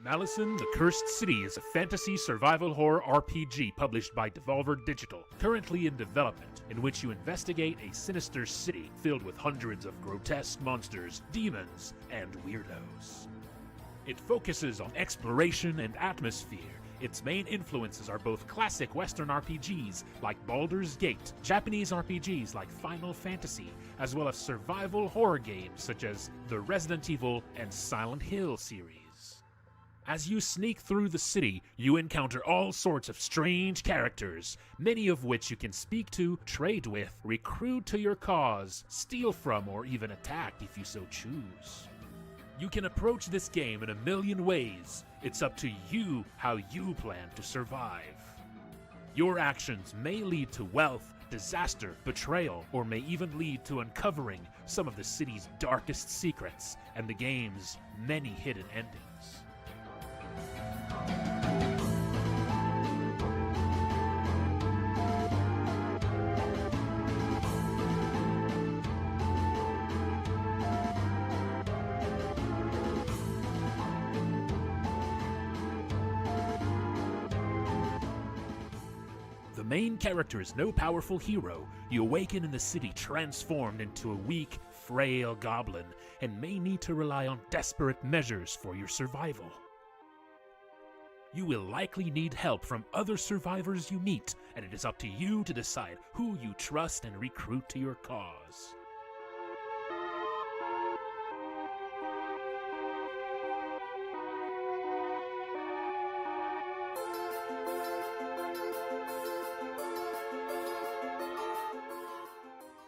Malison, The Cursed City is a fantasy survival horror RPG published by Devolver Digital, currently in development, in which you investigate a sinister city filled with hundreds of grotesque monsters, demons, and weirdos. It focuses on exploration and atmosphere. Its main influences are both classic Western RPGs like Baldur's Gate, Japanese RPGs like Final Fantasy, as well as survival horror games such as the Resident Evil and Silent Hill series. As you sneak through the city, you encounter all sorts of strange characters, many of which you can speak to, trade with, recruit to your cause, steal from, or even attack if you so choose. You can approach this game in a million ways. It's up to you how you plan to survive. Your actions may lead to wealth, disaster, betrayal, or may even lead to uncovering some of the city's darkest secrets and the game's many hidden endings. The main character is no powerful hero. You awaken in the city transformed into a weak, frail goblin, and may need to rely on desperate measures for your survival. You will likely need help from other survivors you meet, and it is up to you to decide who you trust and recruit to your cause.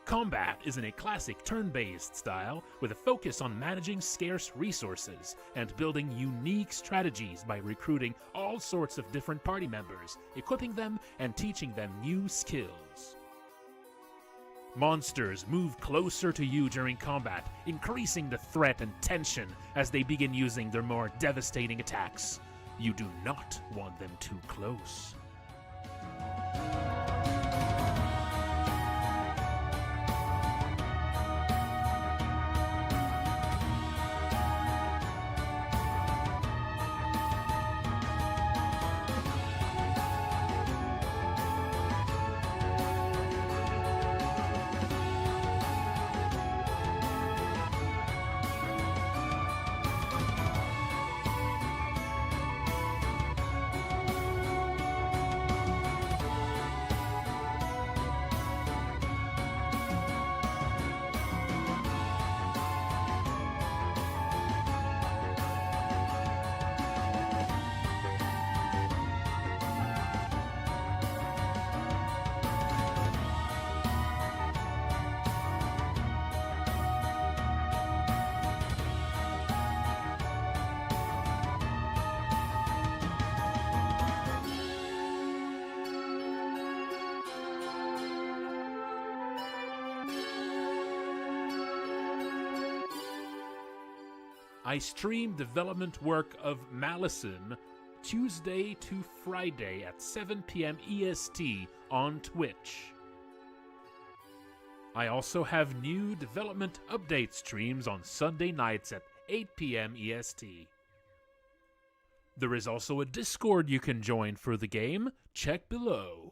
Combat is in a classic turn-based style with a focus on managing scarce resources and building unique strategies by recruiting all sorts of different party members, equipping them, and teaching them new skills. Monsters move closer to you during combat, increasing the threat and tension as they begin using their more devastating attacks. You do not want them too close. I stream development work of Malison Tuesday to Friday at 7 p.m. EST on Twitch. I also have new development update streams on Sunday nights at 8 p.m. EST. There is also a Discord you can join for the game. Check below.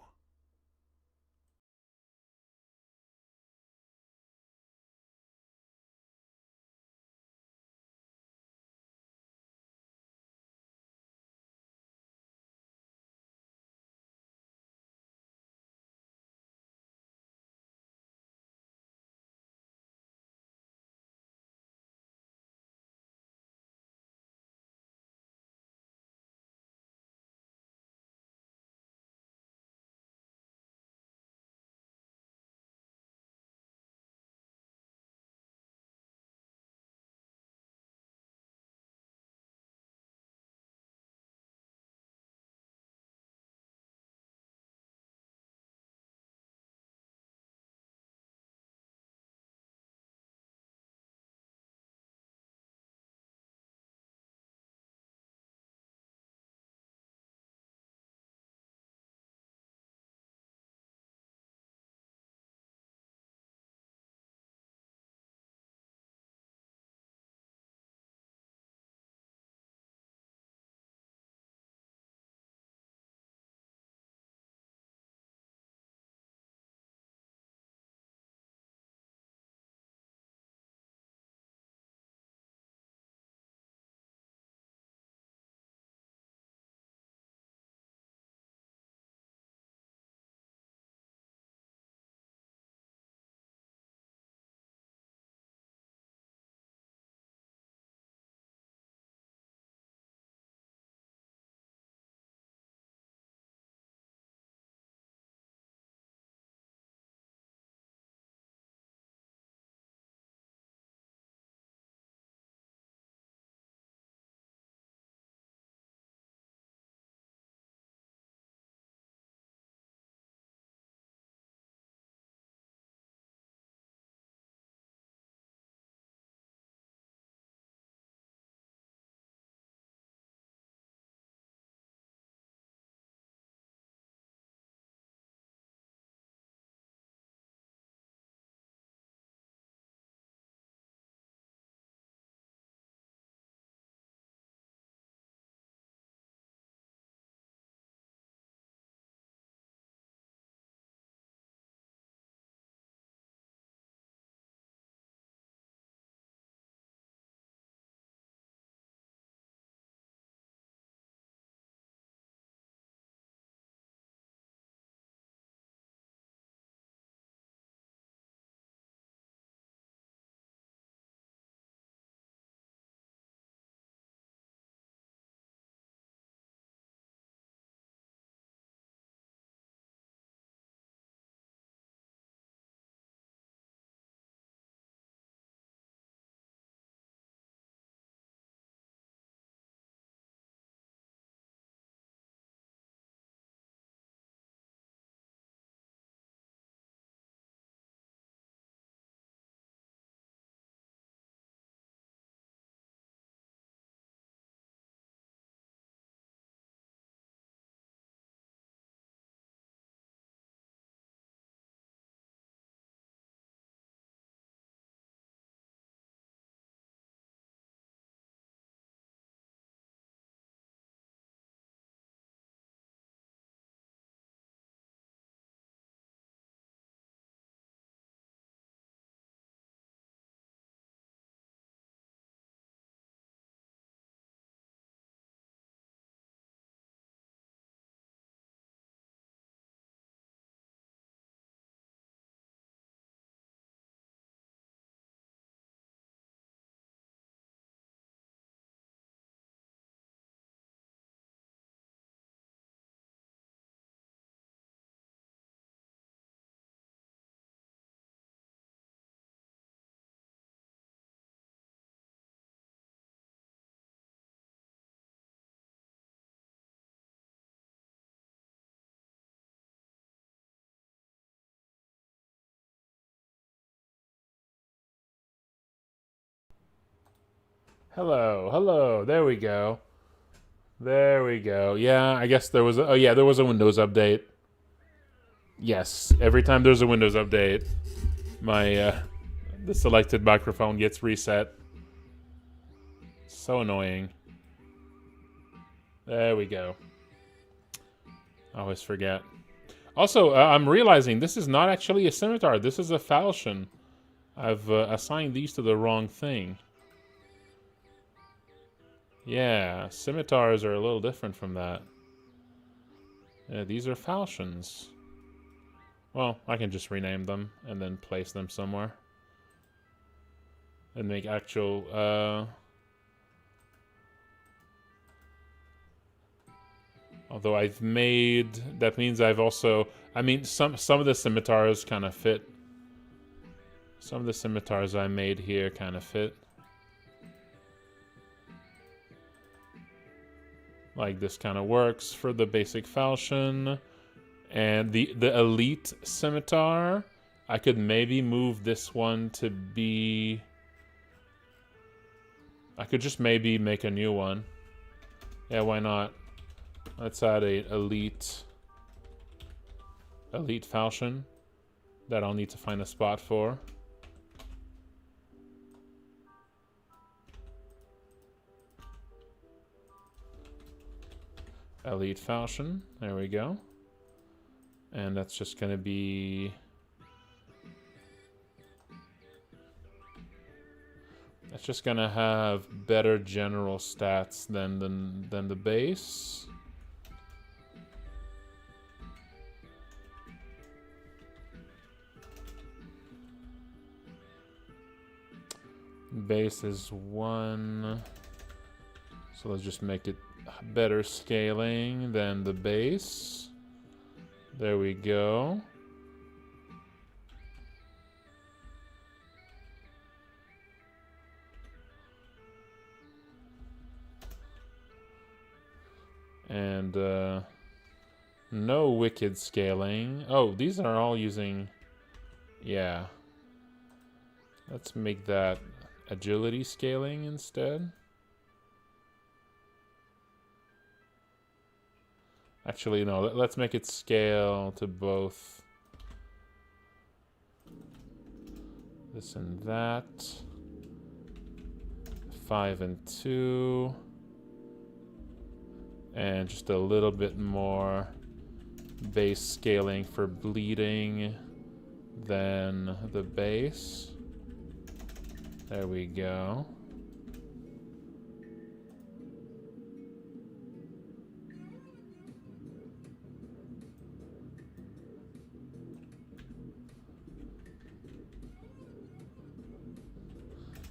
Hello, hello. There we go. There we go. Yeah, I guess there was a, oh yeah, there was a Windows update. Yes, every time there's a Windows update, my the selected microphone gets reset. So annoying. There we go. I always forget. Also, I'm realizing this is not actually a scimitar. This is a falchion. I've assigned these to the wrong thing. Yeah, scimitars are a little different from that. Yeah, these are falchions. Well, I can just rename them and then place them somewhere. And make actual, although I've made, that means I've also, I mean, some of the scimitars kind of fit. Some of the scimitars I made here kind of fit. Like this kind of works for the basic falchion. And the elite scimitar, I could maybe move this one to be... I could just maybe make a new one. Yeah, why not? Let's add a elite falchion that I'll need to find a spot for. Elite falchion, there we go. And that's just gonna be... That's just gonna have better general stats than the base. Base is 1. So let's just make it better scaling than the base. There we go. And no wicked scaling. Oh, these are all using... Yeah. Let's make that agility scaling instead. Actually, no, let's make it scale to both this and that. 5 and 2. And just a little bit more base scaling for bleeding than the base. There we go.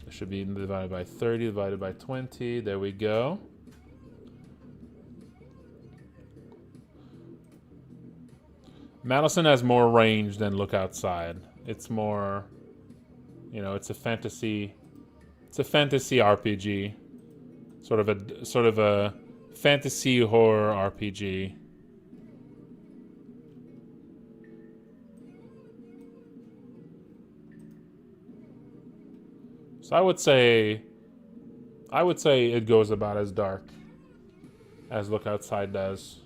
It should be divided by 30, divided by 20. There we go. Malison has more range than Look Outside. It's more, you know, it's a fantasy RPG. Sort of a fantasy horror RPG. So I would say it goes about as dark as Look Outside does.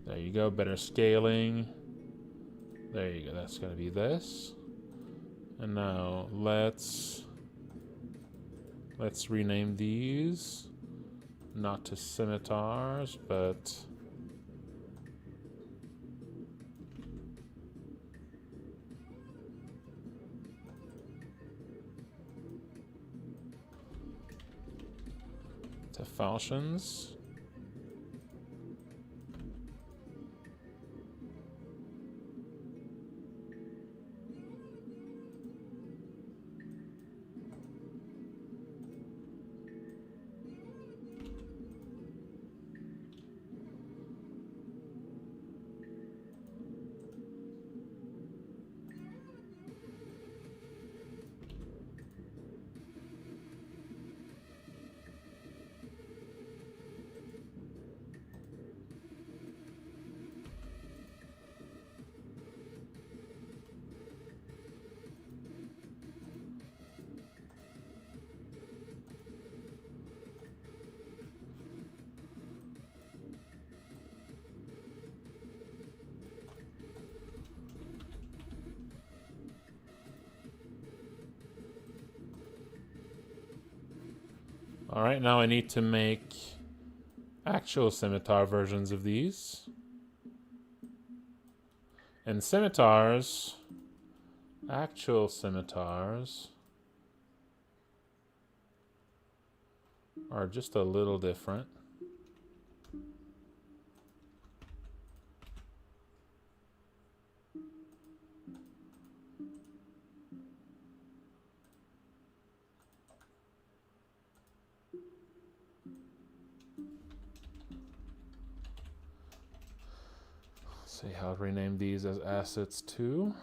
There you go, better scaling. There you go, that's gonna be this. And now let's rename these. Not to scimitars, but to falchions. Alright, now I need to make actual scimitar versions of these. And scimitars, actual scimitars, are just a little different. See how to rename these as assets too.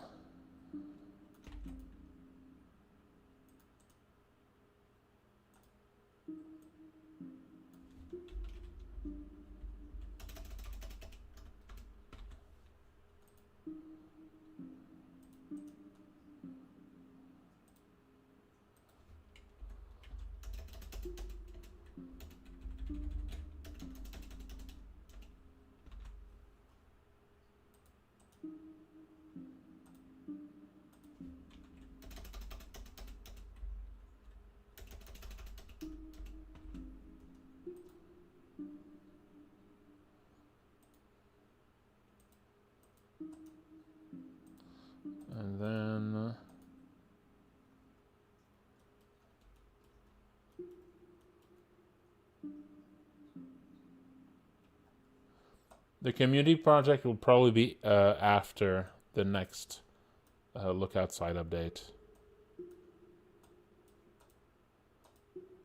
And then the community project will probably be after the next Look Outside update.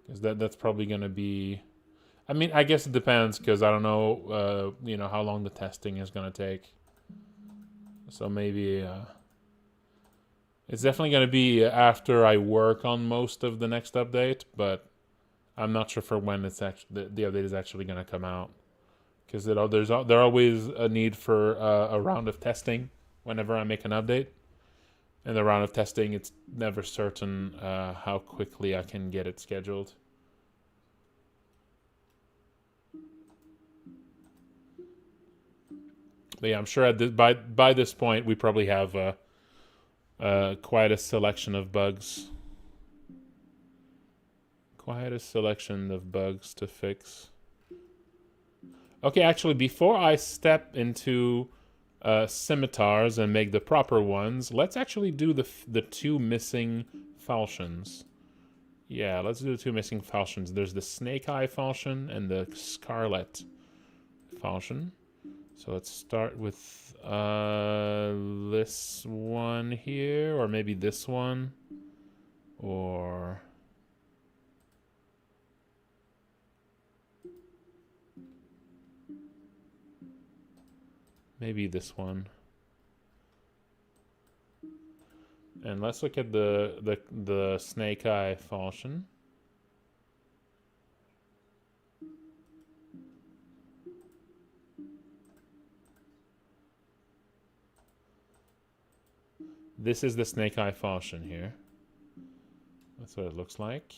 Because that's probably going to be... I mean, I guess it depends, because I don't know, you know, how long the testing is going to take. So maybe... it's definitely going to be after I work on most of the next update, but I'm not sure for when it's actually the update is actually going to come out. Because there's always a need for a round of testing whenever I make an update. And the round of testing, it's never certain how quickly I can get it scheduled. But yeah, I'm sure by this point we probably have quite a selection of bugs. Quite a selection of bugs to fix. Okay, actually, before I step into scimitars and make the proper ones, let's actually do the two missing falchions. Yeah, let's do the two missing falchions. There's the snake eye falchion and the scarlet falchion. So let's start with this one here, or maybe this one, or... maybe this one. And let's look at the snake eye falchion. This is the snake eye falchion here. That's what it looks like.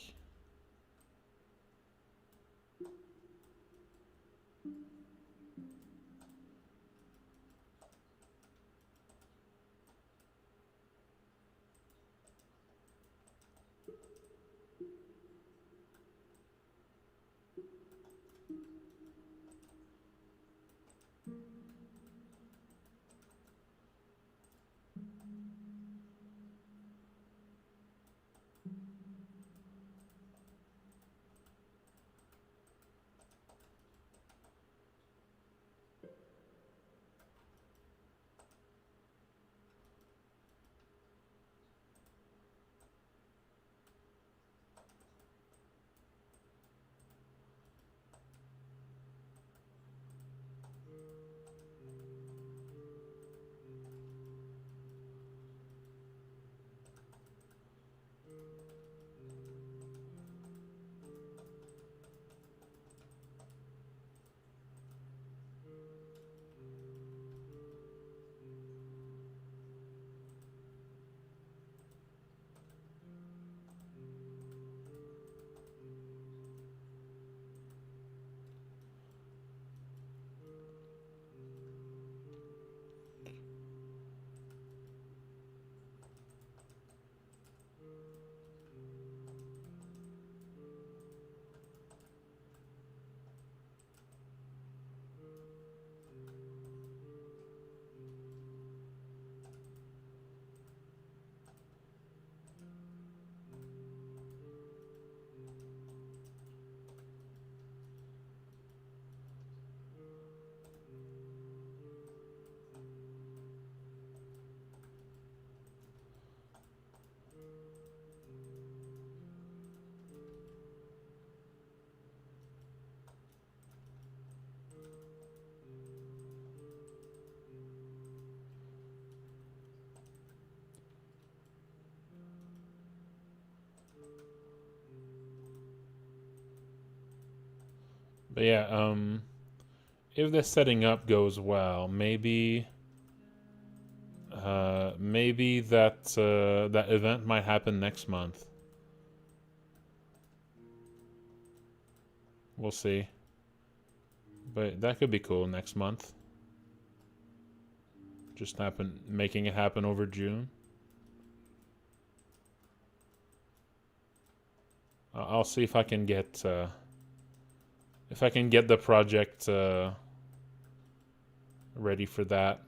But yeah, if the setting up goes well, maybe maybe that event might happen next month. We'll see. But that could be cool next month. Just making it happen over June. I'll see if I can get the project ready for that.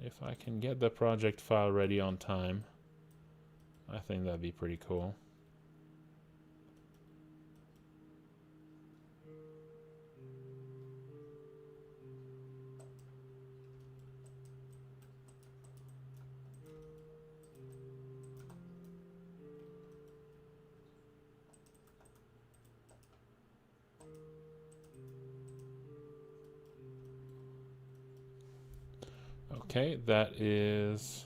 If I can get the project file ready on time, I think that'd be pretty cool. Okay, that is...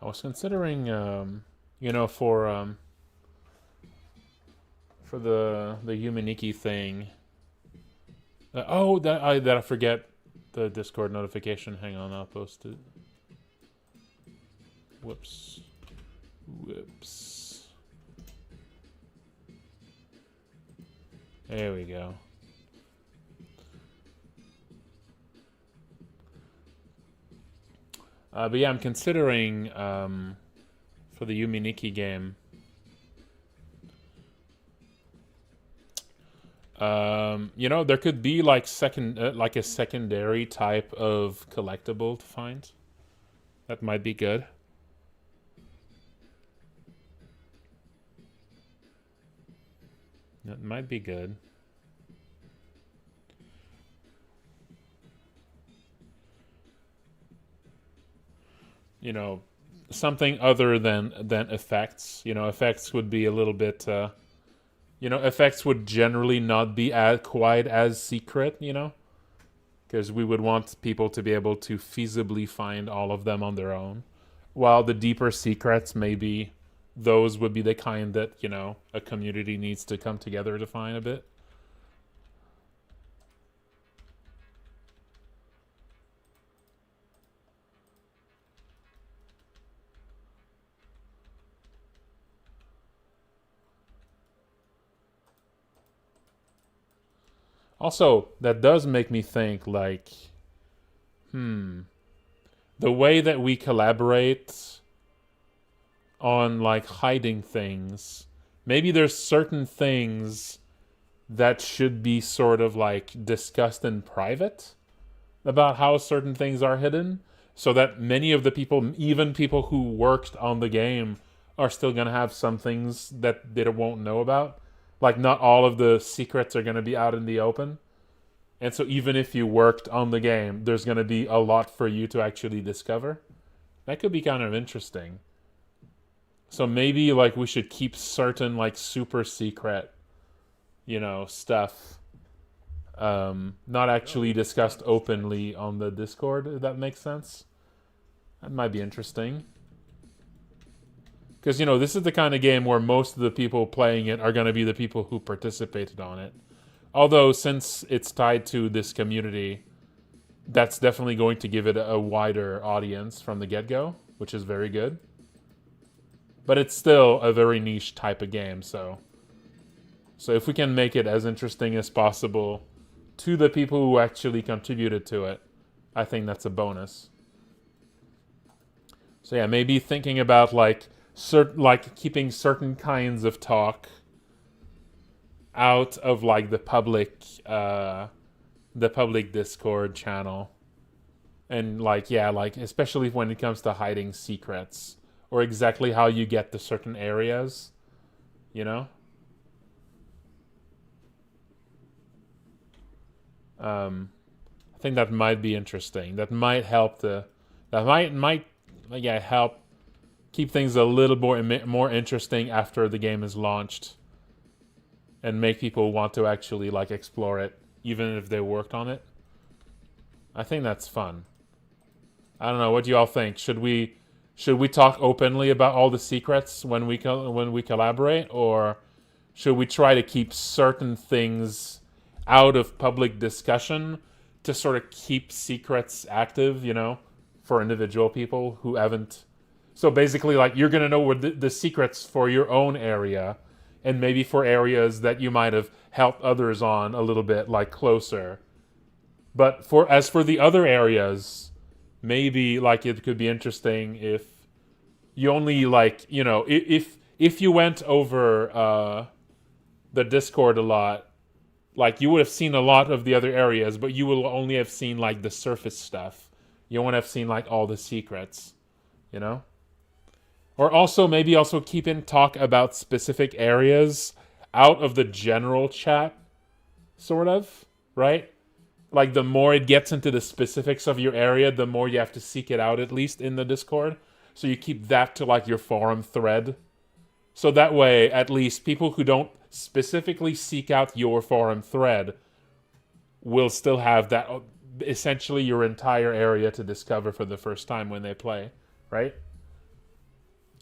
I was considering, for the Yumaniki thing. That I forget the Discord notification. Hang on, I'll post it. Whoops. There we go. But yeah, I'm considering for the Yuminiki game. There could be like a secondary type of collectible to find. That might be good. That might be good. Something other than effects. Effects would be a little bit. Effects would generally not be quite as secret. Because we would want people to be able to feasibly find all of them on their own, while the deeper secrets, maybe those would be the kind that a community needs to come together to find a bit. Also, that does make me think, like, the way that we collaborate on, like, hiding things, maybe there's certain things that should be sort of, like, discussed in private about how certain things are hidden, so that many of the people, even people who worked on the game, are still going to have some things that they won't know about. Like, not all of the secrets are going to be out in the open. And so even if you worked on the game, there's going to be a lot for you to actually discover. That could be kind of interesting. So maybe, like, we should keep certain, like, super secret, stuff not actually discussed openly on the Discord, if that makes sense. That might be interesting. Because, this is the kind of game where most of the people playing it are going to be the people who participated on it. Although, since it's tied to this community, that's definitely going to give it a wider audience from the get-go, which is very good. But it's still a very niche type of game, so if we can make it as interesting as possible to the people who actually contributed to it, I think that's a bonus. So yeah, maybe thinking about like keeping certain kinds of talk out of like the public Discord channel, and like especially when it comes to hiding secrets or exactly how you get to certain areas, I think that might be interesting. That might help help keep things a little more interesting after the game is launched, and make people want to actually like explore it, even if they worked on it. I think that's fun. I don't know. What do y'all think? Should we talk openly about all the secrets when we collaborate, or should we try to keep certain things out of public discussion to sort of keep secrets active, for individual people who haven't? So basically, like, you're going to know what the secrets for your own area, and maybe for areas that you might have helped others on a little bit, like, closer. But as for the other areas, maybe, like, it could be interesting if you only, like, if you went over the Discord a lot, like, you would have seen a lot of the other areas, but you will only have seen, like, the surface stuff. You won't have seen, like, all the secrets, Or also, maybe also keep in talk about specific areas out of the general chat, sort of, right? Like, the more it gets into the specifics of your area, the more you have to seek it out, at least in the Discord. So you keep that to, like, your forum thread. So that way, at least, people who don't specifically seek out your forum thread will still have that, essentially your entire area to discover for the first time when they play, right?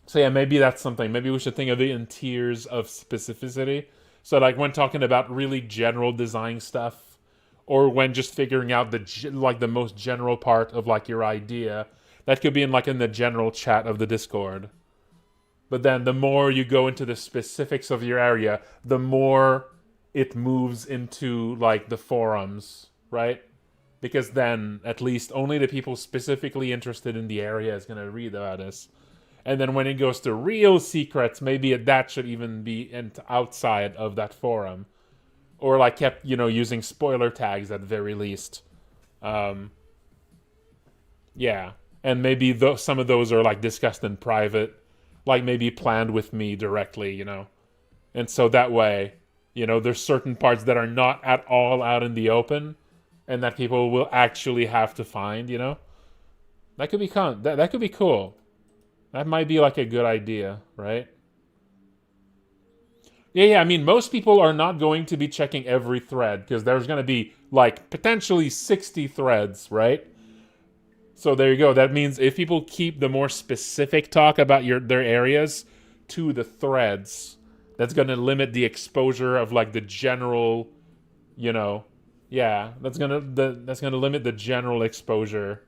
So yeah, maybe that's something. Maybe we should think of it in tiers of specificity. So like when talking about really general design stuff, or when just figuring out the most general part of like your idea, that could be in the general chat of the Discord. But then the more you go into the specifics of your area, the more it moves into like the forums, right? Because then at least only the people specifically interested in the area is going to read about this. And then when it goes to real secrets, maybe that should even be outside of that forum. Or like kept, using spoiler tags at the very least. Yeah. And maybe some of those are like discussed in private. Like maybe planned with me directly, And so that way, there's certain parts that are not at all out in the open, and that people will actually have to find, That could be that could be cool. That might be like a good idea, right? Yeah, I mean, most people are not going to be checking every thread, because there's going to be like potentially 60 threads, right? So there you go. That means if people keep the more specific talk about their areas to the threads, that's going to limit the exposure of like the general, that's going to limit the general exposure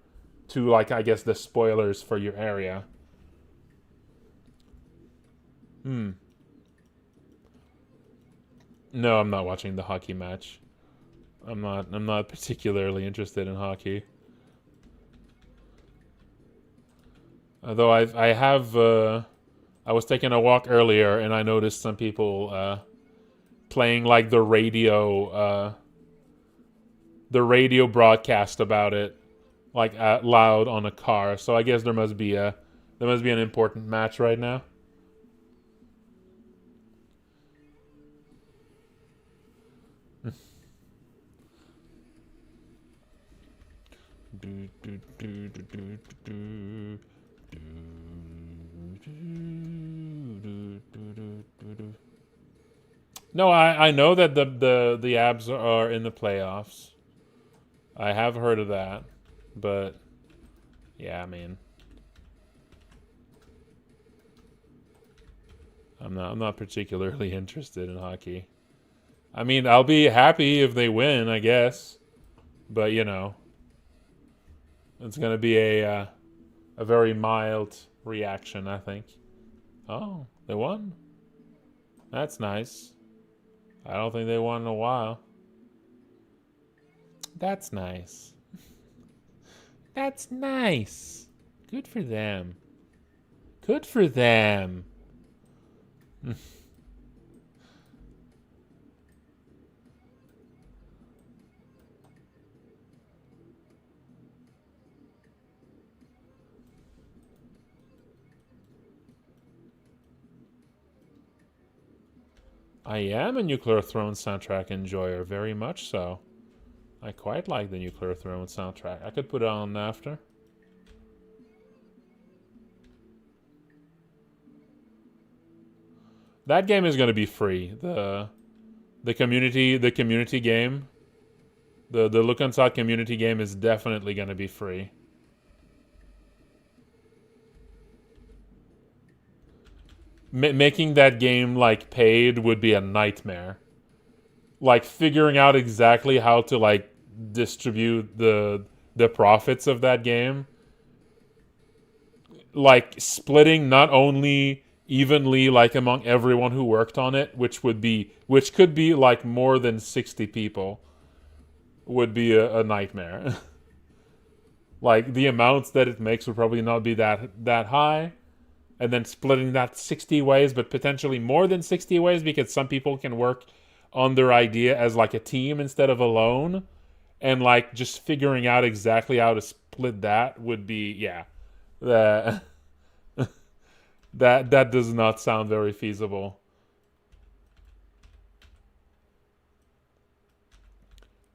to like, I guess, the spoilers for your area. No, I'm not watching the hockey match. I'm not particularly interested in hockey. Although I was taking a walk earlier and I noticed some people playing like the radio broadcast about it, like loud on a car. So I guess there must be an important match right now. No, I know that the Abs are in the playoffs. I have heard of that, but yeah, I mean, I'm not particularly interested in hockey. I mean, I'll be happy if they win, I guess, but it's gonna be a very mild reaction, I think. Oh, they won. That's nice. I don't think they won in a while. That's nice. That's nice. Good for them. Good for them. I am a Nuclear Throne soundtrack enjoyer, very much so. I quite like the Nuclear Throne soundtrack. I could put it on after. That game is going to be free. The community game, the Look Inside community game is definitely going to be free. Making that game like paid would be a nightmare. Like figuring out exactly how to like distribute the profits of that game, like splitting not only evenly like among everyone who worked on it, which could be like more than 60 people, would be a nightmare. Like the amounts that it makes would probably not be that high, and then splitting that 60 ways, but potentially more than 60 ways because some people can work on their idea as like a team instead of alone, and like just figuring out exactly how to split that would be that that does not sound very feasible.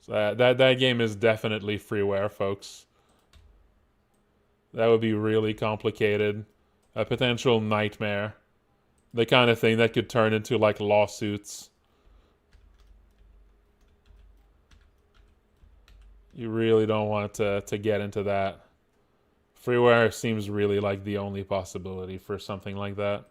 So that game is definitely freeware, folks. That would be really complicated. A potential nightmare. The kind of thing that could turn into like lawsuits. You really don't want to get into that. Freeware seems really like the only possibility for something like that.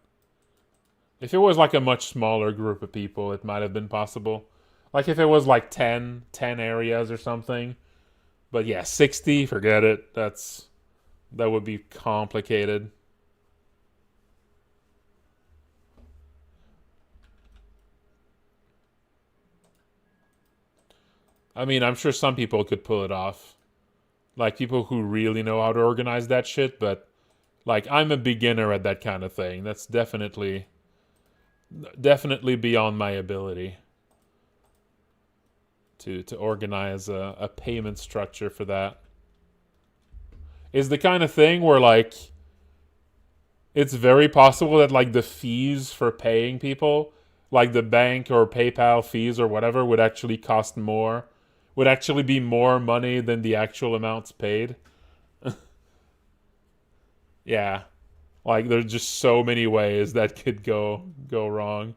If it was like a much smaller group of people, it might have been possible. Like if it was like 10 areas or something. But yeah, 60, forget it. That would be complicated. I mean, I'm sure some people could pull it off. Like people who really know how to organize that shit, but like I'm a beginner at that kind of thing. That's definitely beyond my ability to organize a payment structure for that. Is the kind of thing where like it's very possible that like the fees for paying people, like the bank or PayPal fees or whatever, would actually cost more, would actually be more money than the actual amounts paid. Yeah. Like there's just so many ways that could go wrong.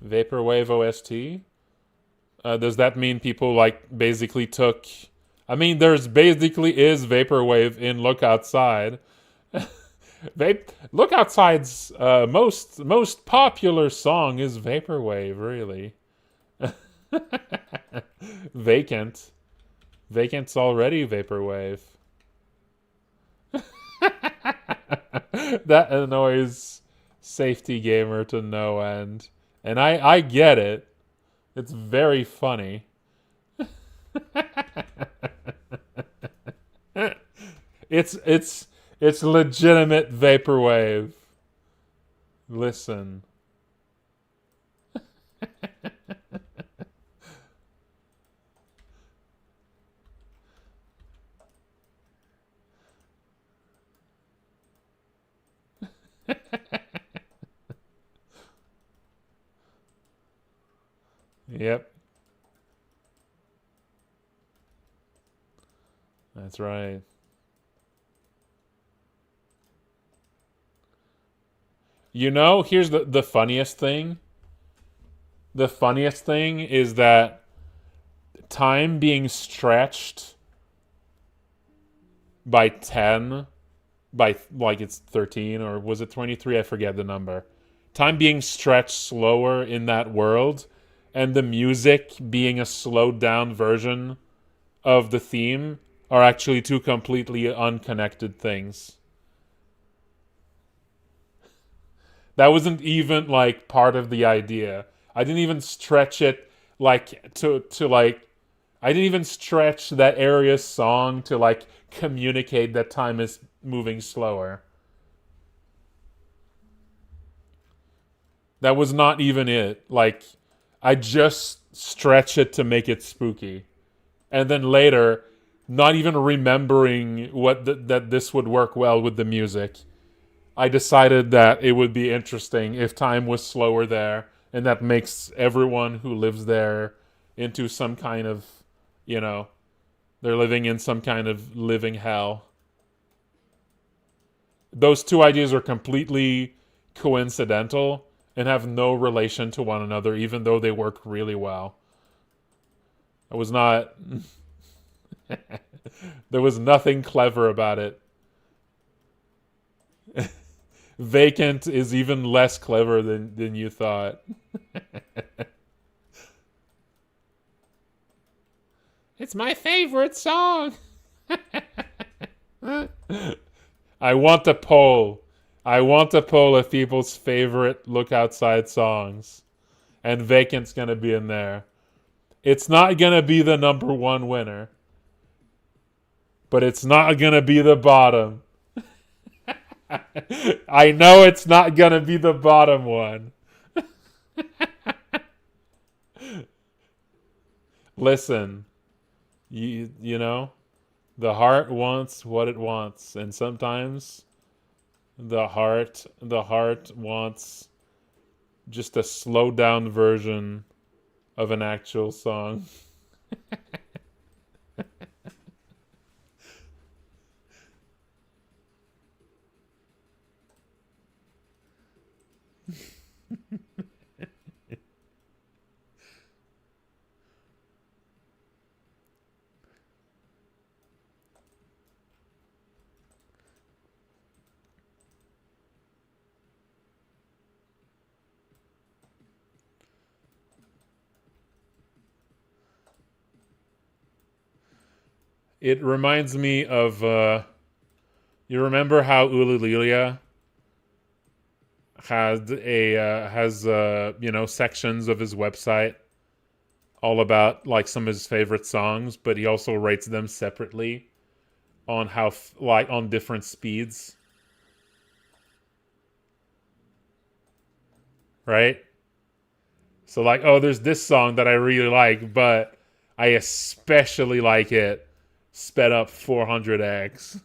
Vaporwave OST? Does that mean people like basically took? I mean, there's basically is vaporwave in Look Outside, Look outside's most popular song is Vaporwave, really. Vacant. Vacant's already Vaporwave. That annoys Safety Gamer to no end. And I get it. It's very funny. It's legitimate Vaporwave. Listen. Yep. That's right. You know, here's the funniest thing. The funniest thing is that time being stretched by 10, by like it's 13, or was it 23? I forget the number. Time being stretched slower in that world, and the music being a slowed down version of the theme are actually two completely unconnected things. That wasn't even like part of the idea. I didn't even stretch it like to like I didn't even stretch that area's song to like communicate that time is moving slower. That was not even it. Like I just stretch it to make it spooky. And then later, not even remembering that this would work well with the music, I decided that it would be interesting if time was slower there, and that makes everyone who lives there into some kind of, you know, they're living in some kind of living hell. Those two ideas are completely coincidental and have no relation to one another, even though they work really well. I was not. There was nothing clever about it. Vacant is even less clever than you thought. It's my favorite song. I want a poll. I want a poll of people's favorite Look Outside songs. And Vacant's going to be in there. It's not going to be the number one winner. But it's not going to be the bottom. I know it's not going to be the bottom one. Listen, you know, the heart wants what it wants, and sometimes the heart wants just a slowed down version of an actual song. It reminds me of you remember how Ulalilia had has you know, sections of his website all about like some of his favorite songs, but he also rates them separately on how like on different speeds, right? So like, oh, there's this song that I really like, but I especially like it sped up 400x.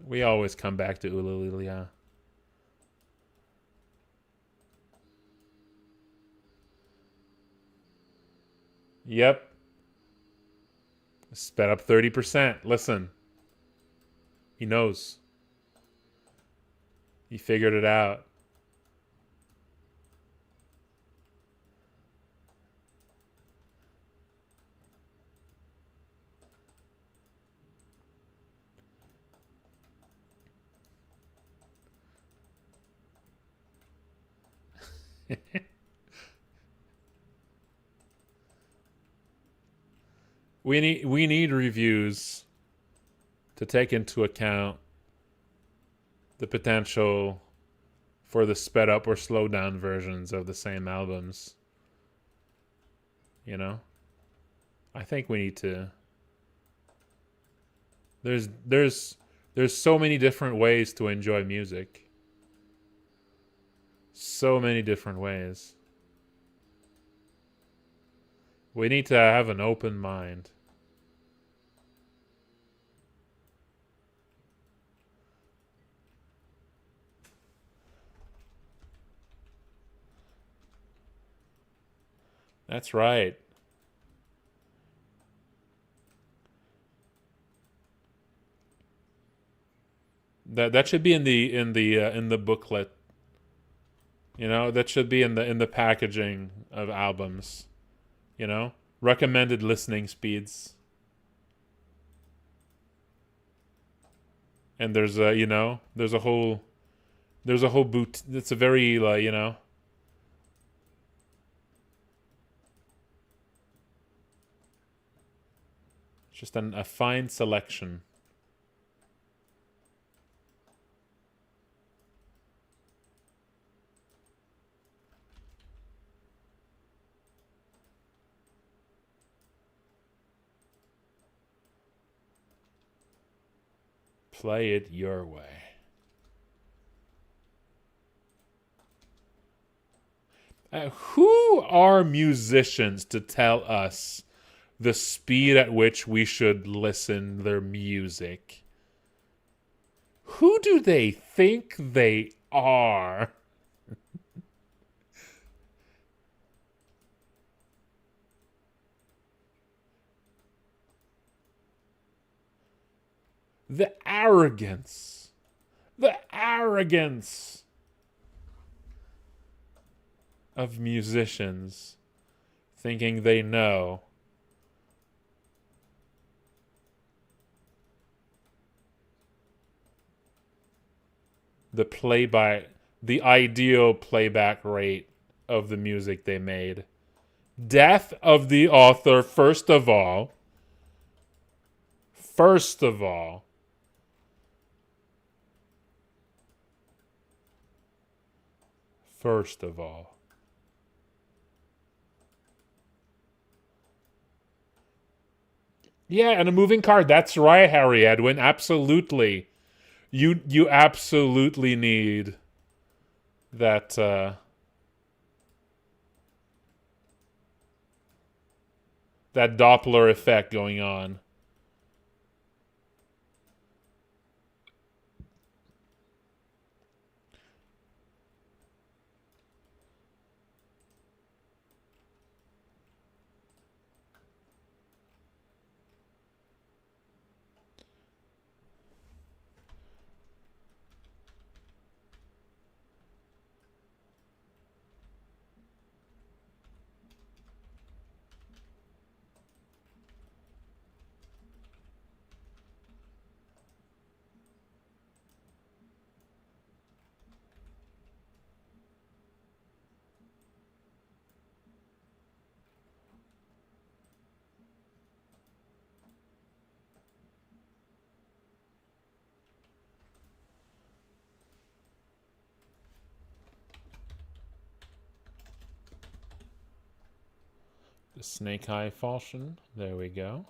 We always come back to Ulalilia. Yep. Sped up 30%. Listen. He knows. He figured it out. We need reviews to take into account the potential for the sped up or slowed down versions of the same albums. You know? I think we need to. There's so many different ways to enjoy music. So many different ways. We need to have an open mind. That's right. That should be in the booklet. You know, that should be in the packaging of albums. You know, recommended listening speeds. And there's a there's a whole boot. It's a very just a fine selection. Play it your way. Who are musicians to tell us the speed at which we should listen their music? Who do they think they are? The arrogance. The arrogance of musicians thinking they know. The ideal playback rate of the music they made. Death of the author, first of all. First of all. First of all. Yeah, and a moving card. That's right, Harry Edwin. Absolutely. You absolutely need that that Doppler effect going on. The Snake Eye Falchion. There we go.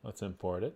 Let's import it.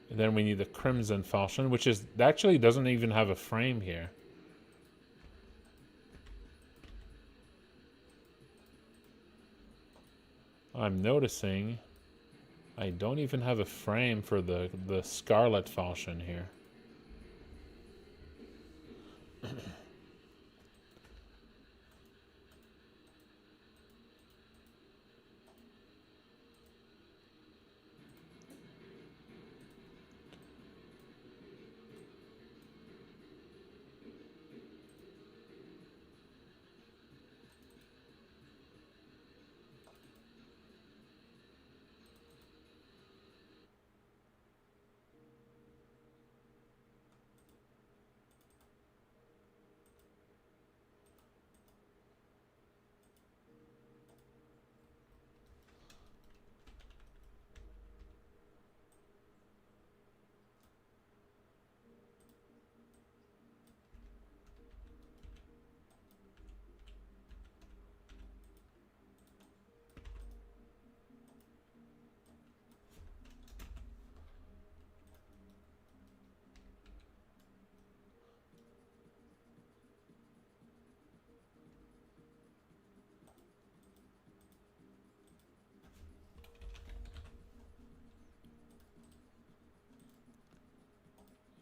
And then we need the Crimson Falchion, which is actually doesn't even have a frame here. I'm noticing I don't even have a frame for the Scarlet Falchion here.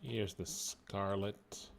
Here's the Scarlet.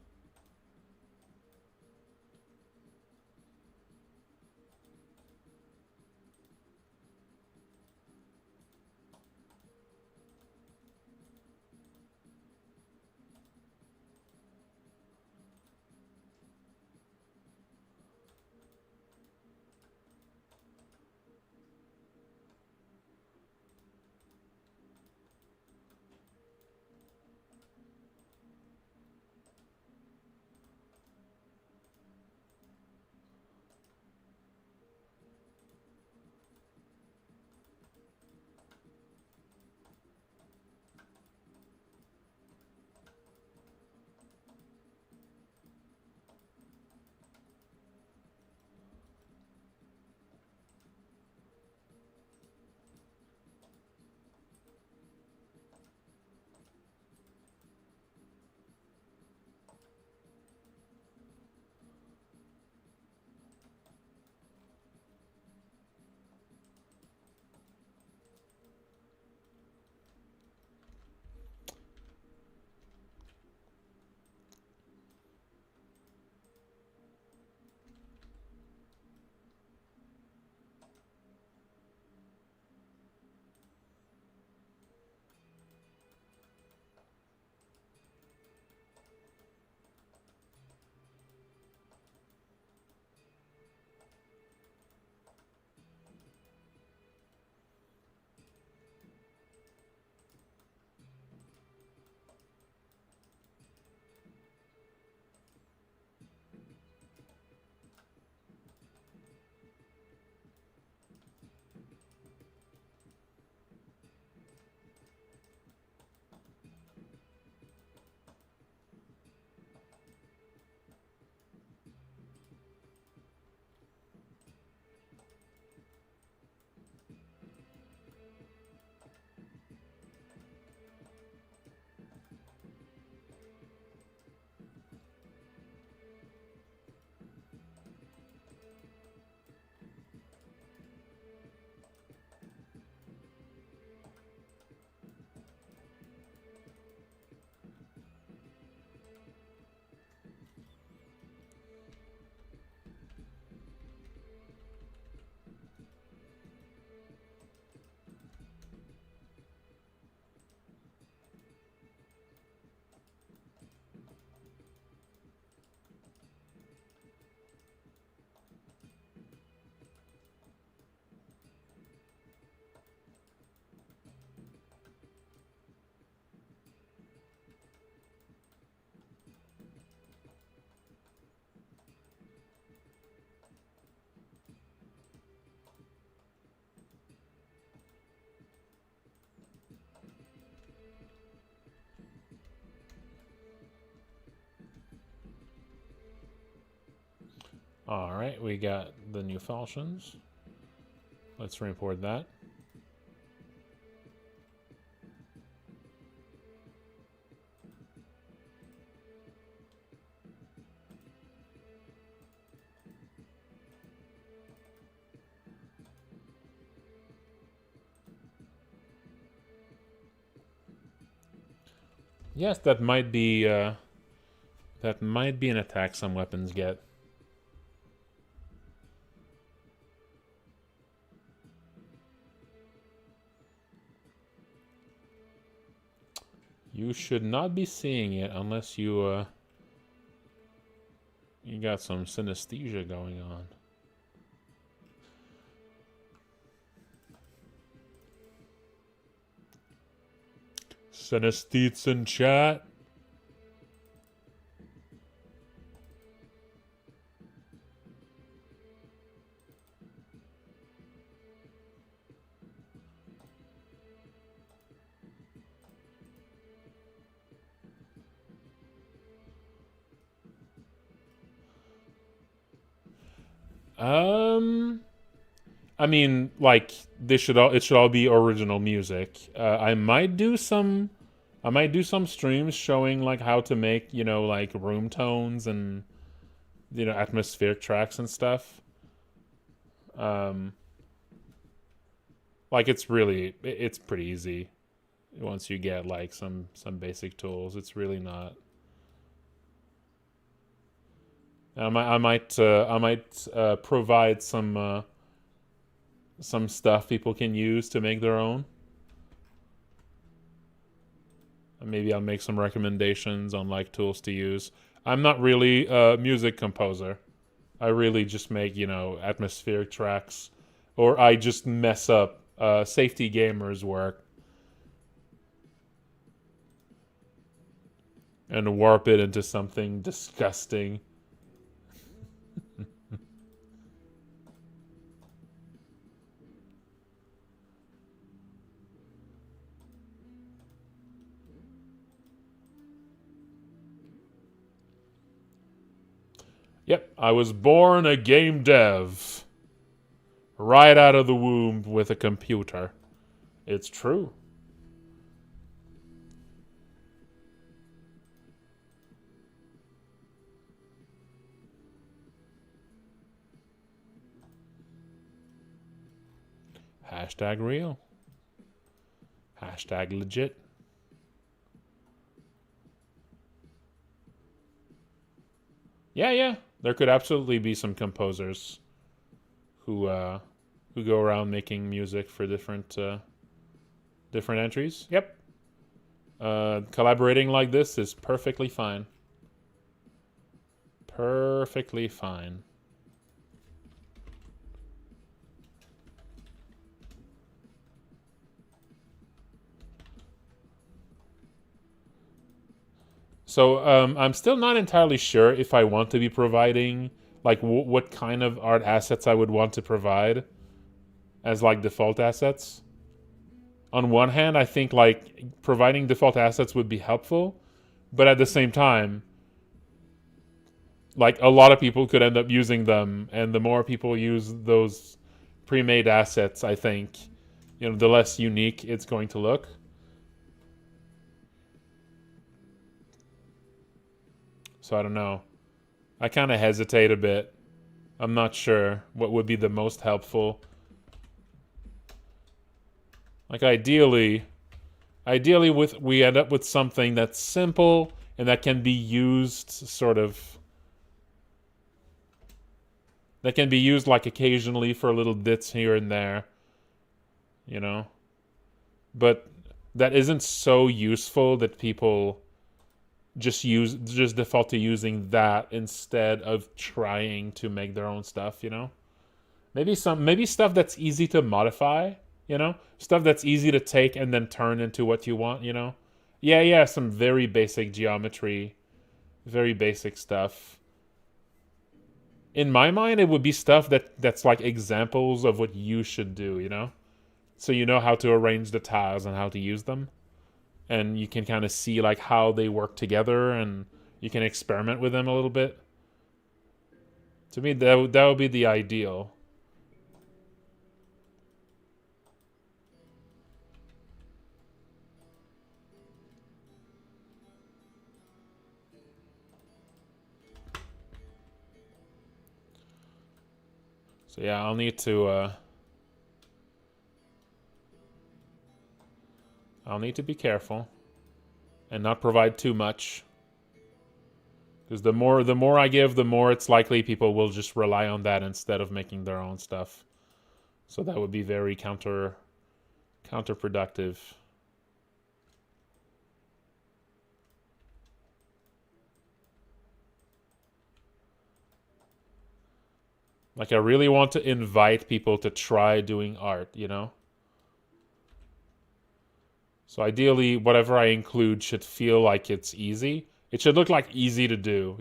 All right, we got the new falchions. Let's report that. Yes, that might be an attack some weapons get. You should not be seeing it unless you you got some synesthesia going on. Synesthetes in chat. I mean, like it should all be original music. I might do some streams showing like how to make, like room tones and atmospheric tracks and stuff. Like it's pretty easy. once you get like some basic tools. It's really not. I might provide some stuff people can use to make their own. And maybe I'll make some recommendations on like tools to use. I'm not really a music composer. I really just make, atmospheric tracks, or I just mess up Safety Gamer's work and warp it into something disgusting. Yep, I was born a game dev. Right out of the womb with a computer. It's true. Hashtag real. Hashtag legit. Yeah. There could absolutely be some composers who go around making music for different entries. Yep. Collaborating like this is perfectly fine. Perfectly fine. So I'm still not entirely sure if I want to be providing like what kind of art assets I would want to provide as like default assets. On one hand, I think like providing default assets would be helpful, but at the same time, like a lot of people could end up using them, and the more people use those pre-made assets, I think, the less unique it's going to look. So I don't know. I kind of hesitate a bit. I'm not sure what would be the most helpful. Like ideally we end up with something that's simple and that can be used that can be used like occasionally for little bits here and there, but that isn't so useful that people just default to using that instead of trying to make their own stuff, maybe stuff that's easy to modify, stuff that's easy to take and then turn into what you want, some very basic geometry, very basic stuff. In my mind, it would be stuff that's like examples of what you should do, so you know how to arrange the tiles and how to use them. And you can kind of see like how they work together, and you can experiment with them a little bit. To me, that would be the ideal. So yeah, I'll need to be careful and not provide too much, because the more I give, the more it's likely people will just rely on that instead of making their own stuff. So that would be very counterproductive. Like I really want to invite people to try doing art, So ideally, whatever I include should feel like it's easy. It should look like easy to do,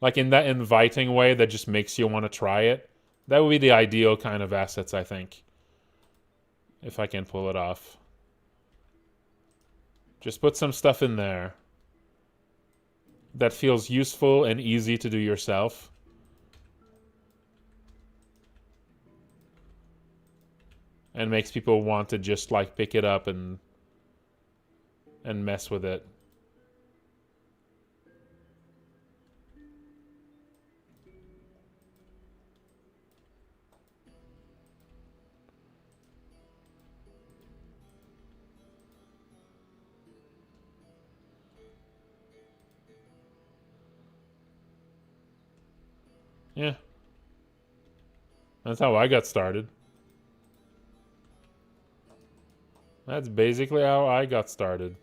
Like in that inviting way that just makes you want to try it. That would be the ideal kind of assets, I think. If I can pull it off. Just put some stuff in there that feels useful and easy to do yourself. And makes people want to just like pick it up and mess with it. Yeah. That's how I got started. That's basically how I got started.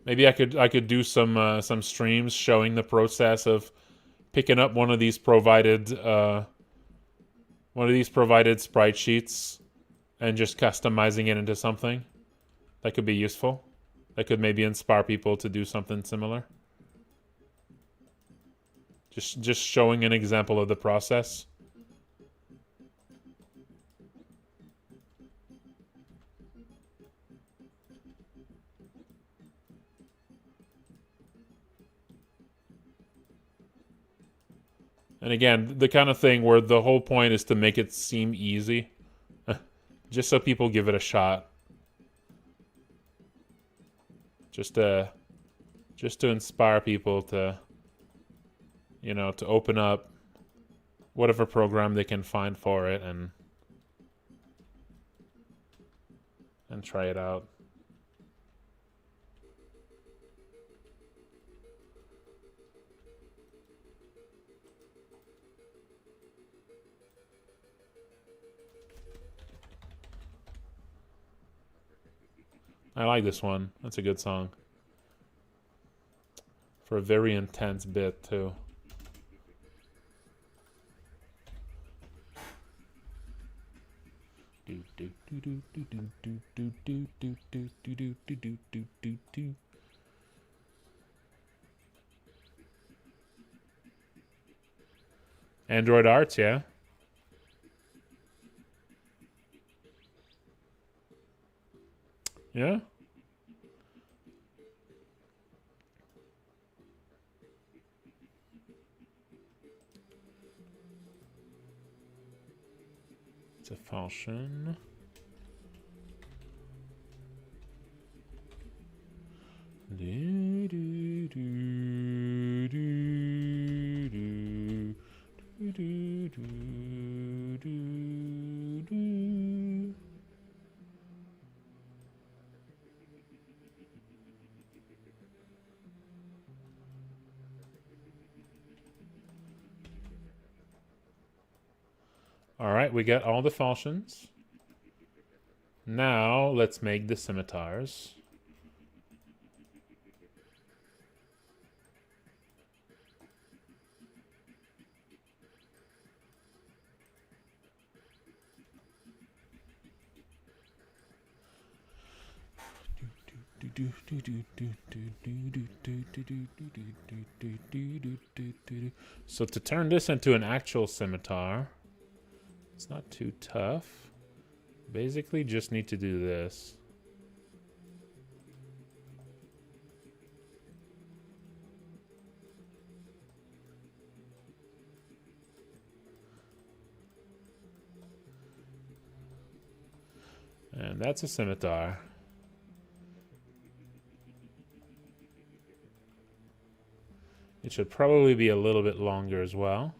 Maybe I could do some streams showing the process of picking up one of these provided sprite sheets and just customizing it into something that could be useful. That could maybe inspire people to do something similar. Just showing an example of the process. And again, the kind of thing where the whole point is to make it seem easy. Just so people give it a shot. Just to inspire people to, you know, to open up whatever program they can find for it and try it out. I like this one. That's a good song. For a very intense bit, too. Android Arts, yeah. Yeah? It's a function. All right, we got all the functions. Now let's make the scimitars. So to turn this into an actual scimitar, it's not too tough. Basically just need to do this. And that's a scimitar. It should probably be a little bit longer as well.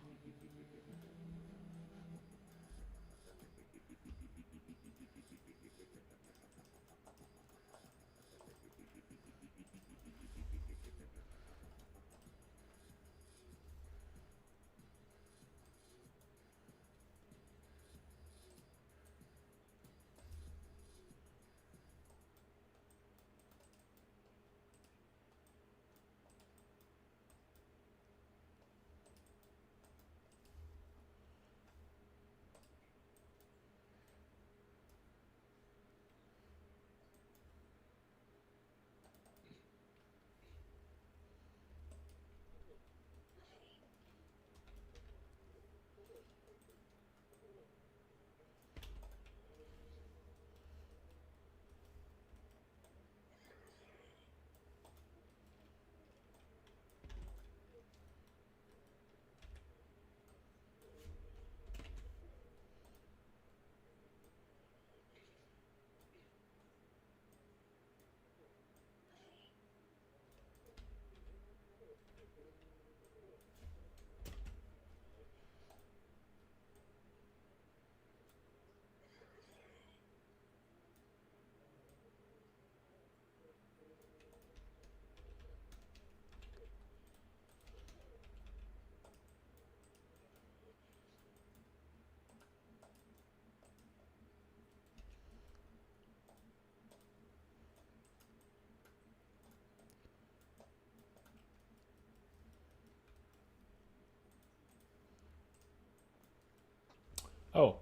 Oh,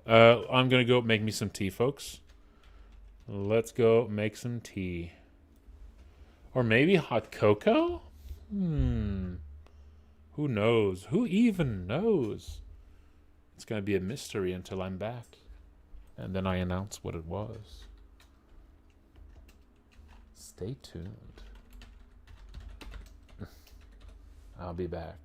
I'm gonna go make me some tea, folks. Let's go make some tea. Or maybe hot cocoa? Hmm. Who knows? Who even knows? It's gonna be a mystery until I'm back. And then I announce what it was. Stay tuned. I'll be back.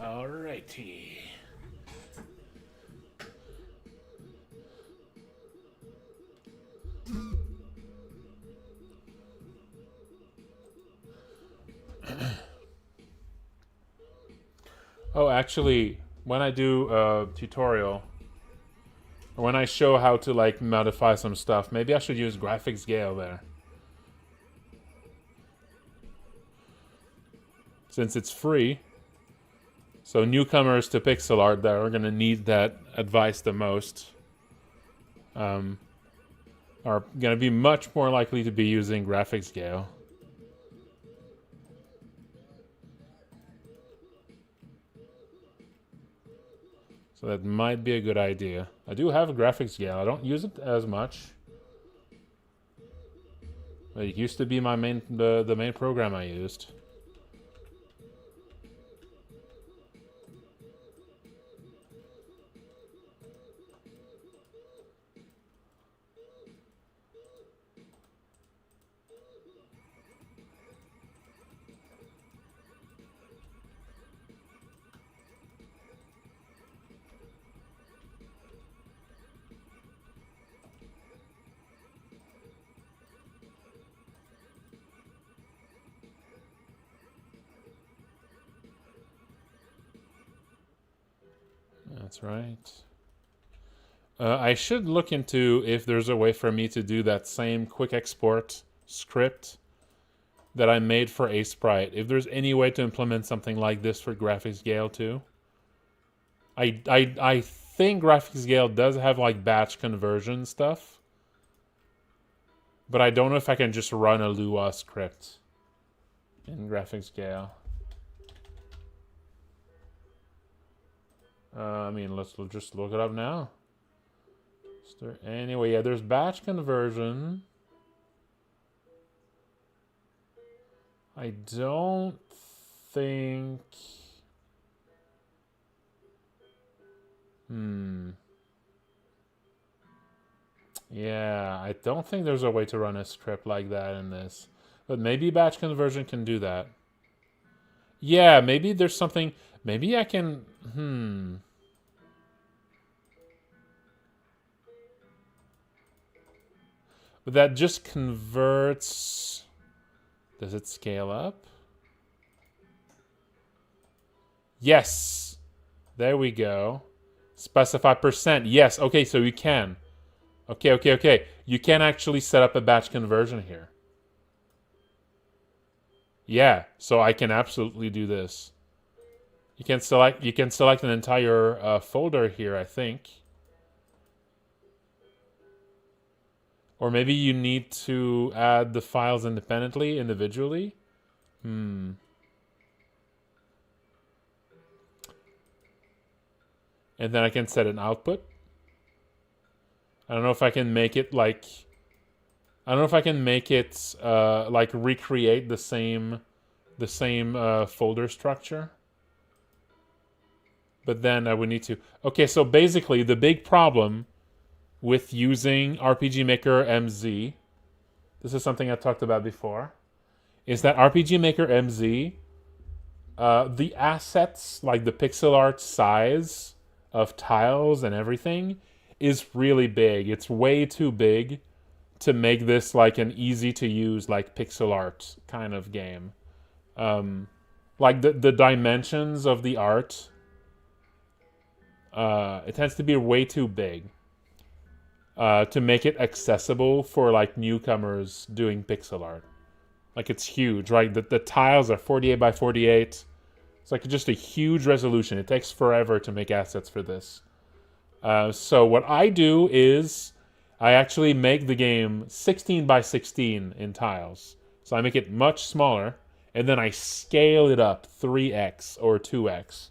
Alrighty. Oh, actually, when I do a tutorial, or when I show how to like modify some stuff, maybe I should use graphics scale there. Since it's free. So newcomers to pixel art that are going to need that advice the most are going to be much more likely to be using graphics scale. So that might be a good idea. I do have a graphics scale. I don't use it as much. But it used to be my the main program I used. That's right. I should look into if there's a way for me to do that same quick export script that I made for Sprite. If there's any way to implement something like this for graphics scale too. I think graphics scale does have like batch conversion stuff. But I don't know if I can just run a Lua script in graphics scale. I mean, let's just look it up now. Anyway, yeah, there's batch conversion. I don't think... Yeah, I don't think there's a way to run a script like that in this. But maybe batch conversion can do that. Yeah, maybe there's something... Maybe I can... But that just converts... Does it scale up? Yes! There we go. Specify percent. Yes, okay, so you can. Okay. You can actually set up a batch conversion here. Yeah, so I can absolutely do this. You can select an entire folder here, I think. Or maybe you need to add the files independently, individually. And then I can set an output. I don't know if I can make it like... I don't know if I can make it like recreate the same folder structure. But then I would need to... Okay, so basically the big problem with using RPG Maker MZ, this is something I talked about before, is that RPG Maker MZ, the assets, like the pixel art size of tiles and everything, is really big. It's way too big to make this like an easy to use like pixel art kind of game. Like the dimensions of the art, it tends to be way too big to make it accessible for like newcomers doing pixel art. Like it's huge, right? The tiles are 48 by 48. It's like just a huge resolution. It takes forever to make assets for this. So what I do is I actually make the game 16 by 16 in tiles. So I make it much smaller, and then I scale it up 3x or 2x.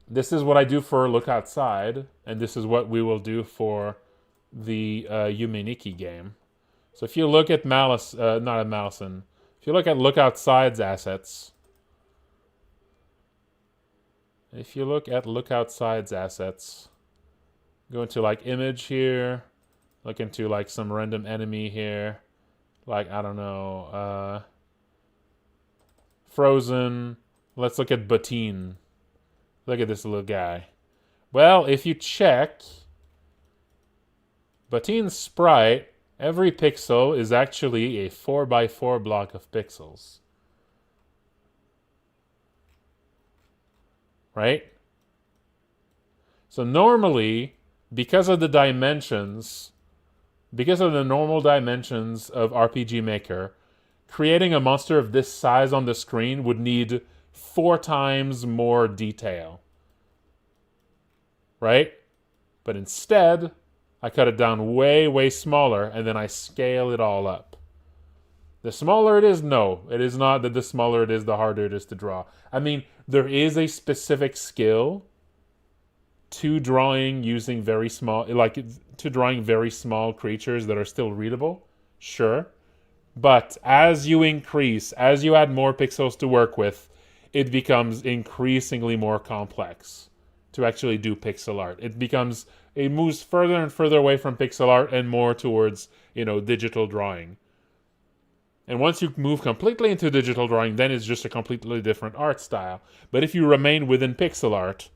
This is what I do for Look Outside, and this is what we will do for the Yumeniki game. So if you look at not at Malison, if you look at Look Outside's assets, go into like image here, look into like some random enemy here, like I don't know, Frozen. Let's look at Batine. Look at this little guy. Well, if you check Batine's sprite, every pixel is actually a 4x4 block of pixels. right? So normally, because of the dimensions, because of the normal dimensions of RPG Maker, creating a monster of this size on the screen would need 4 times more detail, right? But instead, I cut it down way, way smaller, and then I scale it all up. The smaller it is, no, it is not that the smaller it is, the harder it is to draw. I mean, there is a specific skill to drawing using very small, like to drawing very small creatures that are still readable, sure. But as you increase, as you add more pixels to work with, it becomes increasingly more complex to actually do pixel art. It moves further and further away from pixel art and more towards, digital drawing. And once you move completely into digital drawing, then it's just a completely different art style. But if you remain within pixel art,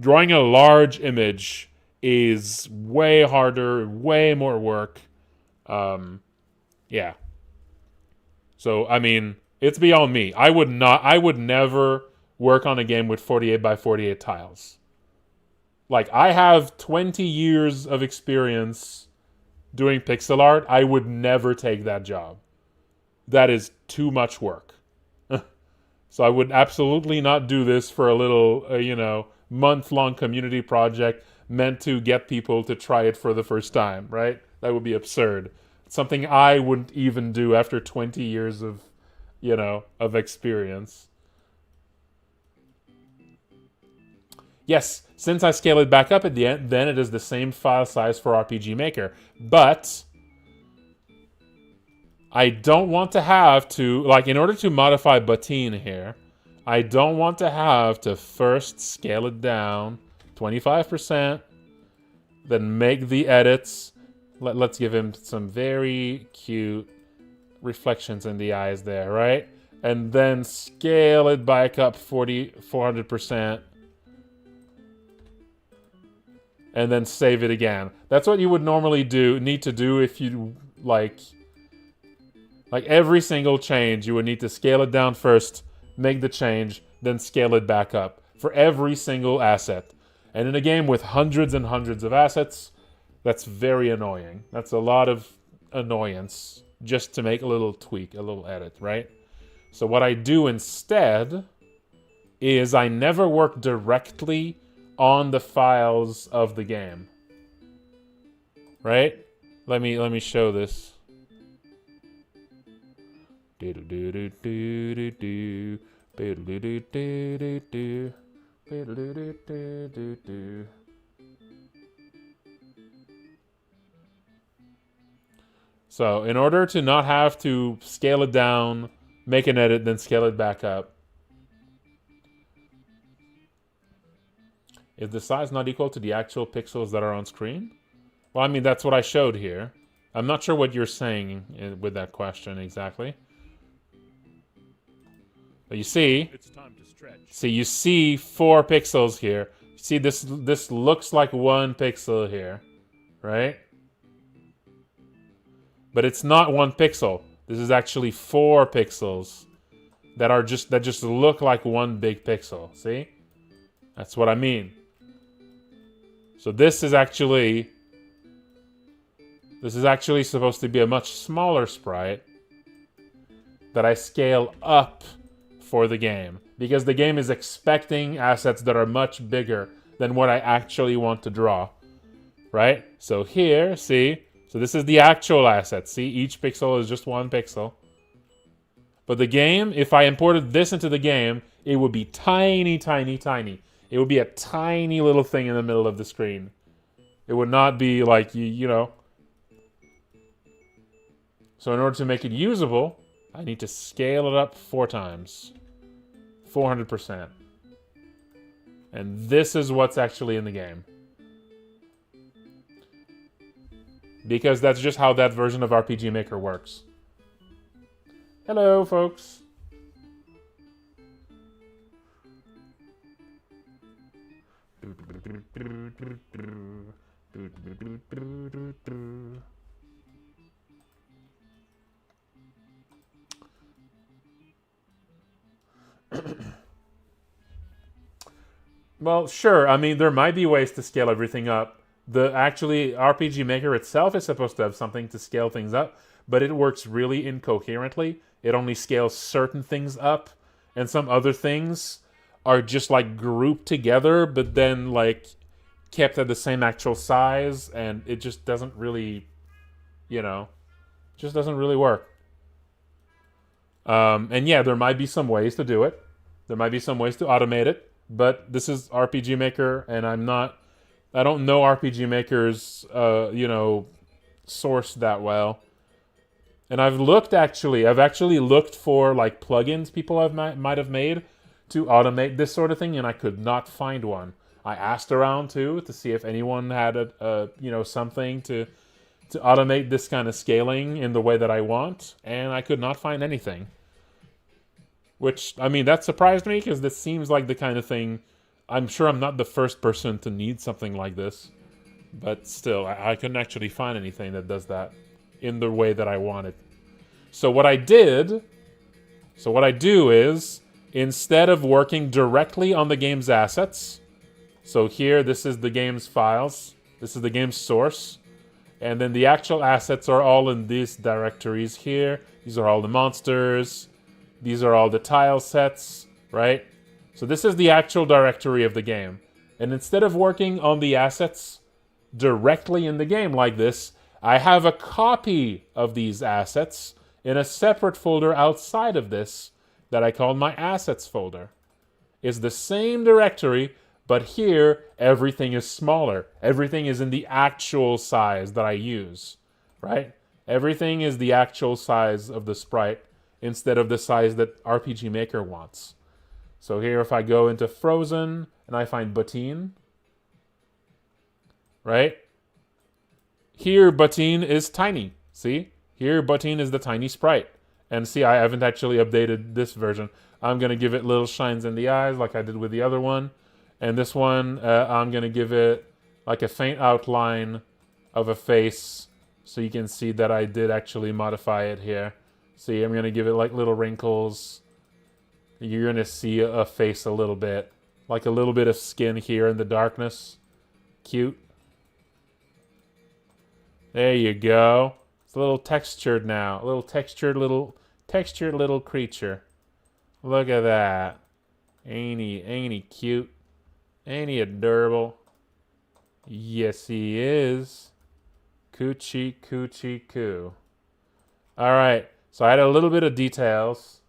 drawing a large image is way harder, way more work. Yeah. So, I mean, it's beyond me. I would never work on a game with 48 by 48 tiles. Like, I have 20 years of experience doing pixel art. I would never take that job. That is too much work. So I would absolutely not do this for a little, month-long community project meant to get people to try it for the first time, right? That would be absurd. It's something I wouldn't even do after 20 years of experience. Yes, since I scale it back up at the end, then it is the same file size for RPG Maker. But I don't want to have to, in order to modify Bottine here, I don't want to have to first scale it down 25%, then make the edits. Let's give him some very cute reflections in the eyes there, right? And then scale it back up 400%. And then save it again. That's what you would normally need to do if you, like every single change, you would need to scale it down first, make the change, then scale it back up for every single asset. And in a game with hundreds and hundreds of assets, that's very annoying. That's a lot of annoyance just to make a little tweak, a little edit, right? So what I do instead is I never work directly on the files of the game. Right? Let me show this. So, in order to not have to scale it down, make an edit, then scale it back up, is the size not equal to the actual pixels that are on screen? Well, I mean, that's what I showed here. I'm not sure what you're saying with that question exactly. But you see, It's time to stretch. See, you see 4 pixels here. See, this looks like 1 pixel here, right? But it's not 1 pixel. This is actually 4 pixels that just look like 1 big pixel. See? That's what I mean. So this is actually supposed to be a much smaller sprite that I scale up for the game, because the game is expecting assets that are much bigger than what I actually want to draw, right? So here, see? So this is the actual asset. See, each pixel is just 1 pixel. But the game, if I imported this into the game, it would be tiny, tiny, tiny. It would be a tiny little thing in the middle of the screen. It would not be like, you know. So in order to make it usable, I need to scale it up 4 times. 400%. And this is what's actually in the game. Because that's just how that version of RPG Maker works. Hello, folks. Well, sure. I mean, there might be ways to scale everything up. The actually RPG Maker itself is supposed to have something to scale things up, but it works really incoherently. It only scales certain things up, and some other things are just like grouped together, but then like kept at the same actual size, and it just doesn't really, just doesn't really work. And yeah, there might be some ways to do it. There might be some ways to automate it, but this is RPG Maker, and I don't know RPG Maker's, source that well. And I've actually looked for like plugins people might have made to automate this sort of thing, and I could not find one. I asked around too to see if anyone had something to automate this kind of scaling in the way that I want, and I could not find anything. Which, I mean, that surprised me because this seems like the kind of thing. I'm sure I'm not the first person to need something like this, but still, I couldn't actually find anything that does that in the way that I wanted. So what I do is, instead of working directly on the game's assets, so here, this is the game's files, this is the game's source, and then the actual assets are all in these directories here. These are all the monsters, these are all the tile sets, right? So this is the actual directory of the game. And instead of working on the assets directly in the game like this, I have a copy of these assets in a separate folder outside of this that I call my assets folder. It's the same directory, but here everything is smaller. Everything is in the actual size that I use, right? Everything is the actual size of the sprite instead of the size that RPG Maker wants. So here, if I go into Frozen and I find Batine, right? Here, Batine is tiny. See? Here, Batine is the tiny sprite. And see, I haven't actually updated this version. I'm going to give it little shines in the eyes like I did with the other one. And this one, I'm going to give it like a faint outline of a face so you can see that I did actually modify it here. See, I'm going to give it like little wrinkles. You're going to see a face a little bit. Like a little bit of skin here in the darkness. Cute. There you go. It's a little textured now. A little textured little creature. Look at that. Ain't he cute? Ain't he adorable? Yes, he is. Coochie, coochie, coo. Alright, so I had a little bit of details.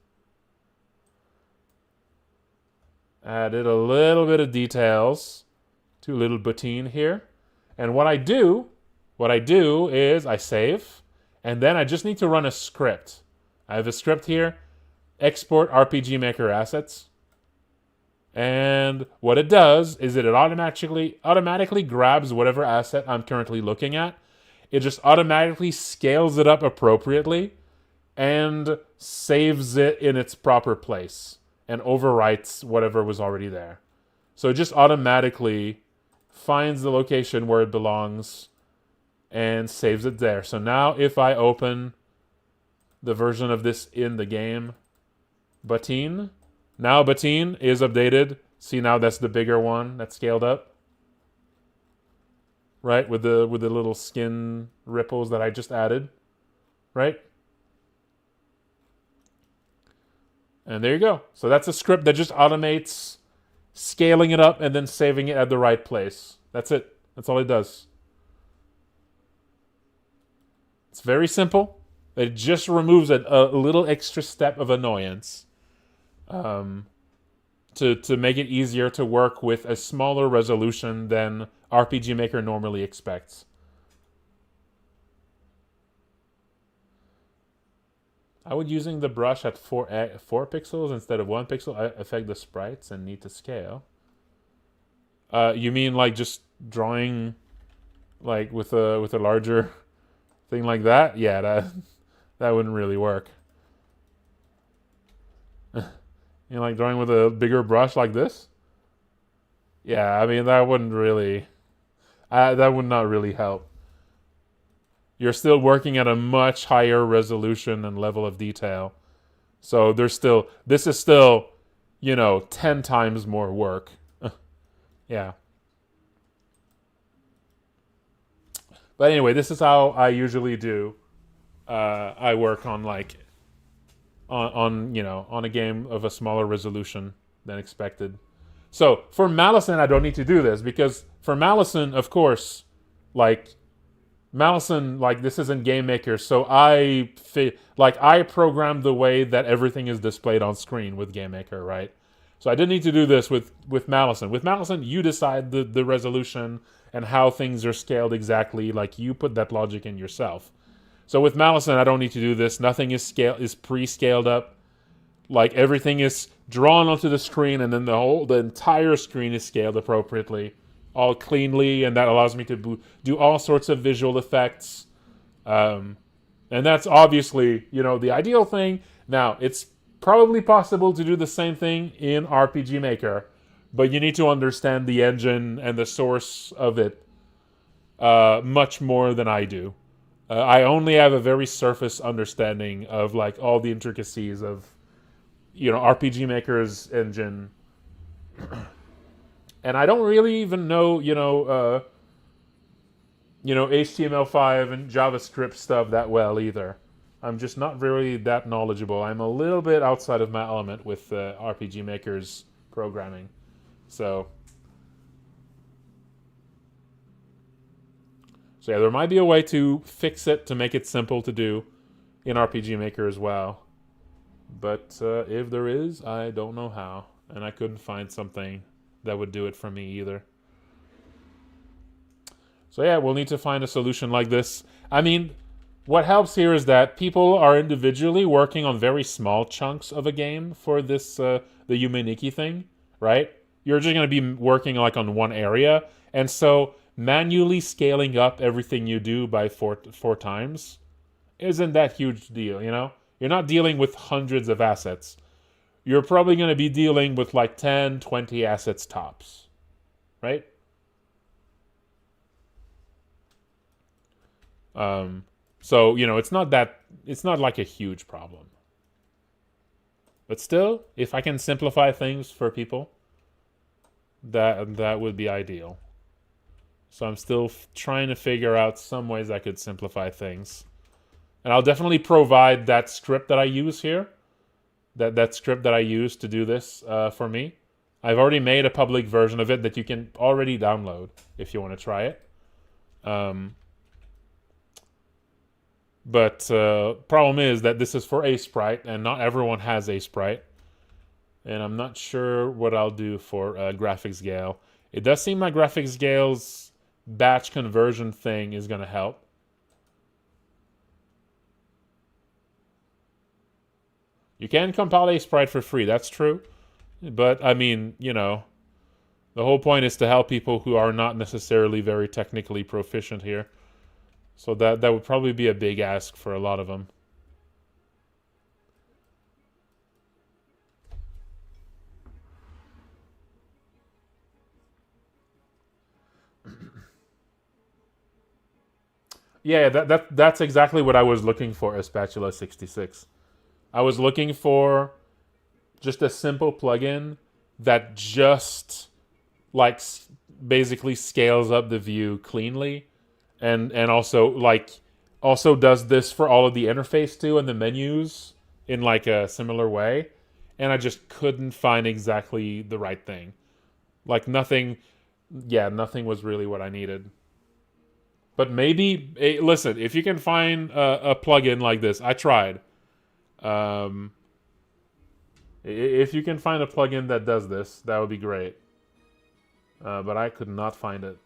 Added a little bit of details to little Batine here. And what I do is I save, and then I just need to run a script. I have a script here, export RPG Maker assets. And what it does is that it automatically grabs whatever asset I'm currently looking at. It just automatically scales it up appropriately and saves it in its proper place and overwrites whatever was already there. So it just automatically finds the location where it belongs and saves it there. So now if I open the version of this in the game, Batine, now Batine is updated. See, now that's the bigger one that's scaled up. Right? With the little skin ripples that I just added. Right? And there you go. So that's a script that just automates scaling it up and then saving it at the right place. That's it. That's all it does. It's very simple. It just removes a little extra step of annoyance to make it easier to work with a smaller resolution than RPG Maker normally expects. I would using the brush at 4 pixels instead of 1 pixel affect the sprites and need to scale. You mean like just drawing like with a larger thing like that? Yeah, that wouldn't really work. You know, like drawing with a bigger brush like this? Yeah, I mean, that wouldn't really... that would not really help. You're still working at a much higher resolution and level of detail. So this is still, 10 times more work. Yeah. But anyway, this is how I usually do. I work on like on a game of a smaller resolution than expected. So for Malison, I don't need to do this because for Malison, of course, like Malison, like this isn't Game Maker, so I programmed the way that everything is displayed on screen with Game Maker, right? So I didn't need to do this with Malison. With Malison, you decide the resolution and how things are scaled exactly. Like you put that logic in yourself. So with Malison, I don't need to do this. Nothing is pre-scaled up. Like everything is drawn onto the screen, and then the entire screen is scaled appropriately, all cleanly, and that allows me to do all sorts of visual effects. And that's obviously the ideal thing. Now it's probably possible to do the same thing in RPG Maker, but you need to understand the engine and the source of it much more than I do. I only have a very surface understanding of like all the intricacies of RPG Maker's engine, and I don't really even know HTML5 and JavaScript stuff that well either. I'm just not really that knowledgeable. I'm a little bit outside of my element with RPG Maker's programming, so yeah, there might be a way to fix it to make it simple to do in RPG Maker as well. But if there is, I don't know how. And I couldn't find something that would do it for me either. So yeah, we'll need to find a solution like this. I mean, what helps here is that people are individually working on very small chunks of a game for this, the Yumeniki thing, right? You're just going to be working like on one area. And so manually scaling up everything you do by four times isn't that huge deal, You're not dealing with hundreds of assets. You're probably going to be dealing with like 10, 20 assets tops, right? So, it's not like a huge problem. But still, if I can simplify things for people, that would be ideal. So I'm still trying to figure out some ways I could simplify things. And I'll definitely provide that script that I use here. That script that I use to do this for me. I've already made a public version of it that you can already download if you want to try it. But problem is that this is for Sprite, and not everyone has Sprite. And I'm not sure what I'll do for GraphicsGale. It does seem like GraphicsGale's batch conversion thing is going to help. You can compile Sprite for free, that's true. But, I mean, the whole point is to help people who are not necessarily very technically proficient here. So that would probably be a big ask for a lot of them. Yeah, that's exactly what I was looking for as Spatula 66. I was looking for just a simple plugin that just like basically scales up the view cleanly, and also does this for all of the interface too and the menus in like a similar way. And I just couldn't find exactly the right thing. Like nothing was really what I needed. But maybe, listen, if you can find a plugin like this, I tried. If you can find a plugin that does this, that would be great. But I could not find it.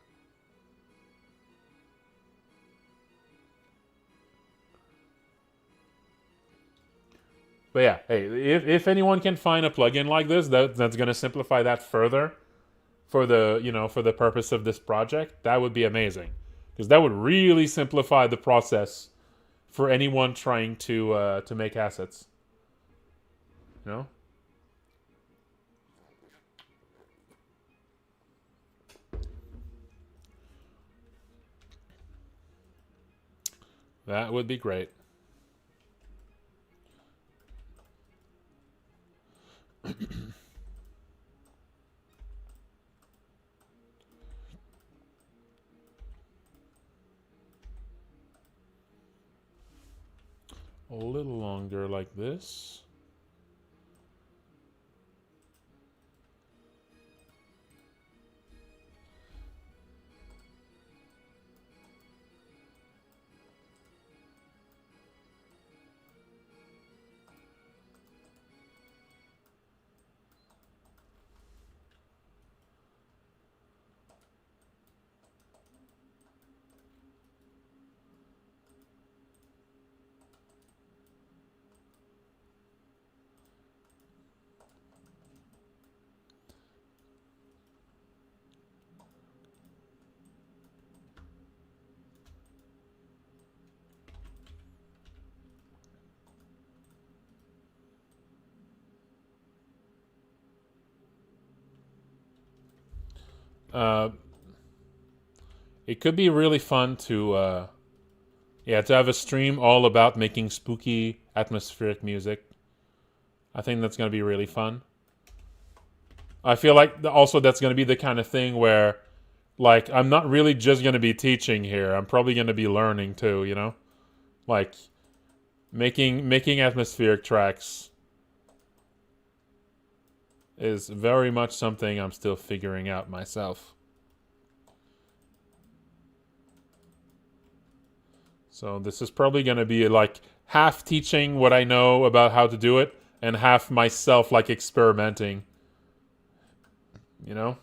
But yeah, hey, if anyone can find a plugin like this that's going to simplify that further for the purpose of this project, that would be amazing. Because that would really simplify the process for anyone trying to make assets. That would be great. a little longer like this. Uh, it could be really fun to to have a stream all about making spooky atmospheric music. I think that's going to be really fun. I feel like also that's going to be the kind of thing where, like, I'm not really just going to be teaching here. I'm probably going to be learning too, you know? Like, making atmospheric tracks is very much something I'm still figuring out myself. So this is probably going to be like half teaching what I know about how to do it and half myself like experimenting. You know?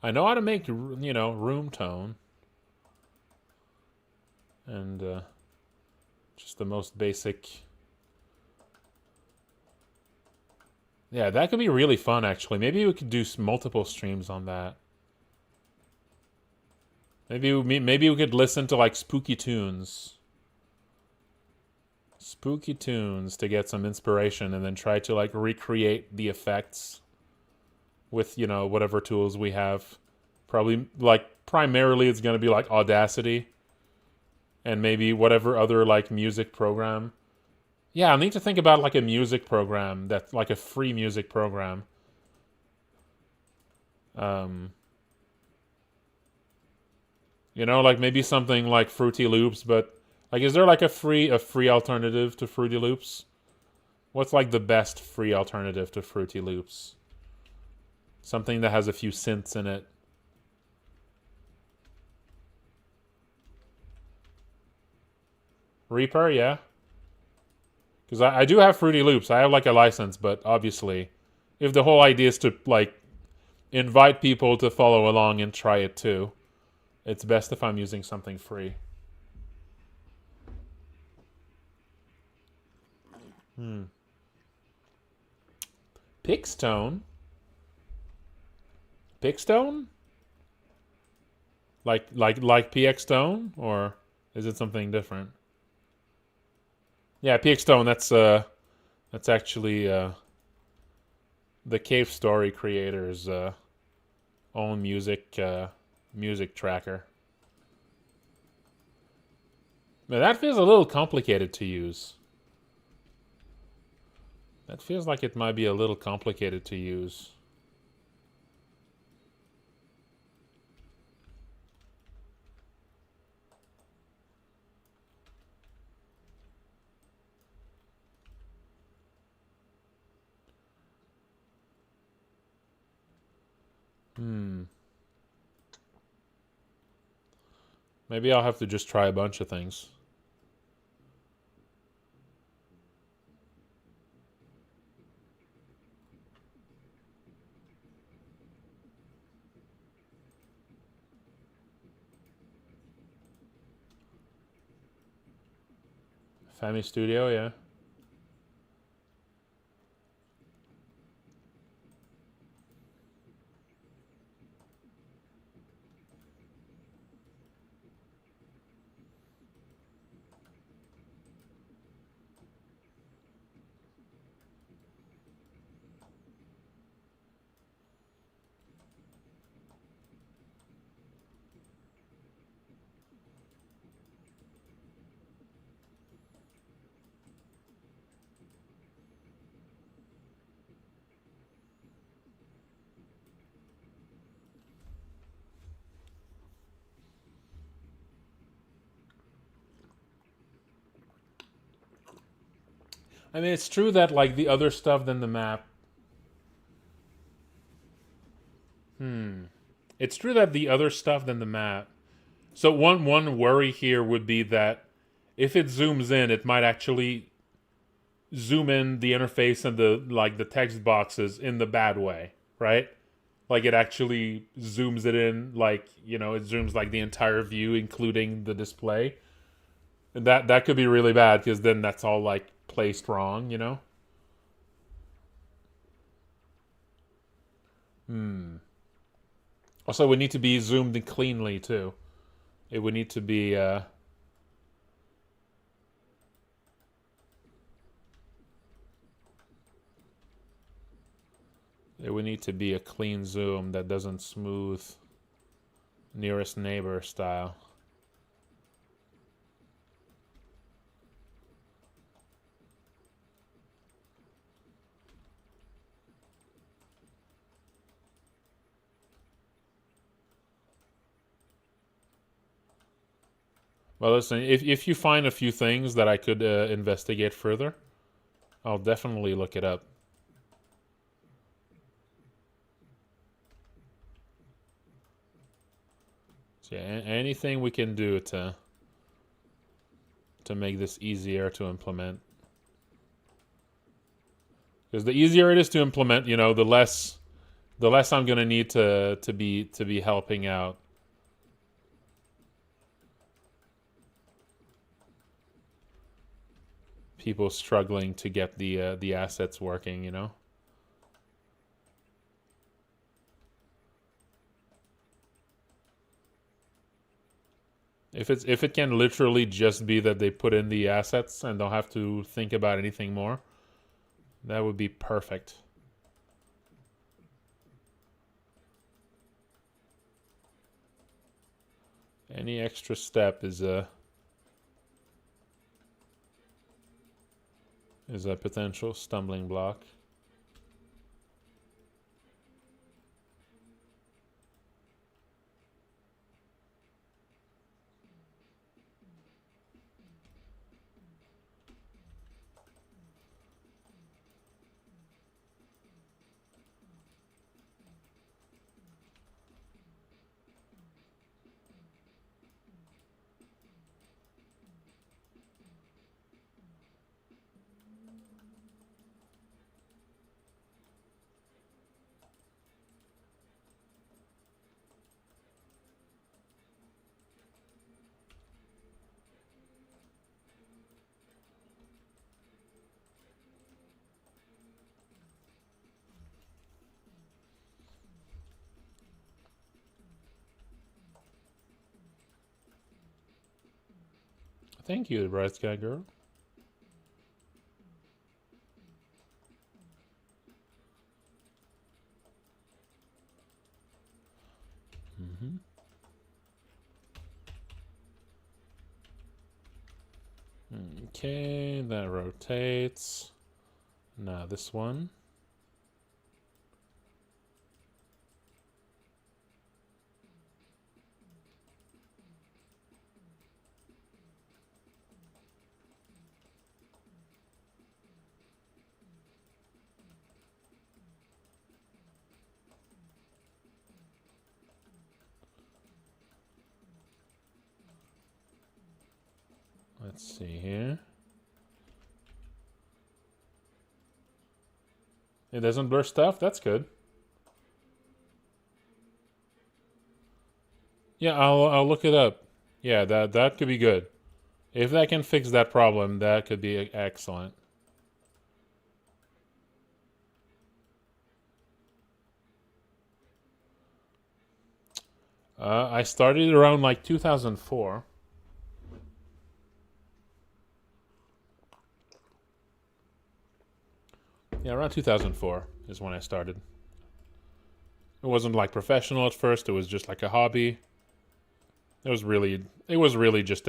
I know how to make, room tone. And just the most basic. Yeah, that could be really fun, actually. Maybe we could do multiple streams on that. Maybe we could listen to, like, spooky tunes. Spooky tunes to get some inspiration and then try to, like, recreate the effects with, whatever tools we have. Probably, like, primarily it's going to be, like, Audacity. And maybe whatever other, like, music program. Yeah, I need to think about, like, a music program that's, like, a free music program. Like, maybe something like Fruity Loops, but, like, is there, like, a free alternative to Fruity Loops? What's, like, the best free alternative to Fruity Loops? Something that has a few synths in it. Reaper, yeah. Because I do have Fruity Loops. I have, like, a license, but obviously, if the whole idea is to, like, invite people to follow along and try it too, it's best if I'm using something free. Pigstone? Pigstone? Like PX Stone? Or is it something different? Yeah, PX Stone, that's actually the Cave Story creator's own music tracker. But that feels a little complicated to use. That feels like it might be a little complicated to use. Maybe I'll have to just try a bunch of things. Family Studio, yeah. I mean, it's true that like the other stuff than the map. It's true that the other stuff than the map. So one worry here would be that if it zooms in, it might actually zoom in the interface and the text boxes in the bad way, right? Like it actually zooms it in, like it zooms like the entire view, including the display, and that could be really bad because then that's all like placed wrong. Also, it would need to be zoomed in cleanly too. It would need to be. It would need to be a clean zoom that doesn't smooth nearest neighbor style. Well, listen, if you find a few things that I could investigate further, I'll definitely look it up. So yeah, anything we can do to make this easier to implement. Because the easier it is to implement, the less I'm gonna need to be helping out. People struggling to get the assets working. If it can literally just be that they put in the assets and don't have to think about anything more, that would be perfect. Any extra step is a potential stumbling block. Thank you, Bright Sky Girl. Okay, that rotates. Now this one. Let's see here. It doesn't blur stuff? That's good. Yeah, I'll look it up. Yeah, that could be good. If that can fix that problem, that could be excellent. I started around like 2004. Yeah, around 2004 is when I started. It wasn't like professional at first. It was just like a hobby. It was really just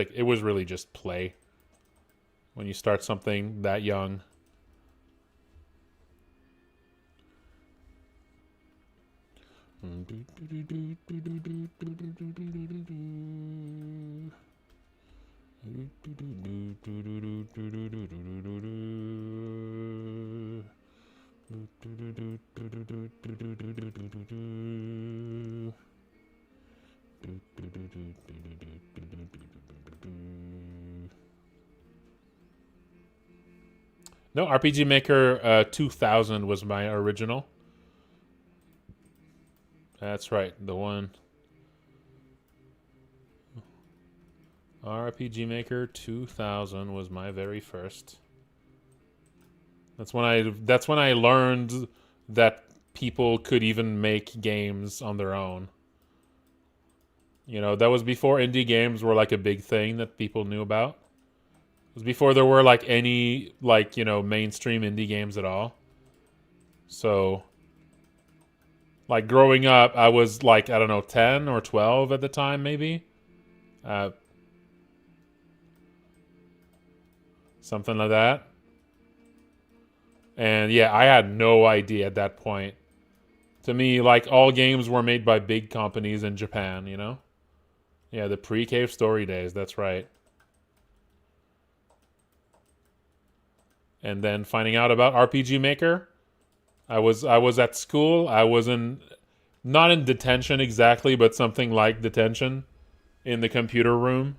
play. When you start something that young. No, RPG Maker 2000 was my original. That's right, the one. RPG Maker 2000 was my very first. That's when I learned that people could even make games on their own. You know, that was before indie games were like a big thing that people knew about. It was before there were like any like, you know, mainstream indie games at all. So like growing up, I was like, I don't know, 10 or 12 at the time maybe. Something like that. And yeah, I had no idea at that point. To me, like all games were made by big companies in Japan, you know? Yeah, the pre-Cave Story days, that's right. And then finding out about RPG Maker, I was at school. I was not in detention exactly, but something like detention in the computer room.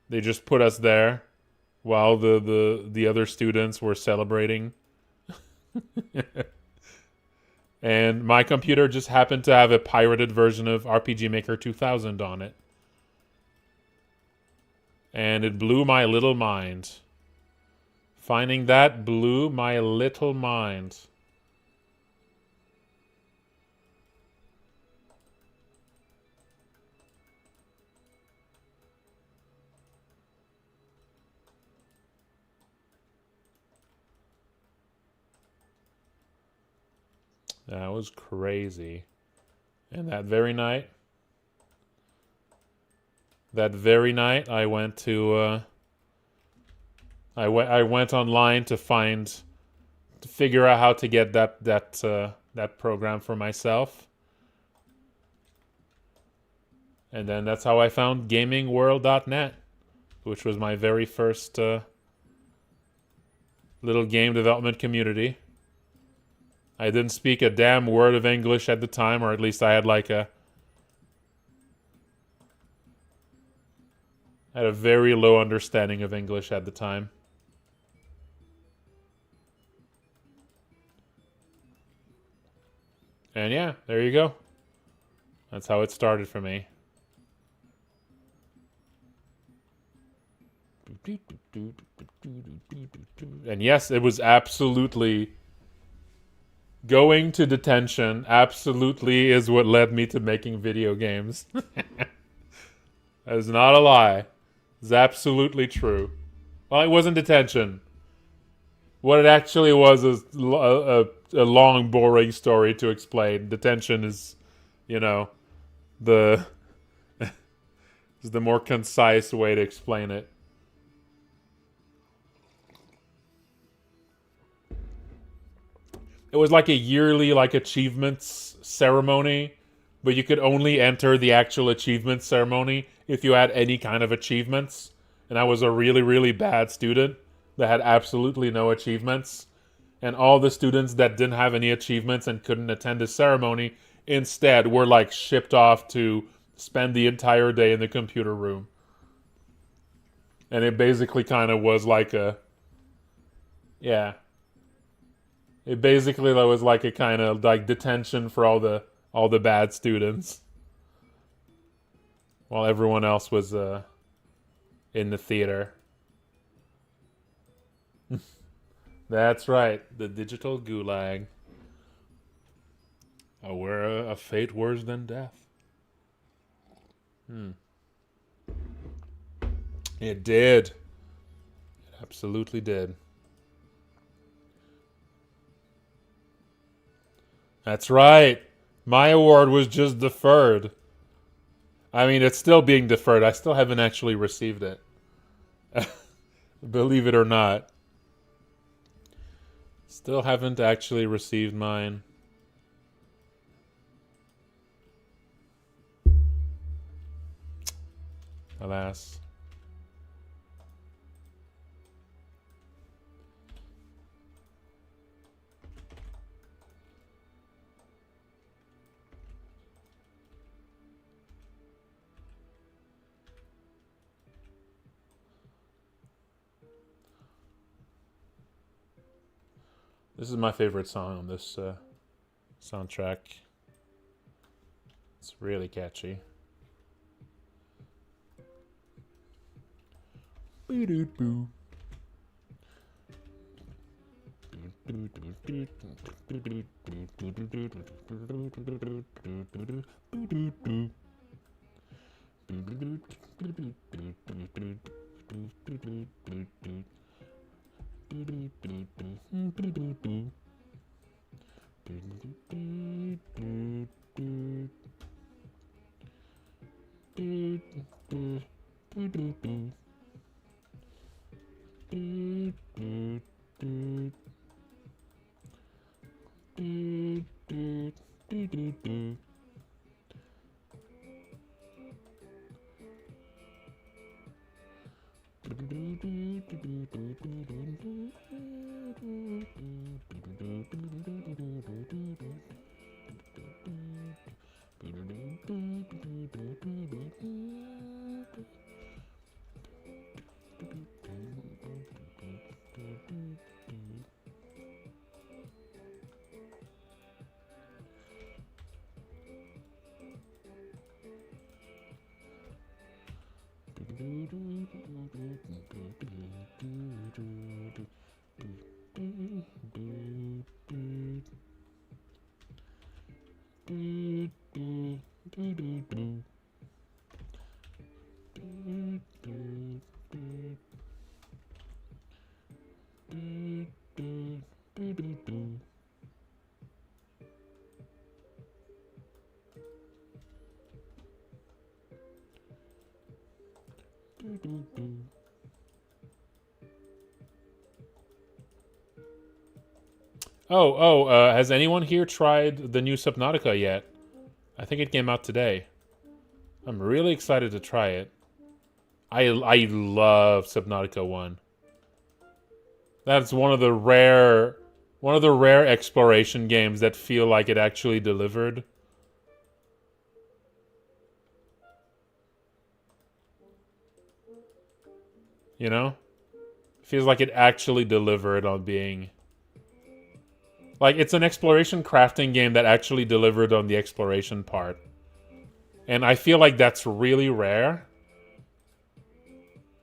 They just put us there while the other students were celebrating. And my computer just happened to have a pirated version of RPG Maker 2000 on it. And it blew my little mind. Finding that blew my little mind. That was crazy. And that very night, I went to I went online to figure out how to get that program for myself. And then that's how I found gamingworld.net, which was my very first little game development community. I didn't speak a damn word of English at the time, or at least I had I had a very low understanding of English at the time. And yeah, there you go. That's how it started for me. And yes, it was absolutely... Going to detention absolutely is what led me to making video games. That is not a lie. It's absolutely true. Well, it wasn't detention. What it actually was is a long, boring story to explain. Detention is, you know, is the more concise way to explain it. It was like a yearly achievements ceremony, but you could only enter the actual achievements ceremony if you had any kind of achievements. And I was a really, really bad student that had absolutely no achievements. And all the students that didn't have any achievements and couldn't attend the ceremony instead were shipped off to spend the entire day in the computer room. And it basically kind of was yeah. It basically was like a kind of detention for all the bad students, while everyone else was in the theater. That's right, the digital gulag. A fate worse than death. It did. It absolutely did. That's right. My award was just deferred. I mean, it's still being deferred. I still haven't actually received it. Believe it or not. Still haven't actually received mine. Alas. This is my favorite song on this soundtrack. It's really catchy. Boo-doo-boo. Has anyone here tried the new Subnautica yet? I think it came out today. I'm really excited to try it. I love Subnautica 1. That's one of the rare exploration games that feel like it actually delivered. You know? Feels like it actually delivered on being... Like, it's an exploration crafting game that actually delivered on the exploration part. And I feel like that's really rare.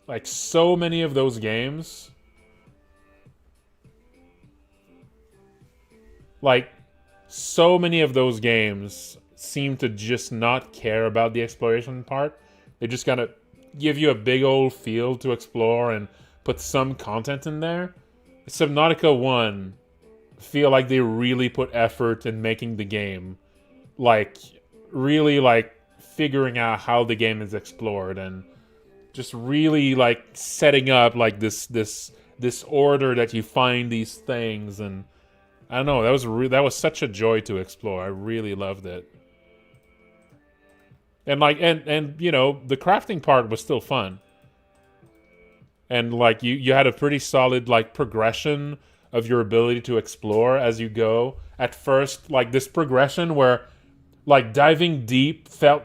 Like, so many of those games... Like, so many of those games seem to just not care about the exploration part. They just kind of give you a big old field to explore and put some content in there. Subnautica 1... feel like they really put effort in making the game, like really like figuring out how the game is explored and just really like setting up like this order that you find these things. And I don't know, that was such a joy to explore. I really loved it. And like and you know, the crafting part was still fun. And like you had a pretty solid like progression of your ability to explore as you go. At first, like this progression where like diving deep felt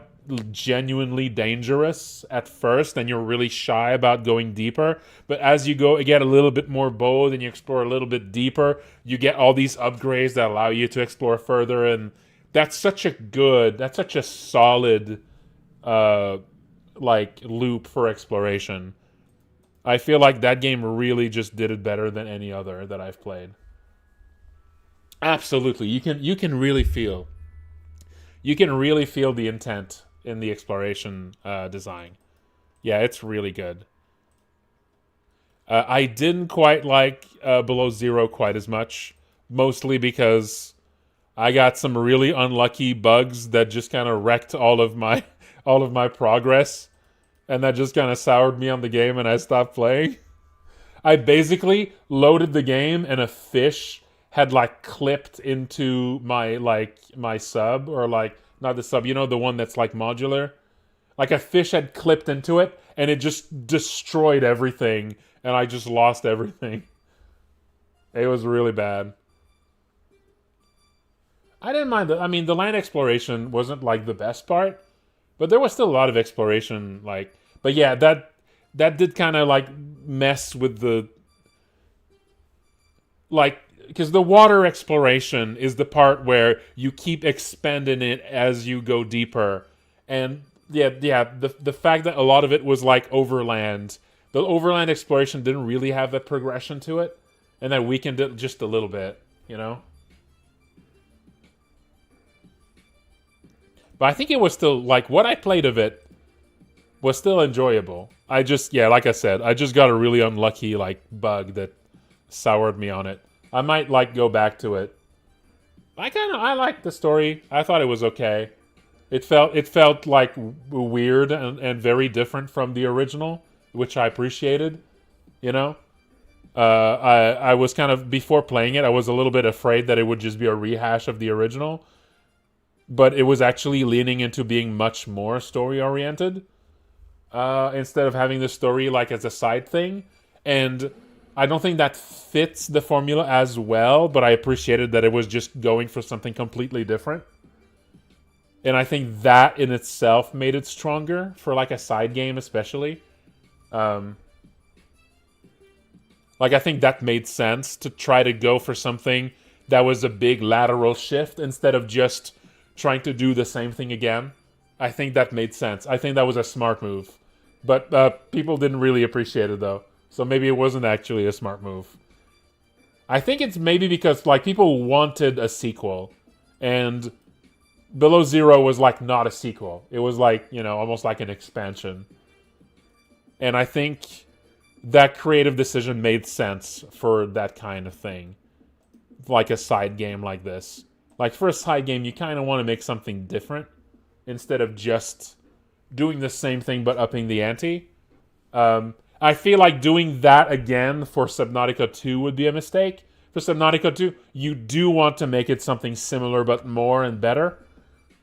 genuinely dangerous at first and you're really shy about going deeper. But as you go, you get a little bit more bold and you explore a little bit deeper. You get all these upgrades that allow you to explore further, and that's such a solid like loop for exploration. I feel like that game really just did it better than any other that I've played. Absolutely. You can really feel the intent in the exploration design. Yeah, it's really good. I didn't quite like Below Zero quite as much, mostly because I got some really unlucky bugs that just kind of wrecked all of my progress. And that just kind of soured me on the game and I stopped playing. I basically loaded the game and a fish had like clipped into my sub, or like, not the sub, you know, the one that's like modular. Like a fish had clipped into it and it just destroyed everything and I just lost everything. It was really bad. I didn't mind the land exploration wasn't like the best part. But there was still a lot of exploration, like... But yeah, that did kind of, like, mess with the... Like, because the water exploration is the part where you keep expanding it as you go deeper. And the fact that a lot of it was like overland, the overland exploration didn't really have that progression to it, and that weakened it just a little bit, you know? But I think it was still, like, what I played of it was still enjoyable. I just, like I said, I just got a really unlucky, like, bug that soured me on it. I might, like, go back to it. I liked the story. I thought it was okay. It felt like weird and very different from the original, which I appreciated, you know? I was kind of, before playing it, I was a little bit afraid that it would just be a rehash of the original. But it was actually leaning into being much more story-oriented. Instead of having the story like as a side thing. And I don't think that fits the formula as well, but I appreciated that it was just going for something completely different. And I think that in itself made it stronger for like a side game especially. Like I think that made sense to try to go for something that was a big lateral shift instead of just trying to do the same thing again. I think that made sense. I think that was a smart move. But people didn't really appreciate it though. So maybe it wasn't actually a smart move. I think it's maybe because like people wanted a sequel. And Below Zero was like not a sequel. It was like, you know, almost like an expansion. And I think that creative decision made sense for that kind of thing. Like a side game like this. Like for a side game, you kind of want to make something different instead of just doing the same thing but upping the ante. I feel like doing that again for Subnautica 2 would be a mistake. For Subnautica 2, you do want to make it something similar but more and better.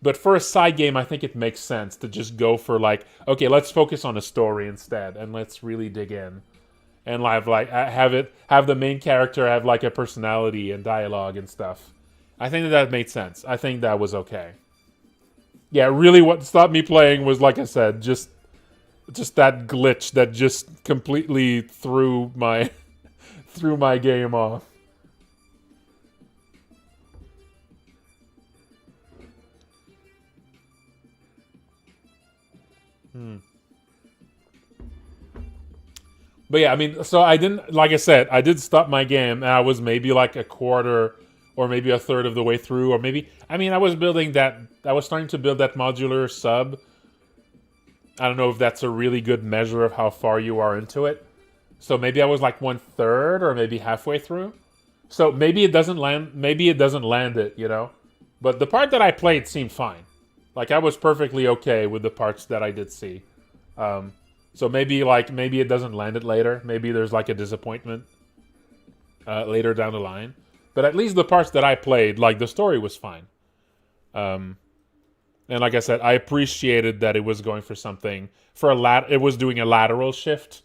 But for a side game, I think it makes sense to just go for like, okay, let's focus on a story instead and let's really dig in. And have the main character have like a personality and dialogue and stuff. I think that made sense. I think that was okay. Yeah, really what stopped me playing was, like I said, just that glitch that just completely threw my game off. But yeah, I mean, so I didn't, like I said, I did stop my game and I was maybe like a quarter or maybe a third of the way through, or maybe, I mean, I was starting to build that modular sub. I don't know if that's a really good measure of how far you are into it. So maybe I was like 1/3 or maybe halfway through. So maybe it doesn't land it, you know? But the part that I played seemed fine. Like I was perfectly okay with the parts that I did see. So maybe it doesn't land it later. Maybe there's like a disappointment later down the line. But at least the parts that I played, like the story was fine. And like I said, I appreciated that it was going for something it was doing a lateral shift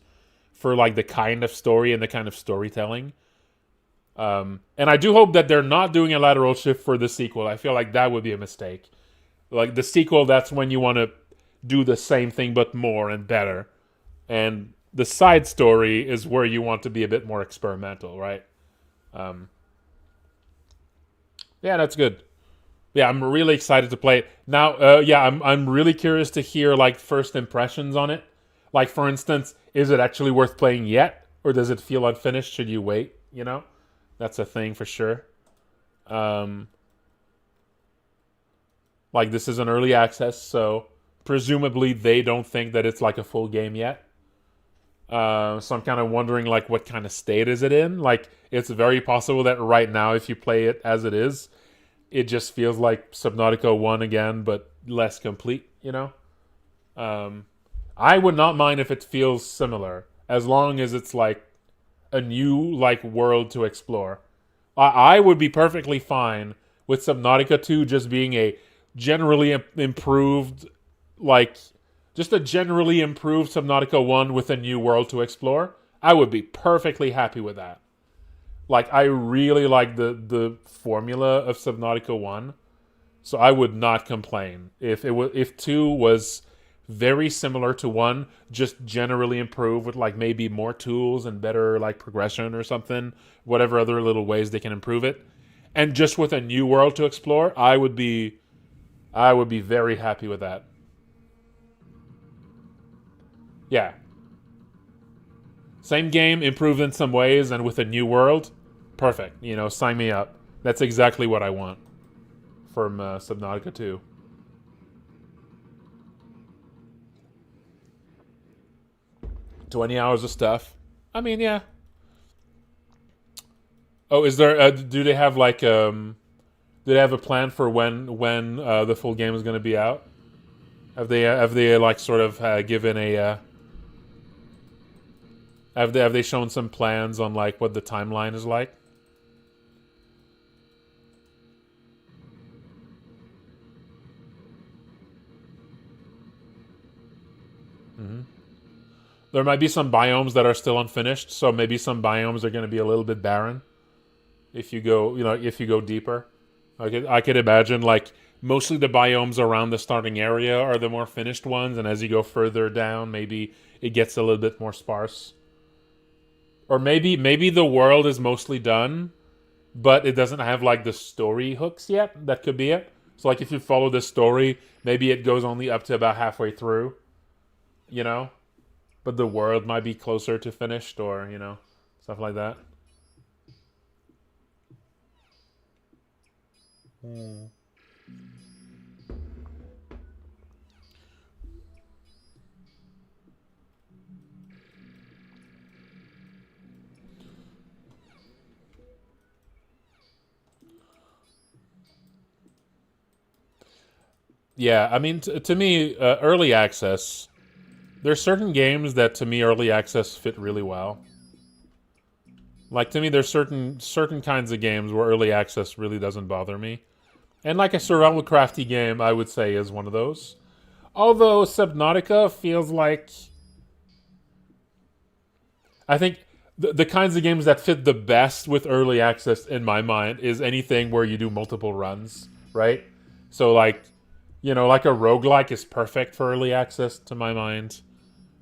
for like the kind of story and the kind of storytelling. And I do hope that they're not doing a lateral shift for the sequel. I feel like that would be a mistake. Like the sequel, that's when you want to do the same thing but more and better. And the side story is where you want to be a bit more experimental, right? Yeah, that's good. Yeah, I'm really excited to play it. Now, I'm really curious to hear like first impressions on it. Like for instance, is it actually worth playing yet? Or does it feel unfinished? Should you wait? You know? That's a thing for sure. Like this is an early access, so presumably they don't think that it's like a full game yet. So I'm kind of wondering like what kind of state is it in? Like it's very possible that right now if you play it as it is, it just feels like Subnautica 1 again, but less complete, you know? I would not mind if it feels similar, as long as it's like a new like world to explore. I would be perfectly fine with Subnautica 2 just being a generally improved, like, just a generally improved Subnautica 1 with a new world to explore. I would be perfectly happy with that. Like, I really like the formula of Subnautica 1, so I would not complain if 2 was very similar to 1, just generally improved with like maybe more tools and better like progression or something, whatever other little ways they can improve it, and just with a new world to explore, I would be very happy with that. Yeah. Same game, improved in some ways, and with a new world, perfect. You know, sign me up. That's exactly what I want from Subnautica 2. $20 of stuff. I mean, yeah. Oh, is there? Do they have like Do they have a plan for when the full game is going to be out? Have they like sort of given a have they shown some plans on like what the timeline is like? Mm-hmm. There might be some biomes that are still unfinished, so maybe some biomes are going to be a little bit barren if you go, if you go deeper. I could imagine like mostly the biomes around the starting area are the more finished ones, and as you go further down, maybe it gets a little bit more sparse. Or maybe the world is mostly done, but it doesn't have like the story hooks yet. That could be it. So like if you follow the story, maybe it goes only up to about halfway through, you know? But the world might be closer to finished, or, stuff like that. Hmm. Yeah, I mean, to me, early access. There's certain games that to me early access fit really well. Like to me, there's certain kinds of games where early access really doesn't bother me, and like a survival crafty game, I would say is one of those. Although Subnautica feels like, I think the kinds of games that fit the best with early access in my mind is anything where you do multiple runs, right? So like, like a roguelike is perfect for early access to my mind,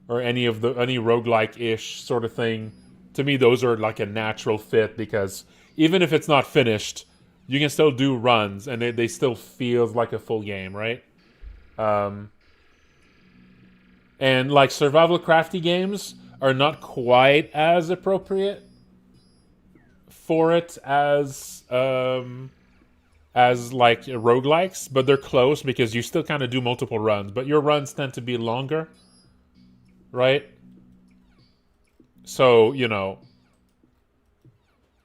or any roguelike-ish sort of thing. To me, those are like a natural fit because even if it's not finished, you can still do runs and they still feels like a full game, right? And like survival crafty games are not quite as appropriate for it as like roguelikes, but they're close because you still kind of do multiple runs, but your runs tend to be longer, right? So,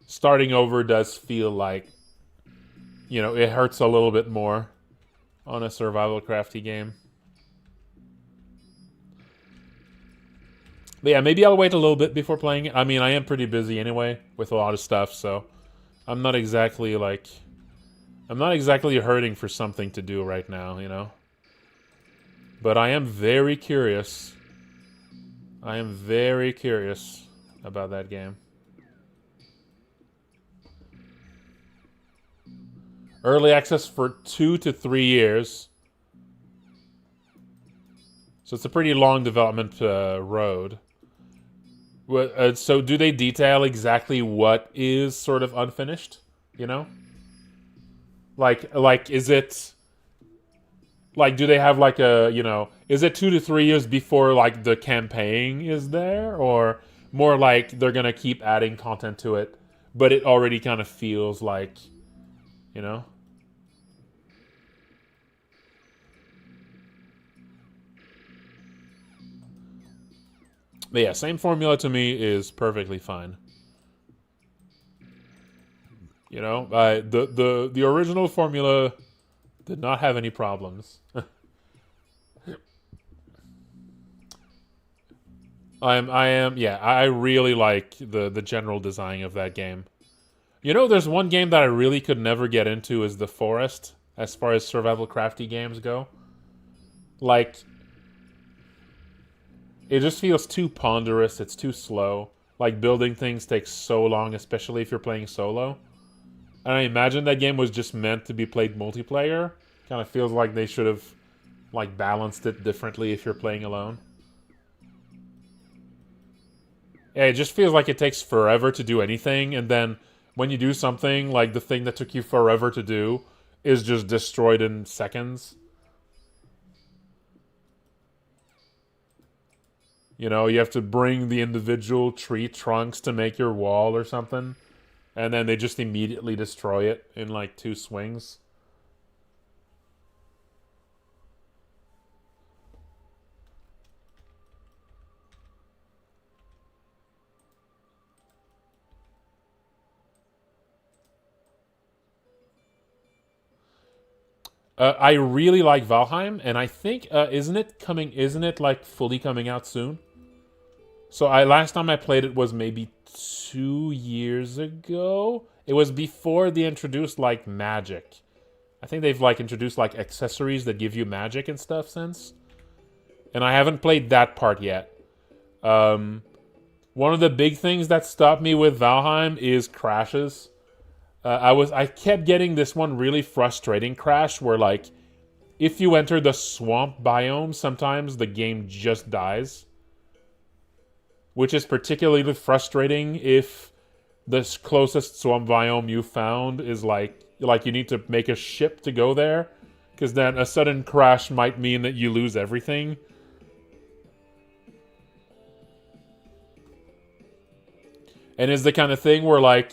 starting over does feel like, it hurts a little bit more on a survival crafty game. But yeah, maybe I'll wait a little bit before playing it. I mean, I am pretty busy anyway with a lot of stuff, so I'm not exactly hurting for something to do right now, But I am very curious. I am very curious about that game. Early access for 2 to 3 years. So it's a pretty long development road. So do they detail exactly what is sort of unfinished? Like is it... Like, do they have like is it 2 to 3 years before like the campaign is there? Or more like they're going to keep adding content to it, but it already kind of feels like, But yeah, same formula to me is perfectly fine. The original formula did not have any problems. I really like the general design of that game. There's one game that I really could never get into is The Forest, as far as survival crafty games go. Like, it just feels too ponderous, it's too slow. Like, building things takes so long, especially if you're playing solo. And I imagine that game was just meant to be played multiplayer. Kind of feels like they should have like balanced it differently if you're playing alone. Yeah, it just feels like it takes forever to do anything, and then when you do something, like the thing that took you forever to do is just destroyed in seconds. You know, you have to bring the individual tree trunks to make your wall or something, and then they just immediately destroy it in like 2 swings. I really like Valheim, and I think isn't it coming? Isn't it like fully coming out soon? So I last time I played it was maybe 2 years ago. It was before they introduced like magic. I think they've like introduced like accessories that give you magic and stuff since. And I haven't played that part yet. One of the big things that stopped me with Valheim is crashes. I kept getting this one really frustrating crash where like if you enter the swamp biome, sometimes the game just dies. Which is particularly frustrating if the closest swamp biome you found is like you need to make a ship to go there, because then a sudden crash might mean that you lose everything. And it's the kind of thing where like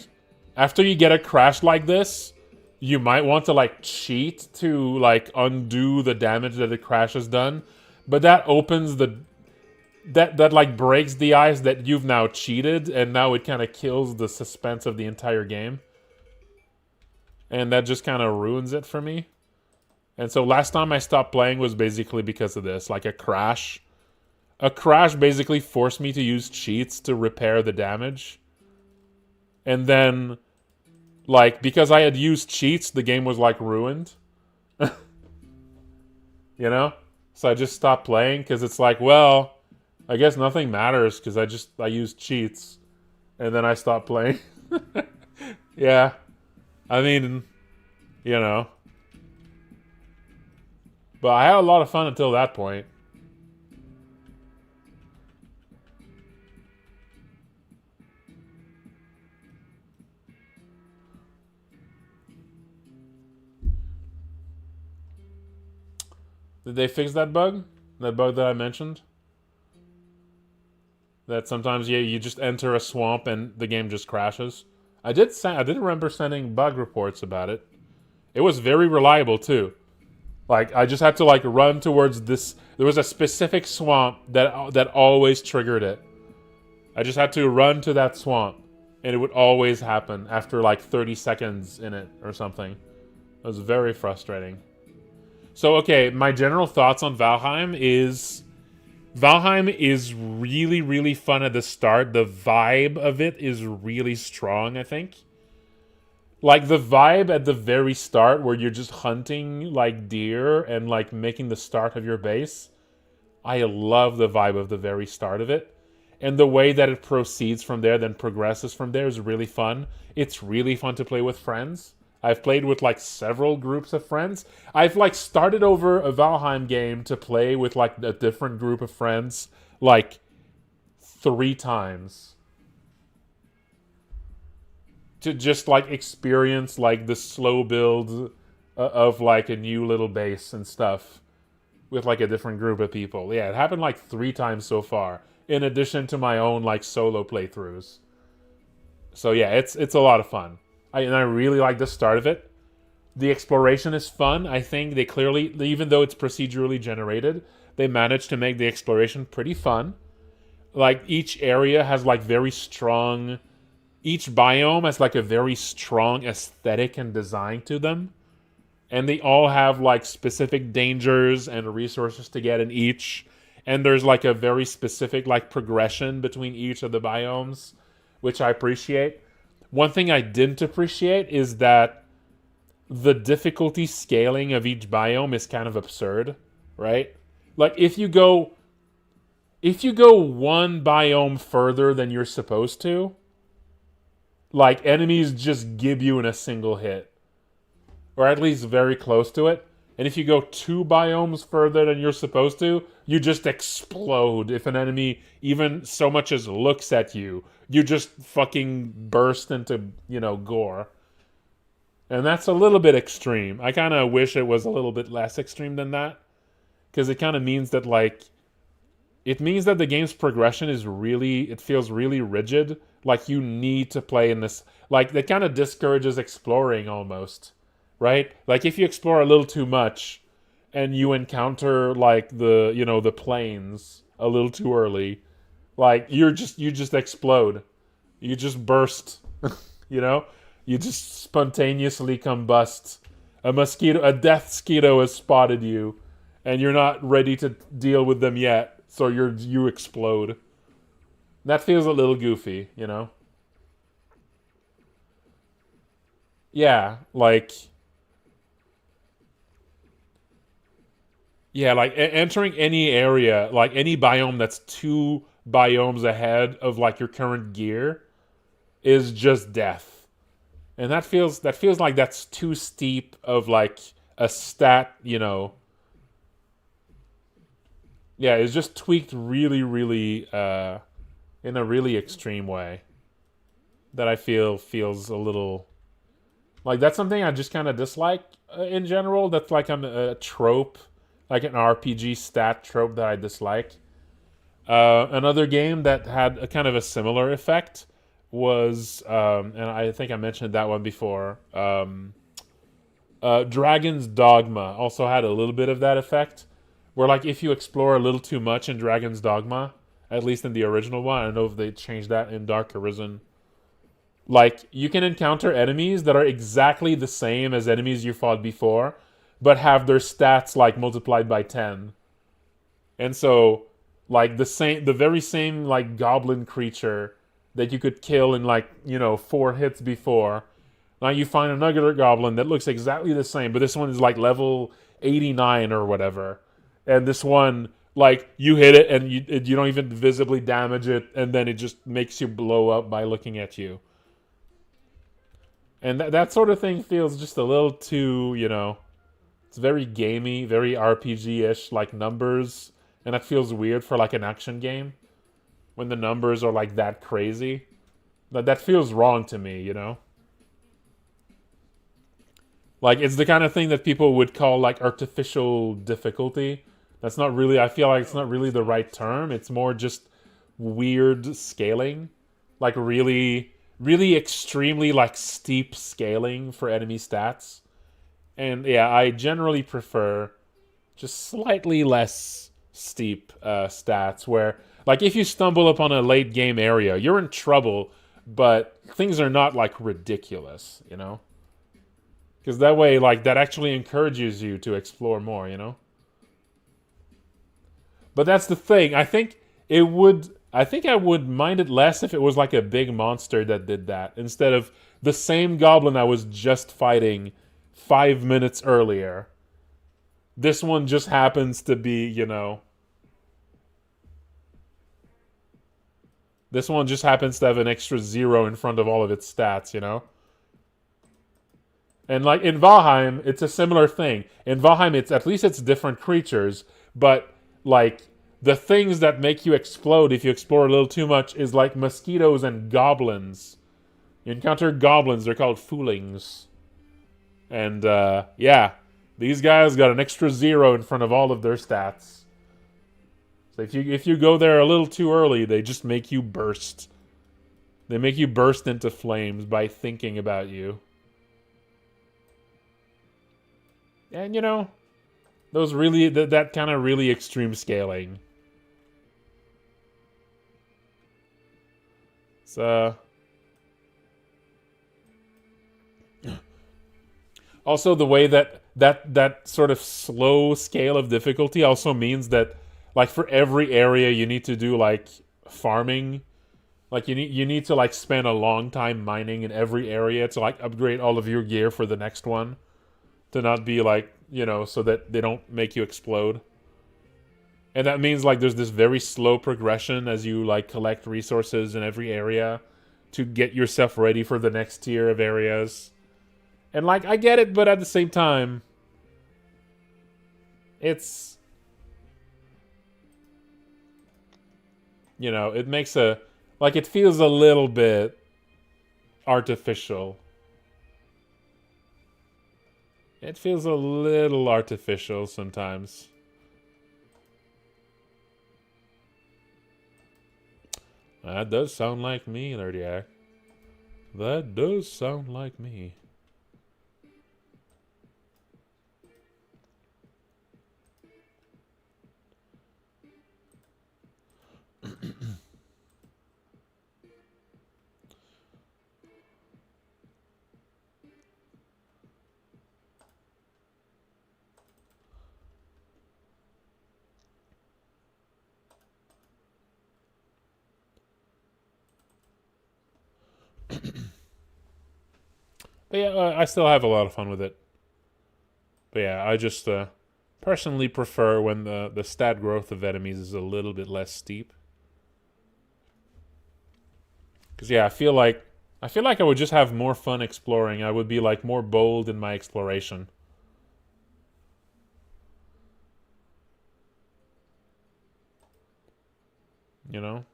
after you get a crash like this, you might want to like cheat to like undo the damage that the crash has done, but that opens the that like breaks the ice that you've now cheated, and now it kind of kills the suspense of the entire game. And that just kind of ruins it for me. And so last time I stopped playing was basically because of this, like a crash. A crash basically forced me to use cheats to repair the damage. And then, like, because I had used cheats, the game was, like, ruined. You know? So I just stopped playing because it's like, well, I guess nothing matters because I used cheats. And then I stopped playing. Yeah. I mean, you know. But I had a lot of fun until that point. Did they fix that bug? That bug that I mentioned? That sometimes you just enter a swamp and the game just crashes. I did remember sending bug reports about it. It was very reliable too. Like I just had to like run towards this. There was a specific swamp that always triggered it. I just had to run to that swamp, and it would always happen after like 30 seconds in it or something. It was very frustrating. So, okay, my general thoughts on Valheim is really, really fun at the start. The vibe of it is really strong, I think. Like, the vibe at the very start where you're just hunting, like, deer and, like, making the start of your base. I love the vibe of the very start of it. And the way that it proceeds from there, then progresses from there is really fun. It's really fun to play with friends. I've played with like several groups of friends. I've like started over a Valheim game to play with like a different group of friends like 3 times. To just like experience like the slow build of like a new little base and stuff with like a different group of people. Yeah, it happened like 3 times so far, in addition to my own like solo playthroughs. So yeah, it's a lot of fun. And I really like the start of it. The exploration is fun. I think they clearly, even though it's procedurally generated, they managed to make the exploration pretty fun. Like each area has like very strong, each biome has like a very strong aesthetic and design to them. And they all have like specific dangers and resources to get in each. And there's like a very specific like progression between each of the biomes, which I appreciate. One thing I didn't appreciate is that the difficulty scaling of each biome is kind of absurd, right? Like if you go one biome further than you're supposed to, like enemies just give you in a single hit. Or at least very close to it. And if you go 2 biomes further than you're supposed to, you just explode. If an enemy even so much as looks at you, you just fucking burst into, gore. And that's a little bit extreme. I kind of wish it was a little bit less extreme than that. Because it kind of means that, it means that the game's progression it feels really rigid. Like, you need to play in this. Like, that kind of discourages exploring almost. Right? Like, if you explore a little too much and you encounter, the plains a little too early, you just explode. You just burst. You just spontaneously combust. A death mosquito has spotted you, and you're not ready to deal with them yet, so you explode. That feels a little goofy, Yeah, entering any area, any biome that's 2 biomes ahead of your current gear is just death. And that feels like that's too steep of a stat, Yeah, it's just tweaked really, really in a really extreme way that I feel feels a little that's something I just kind of dislike in general. That's a trope, like an RPG stat trope that I dislike. Another game that had a kind of a similar effect was, and I think I mentioned that one before, Dragon's Dogma also had a little bit of that effect, where if you explore a little too much in Dragon's Dogma, at least in the original one, I don't know if they changed that in Dark Arisen, you can encounter enemies that are exactly the same as enemies you fought before, but have their stats multiplied by 10. And so the very same goblin creature that you could kill in 4 hits before, now you find another goblin that looks exactly the same, but this one is level 89 or whatever. And this one, you hit it and you don't even visibly damage it, and then it just makes you blow up by looking at you. And that sort of thing feels just a little too, it's very gamey, very RPG-ish, numbers. And that feels weird for an action game when the numbers are that crazy. That feels wrong to me, It's the kind of thing that people would call artificial difficulty. That's not really, I feel like it's not really the right term. It's more just weird scaling. Really, really extremely steep scaling for enemy stats. And yeah, I generally prefer just slightly less steep stats where if you stumble upon a late game area, you're in trouble, but things are not ridiculous, because that way that actually encourages you to explore more, But that's the thing. I think I would mind it less if it was a big monster that did that instead of the same goblin I was just fighting 5 minutes earlier. This one just happens to be, This one just happens to have an extra 0 in front of all of its stats, And in Valheim, it's a similar thing. In Valheim, it's different creatures, but the things that make you explode if you explore a little too much is mosquitoes and goblins. You encounter goblins, they're called foolings. And yeah, these guys got an extra 0 in front of all of their stats. So if you go there a little too early, they just make you burst. They make you burst into flames by thinking about you. And those really that kind of really extreme scaling. So also the way that sort of slow scale of difficulty also means that for every area you need to do farming. You need to spend a long time mining in every area to upgrade all of your gear for the next one, to not be so that they don't make you explode. And that means there's this very slow progression as you collect resources in every area to get yourself ready for the next tier of areas. And I get it, but at the same time, it's, you know, it makes a, like, it feels a little bit artificial. It feels a little artificial sometimes. That does sound like me, Lerdiak. That does sound like me. But yeah, I still have a lot of fun with it. But yeah, I just personally prefer when the stat growth of enemies is a little bit less steep. Because yeah, I feel like I would just have more fun exploring. I would be like more bold in my exploration. You know?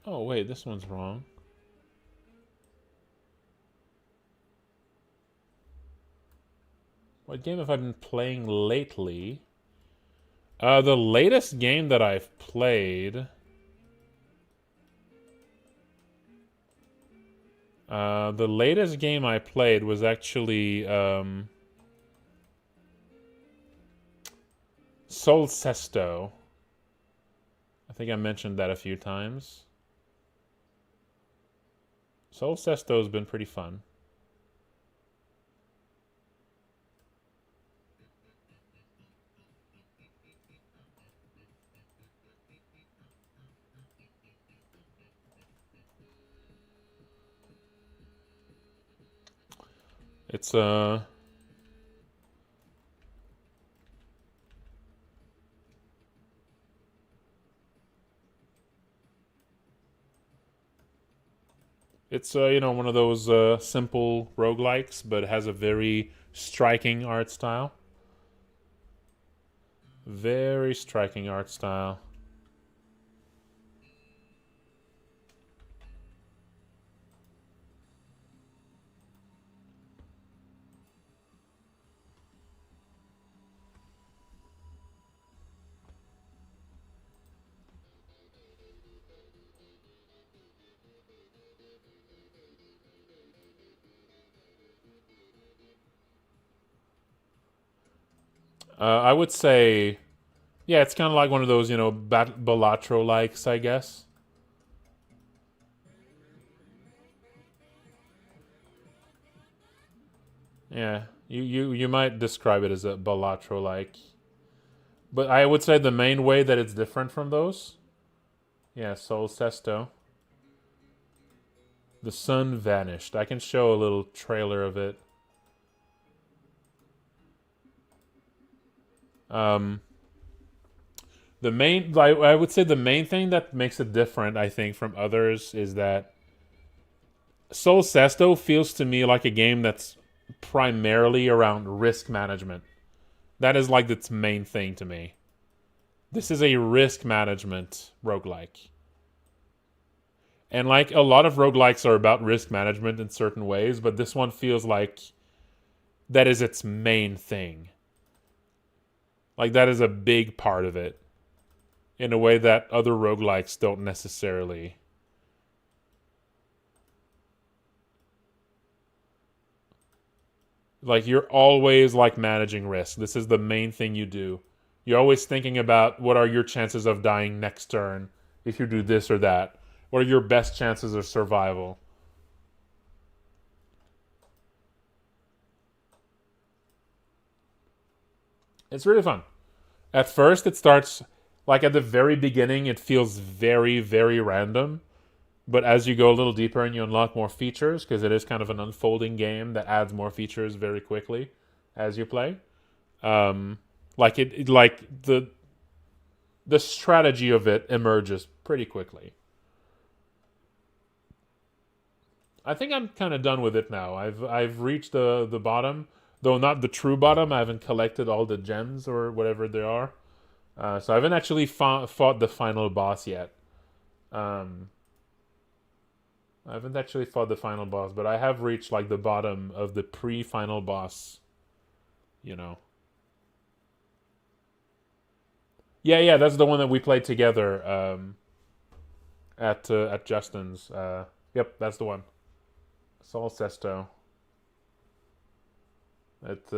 Oh wait, this one's wrong. What game have I been playing lately? The latest game that I've played. The latest game I played was actually Sol Sesto. I think I mentioned that a few times. Sol Sesto's been pretty fun. It's It's you know, one of those simple roguelikes, but has a very striking art style. Very striking art style. I would say, yeah, it's kind of like one of those, you know, Balatro likes, I guess. Yeah, you might describe it as a Balatro like, but I would say the main way that it's different from those, yeah, Sol Sesto. The sun vanished. I can show a little trailer of it. Um, the main, I would say, the main thing that makes it different, I think, from others is that Sol Sesto feels to me like a game that's primarily around risk management. That is like its main thing to me. This is a risk management roguelike. And like a lot of roguelikes are about risk management in certain ways, but this one feels like that is its main thing. Like that is a big part of it in a way that other roguelikes don't necessarily. Like you're always like managing risk. This is the main thing you do. You're always thinking about what are your chances of dying next turn if you do this or that. What are your best chances of survival? It's really fun. At first, it starts like at the very beginning, it feels very, very random. But as you go a little deeper and you unlock more features, because it is kind of an unfolding game that adds more features very quickly as you play. Like like the strategy of it emerges pretty quickly. I think I'm kind of done with it now. I've reached the bottom, though not the true bottom. I haven't collected all the gems or whatever there are, so I haven't actually fought the final boss yet. I haven't actually fought the final boss, but I have reached like the bottom of the pre-final boss. You know. Yeah, that's the one that we played together at Justin's. Yep, that's the one. Sol Sesto. At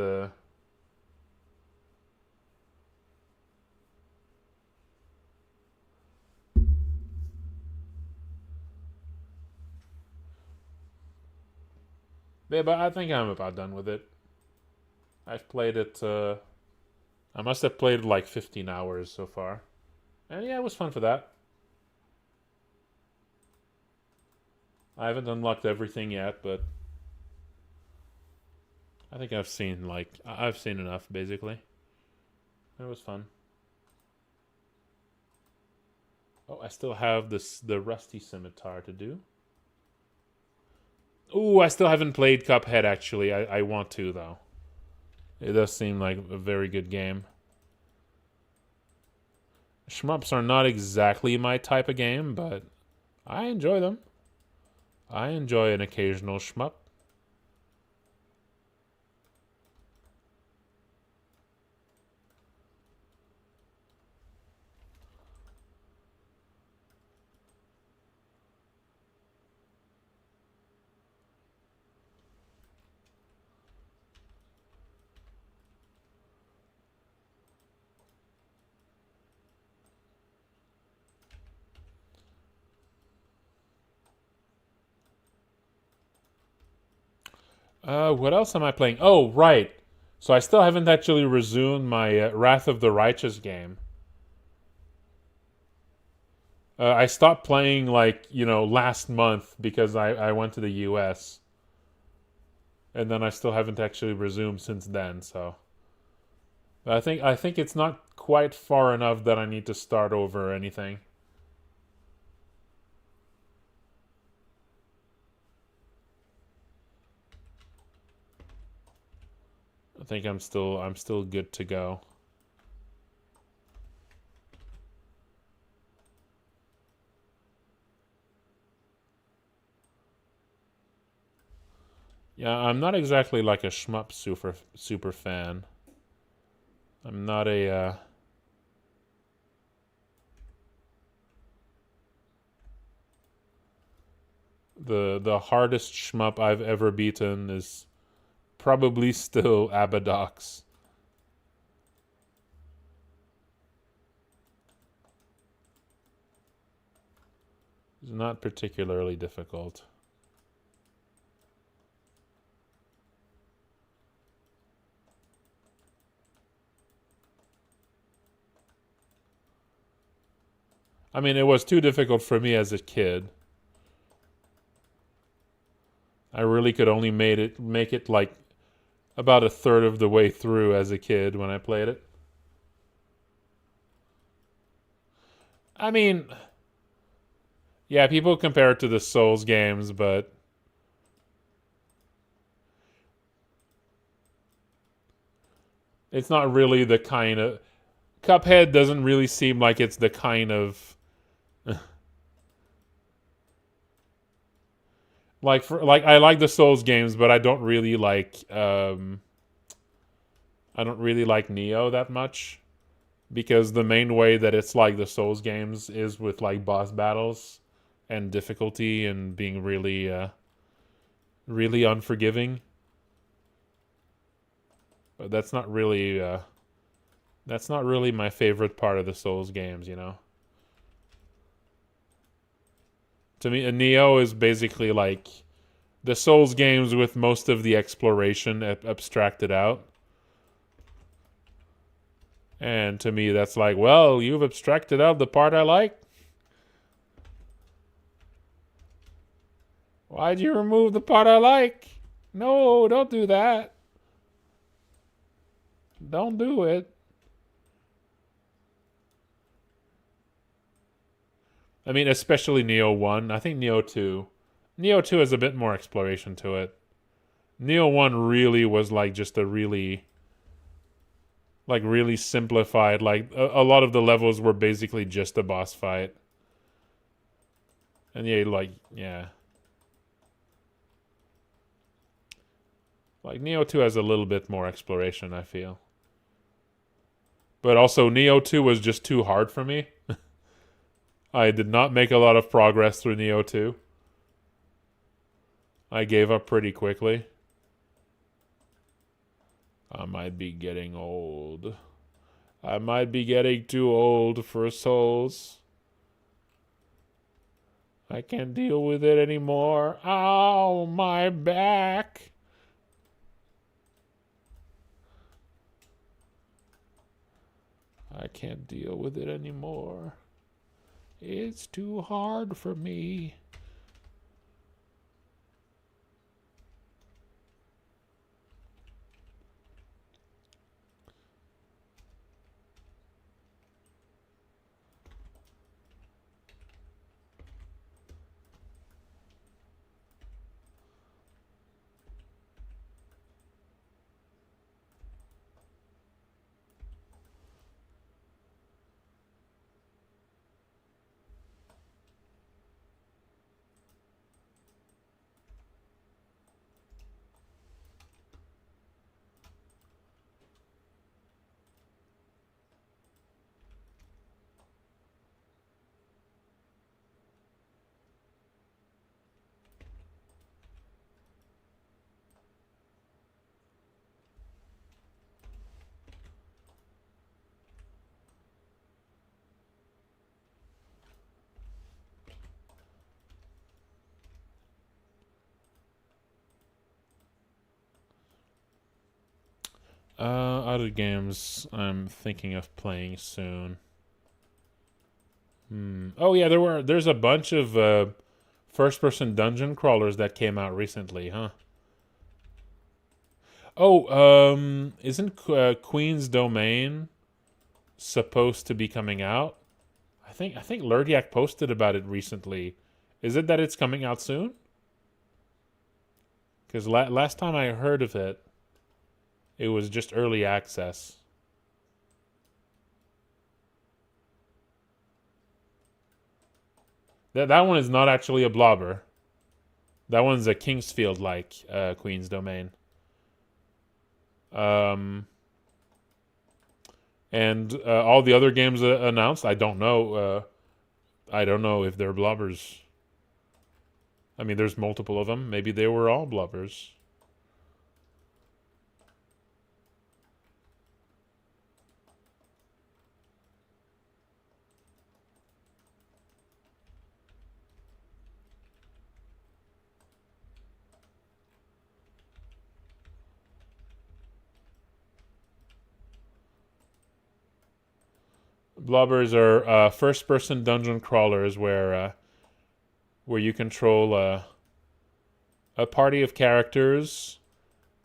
yeah, but I think I'm about done with it. I've played it. I must have played like 15 hours so far, and yeah, it was fun for that. I haven't unlocked everything yet, but I think I've seen enough basically. It was fun. Oh, I still have the rusty scimitar to do. Ooh, I still haven't played Cuphead actually. I want to though. It does seem like a very good game. Shmups are not exactly my type of game, but I enjoy them. I enjoy an occasional shmup. What else am I playing? Oh, right. So I still haven't actually resumed my Wrath of the Righteous game. I stopped playing last month because I went to the US. And then I still haven't actually resumed since then, so I think it's not quite far enough that I need to start over or anything. I think I'm still good to go. Yeah, I'm not exactly like a shmup super fan. I'm not a the hardest shmup I've ever beaten is probably still Abadox. It's not particularly difficult. I mean, it was too difficult for me as a kid. I really could only make it like about a third of the way through as a kid when I played it. I mean, yeah, people compare it to the Souls games, but it's not really the kind of Cuphead doesn't really seem like it's the kind of like I like the Souls games, but I don't really like Neo that much because the main way that it's like the Souls games is with like boss battles and difficulty and being really unforgiving. But that's not really my favorite part of the Souls games, you know. To me, a Neo is basically like the Souls games with most of the exploration abstracted out. And to me, that's like, well, you've abstracted out the part I like. Why'd you remove the part I like? No, don't do that. Don't do it. I mean, especially Neo 1. I think Neo 2. Neo 2 has a bit more exploration to it. Neo 1 really was like just a really simplified, like a lot of the levels were basically just a boss fight. And yeah. Like Neo 2 has a little bit more exploration, I feel. But also Neo 2 was just too hard for me. I did not make a lot of progress through Neo 2. I gave up pretty quickly. I might be getting old. I might be getting too old for Souls. I can't deal with it anymore. Ow, my back. I can't deal with it anymore. It's too hard for me. Other games I'm thinking of playing soon. Oh yeah, there's a bunch of first-person dungeon crawlers that came out recently, huh? Oh, isn't Queen's Domain supposed to be coming out? I think Lurdiak posted about it recently. Is it that it's coming out soon? Because last time I heard of it, it was just early access. That one is not actually a blobber. That one's a Kingsfield like Queen's Domain. And all the other games announced, I don't know. I don't know if they're blobbers. I mean, there's multiple of them. Maybe they were all blobbers. Blobbers are first-person dungeon crawlers where you control a party of characters,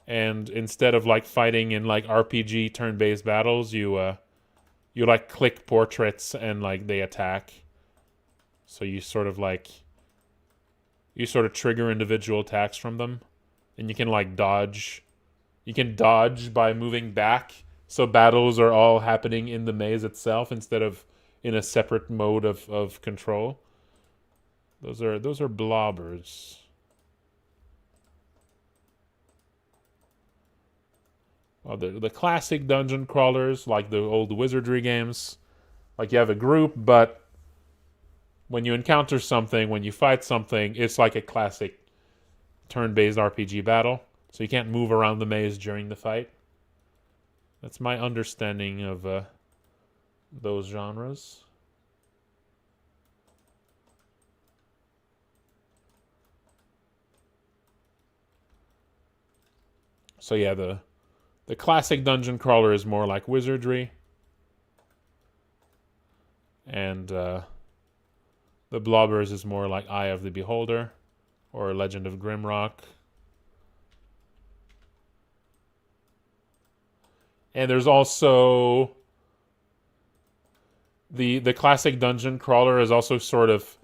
and instead of like fighting in like RPG turn-based battles, you like click portraits and like they attack. So you sort of trigger individual attacks from them, and you can like dodge. You can dodge by moving back. So battles are all happening in the maze itself instead of in a separate mode of control. Those are blobbers. Well, the classic dungeon crawlers, like the old wizardry games, like you have a group, but when you encounter something, when you fight something, it's like a classic turn-based RPG battle. So you can't move around the maze during the fight. That's my understanding of those genres. So yeah, the classic dungeon crawler is more like wizardry. And the Blobbers is more like Eye of the Beholder or Legend of Grimrock. And there's also the classic dungeon crawler is also sort of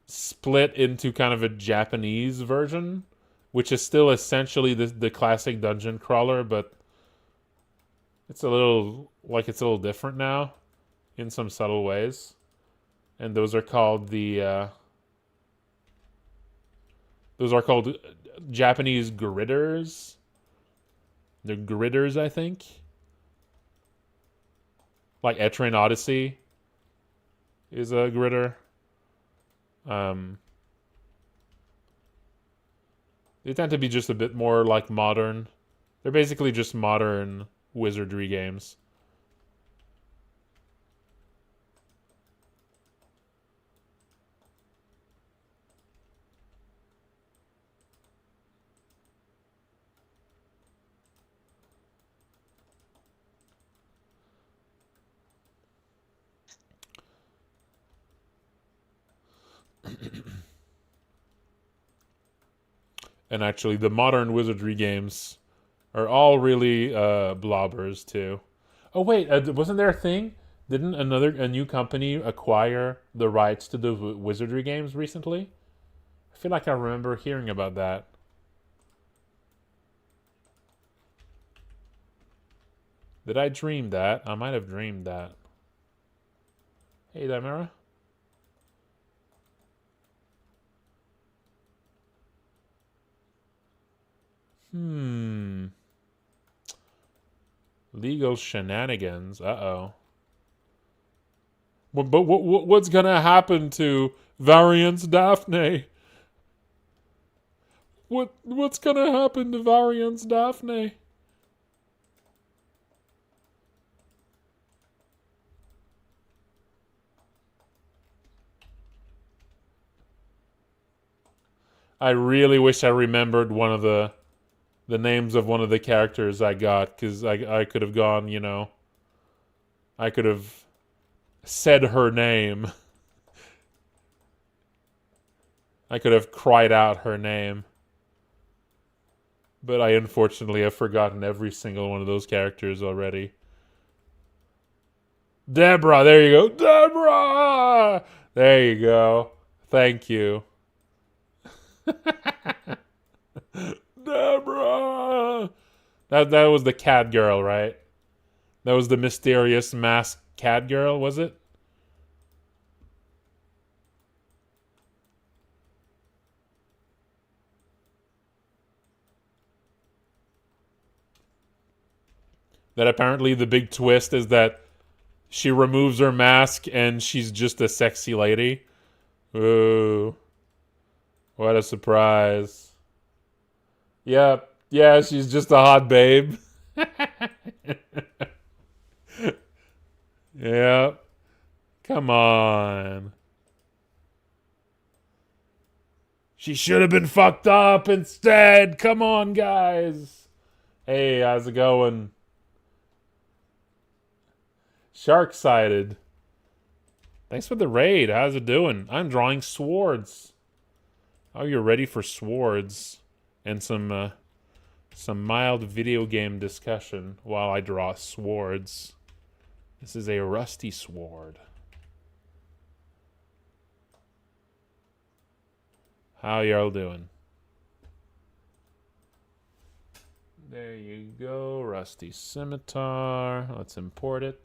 split into kind of a Japanese version, which is still essentially the classic dungeon crawler, but it's a little different now in some subtle ways. And those are called Japanese gridders. They're gridders, I think. Like Etrian Odyssey is a gridder. They tend to be just a bit more like modern. They're basically just modern wizardry games. And actually, the modern wizardry games are all really blobbers too. Oh wait, wasn't there a thing? Didn't a new company acquire the rights to the wizardry games recently? I feel like I remember hearing about that. Did I dream that? I might have dreamed that. Hey, Dimera. Legal shenanigans. Uh-oh. But what's gonna happen to Variance Daphne? What's gonna happen to Variance Daphne? I really wish I remembered one of the names of one of the characters I got, because I could have gone, I could have said her name. I could have cried out her name. But I unfortunately have forgotten every single one of those characters already. Deborah, there you go. Deborah! There you go. Thank you. Deborah! That was the cat girl, right? That was the mysterious masked cat girl, was it? That apparently the big twist is that she removes her mask and she's just a sexy lady. Ooh. What a surprise. Yep. Yeah, she's just a hot babe. Yep. Come on. She should have been fucked up instead. Come on, guys. Hey, how's it going? Shark-sided. Thanks for the raid. How's it doing? I'm drawing swords. Oh, you're ready for swords and some mild video game discussion while I draw swords. This is a rusty sword. How y'all doing? There you go, rusty scimitar. Let's import it.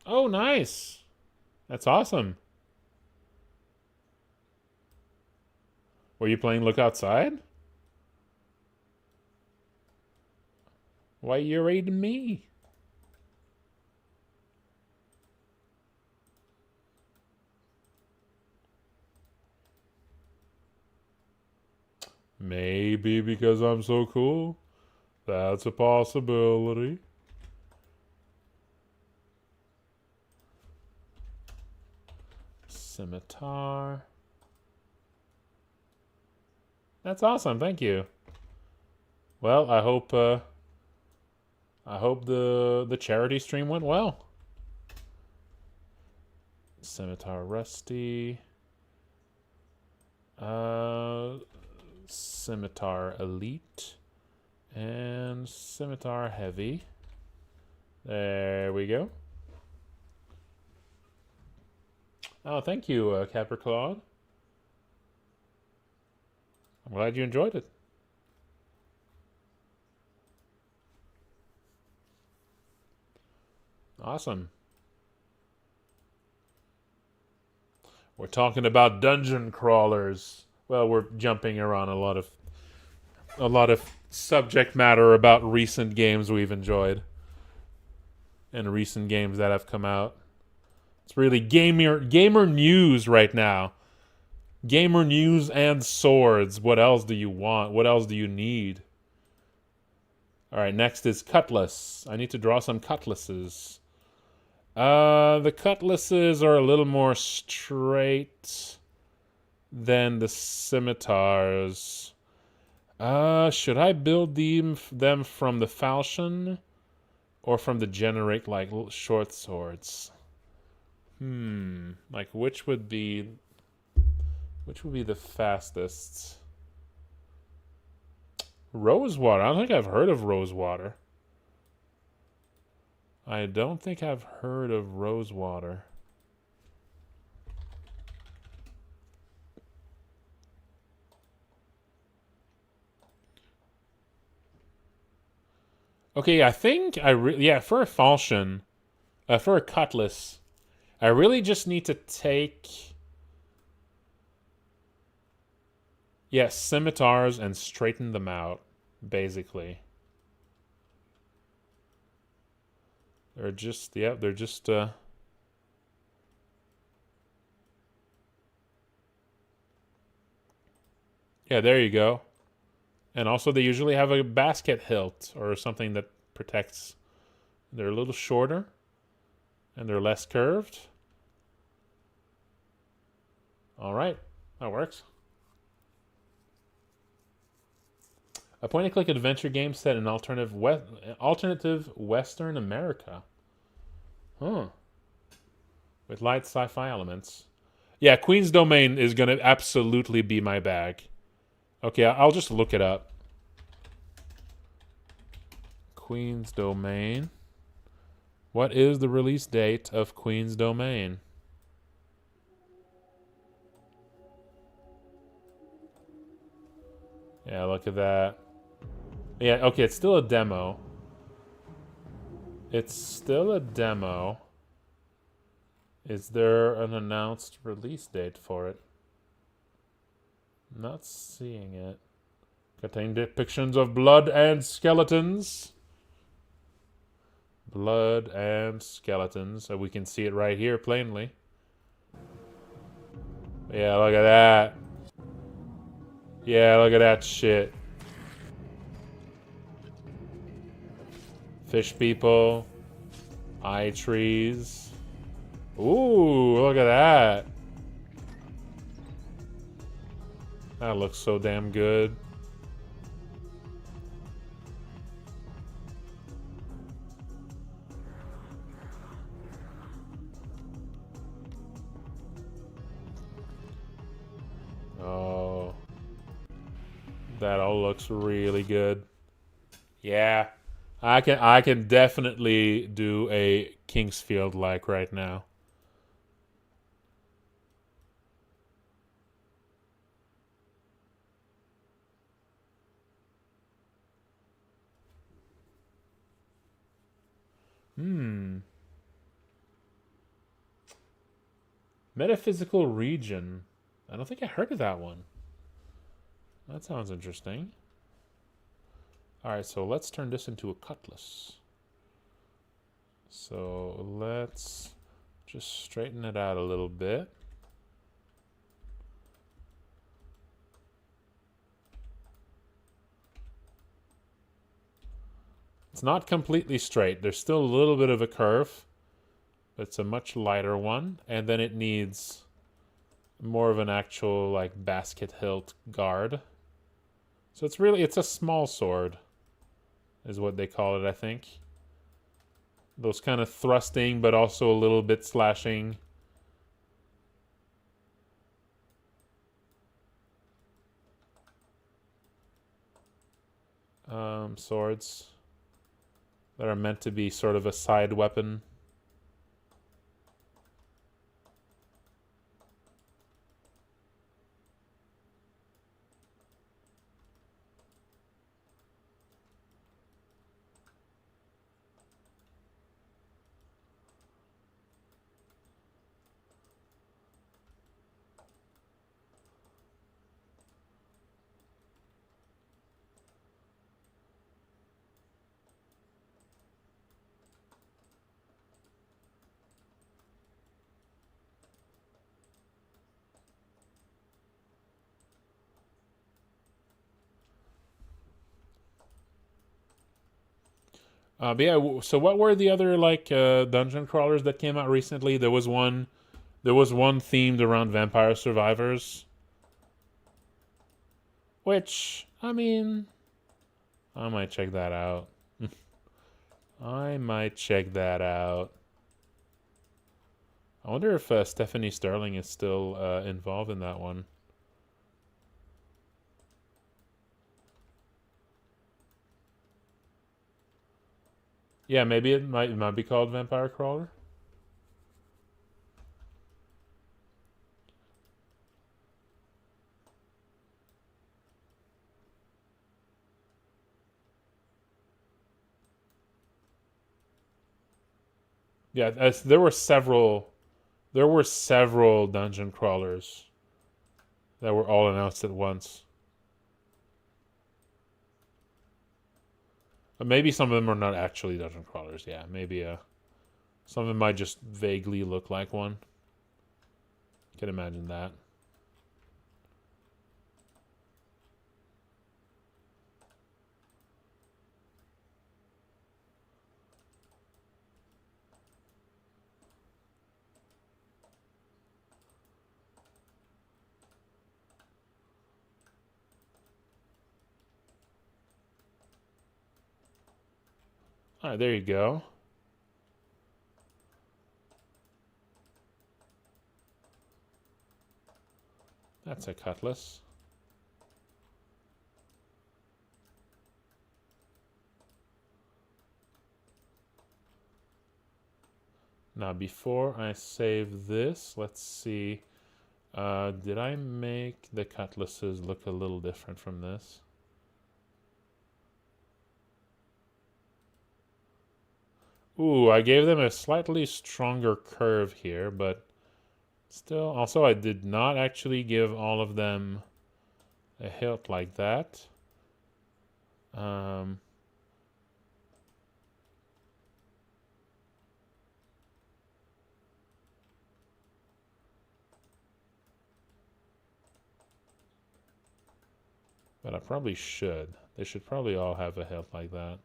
Oh, nice. That's awesome. Were you playing Look Outside? Why you raiding me? Maybe because I'm so cool. That's a possibility. Scimitar. That's awesome. Thank you. Well, I hope the charity stream went well. Scimitar Rusty. Scimitar Elite. And Scimitar Heavy. There we go. Oh, thank you, Capricorn. I'm glad you enjoyed it. Awesome. We're talking about dungeon crawlers. Well, we're jumping around a lot of subject matter about recent games we've enjoyed and recent games that have come out. It's really gamer news right now. Gamer news and swords. What else do you want? What else do you need? All right, next is cutlass. I need to draw some cutlasses. The cutlasses are a little more straight than the scimitars. Should I build them from the falchion or from the generic like short swords? Like which would be the fastest? Rosewater. I don't think I've heard of Rosewater. I don't think I've heard of Rosewater. Okay, I think for a falchion, for a cutlass, I really just need to take scimitars and straighten them out, basically. They're just yeah, there you go. And also they usually have a basket hilt or something that protects. They're a little shorter and they're less curved. All right, that works. A point-and-click adventure game set in alternative Western America. Huh. With light sci-fi elements. Yeah, Queen's Domain is going to absolutely be my bag. Okay, I'll just look it up. Queen's Domain. What is the release date of Queen's Domain? Yeah, look at that. Yeah, okay, it's still a demo. It's still a demo. Is there an announced release date for it? Not seeing it. Contain depictions of blood and skeletons. Blood and skeletons. So we can see it right here plainly. Yeah, look at that. Yeah, look at that shit. Fish people. Eye trees. Ooh, look at that. That looks so damn good. Oh. That all looks really good. Yeah. I can definitely do a Kingsfield like right now. Metaphysical region. I don't think I heard of that one. That sounds interesting. Alright, so let's turn this into a cutlass. So let's just straighten it out a little bit. It's not completely straight. There's still a little bit of a curve. But it's a much lighter one. And then it needs more of an actual like basket hilt guard. So it's a small sword, is what they call it, I think. Those kind of thrusting, but also a little bit slashing. Swords that are meant to be sort of a side weapon. But yeah, so what were the other like dungeon crawlers that came out recently? There was one themed around Vampire Survivors, which I mean, I might check that out. I might check that out. I wonder if Stephanie Sterling is still involved in that one. Yeah, maybe it might be called Vampire Crawler. Yeah, there were several dungeon crawlers that were all announced at once. But maybe some of them are not actually dungeon crawlers. Yeah, maybe some of them might just vaguely look like one. Can imagine that. All right, there you go. That's a cutlass. Now, before I save this, let's see. Did I make the cutlasses look a little different from this? Ooh, I gave them a slightly stronger curve here, but still. Also, I did not actually give all of them a hilt like that. But I probably should. They should probably all have a hilt like that.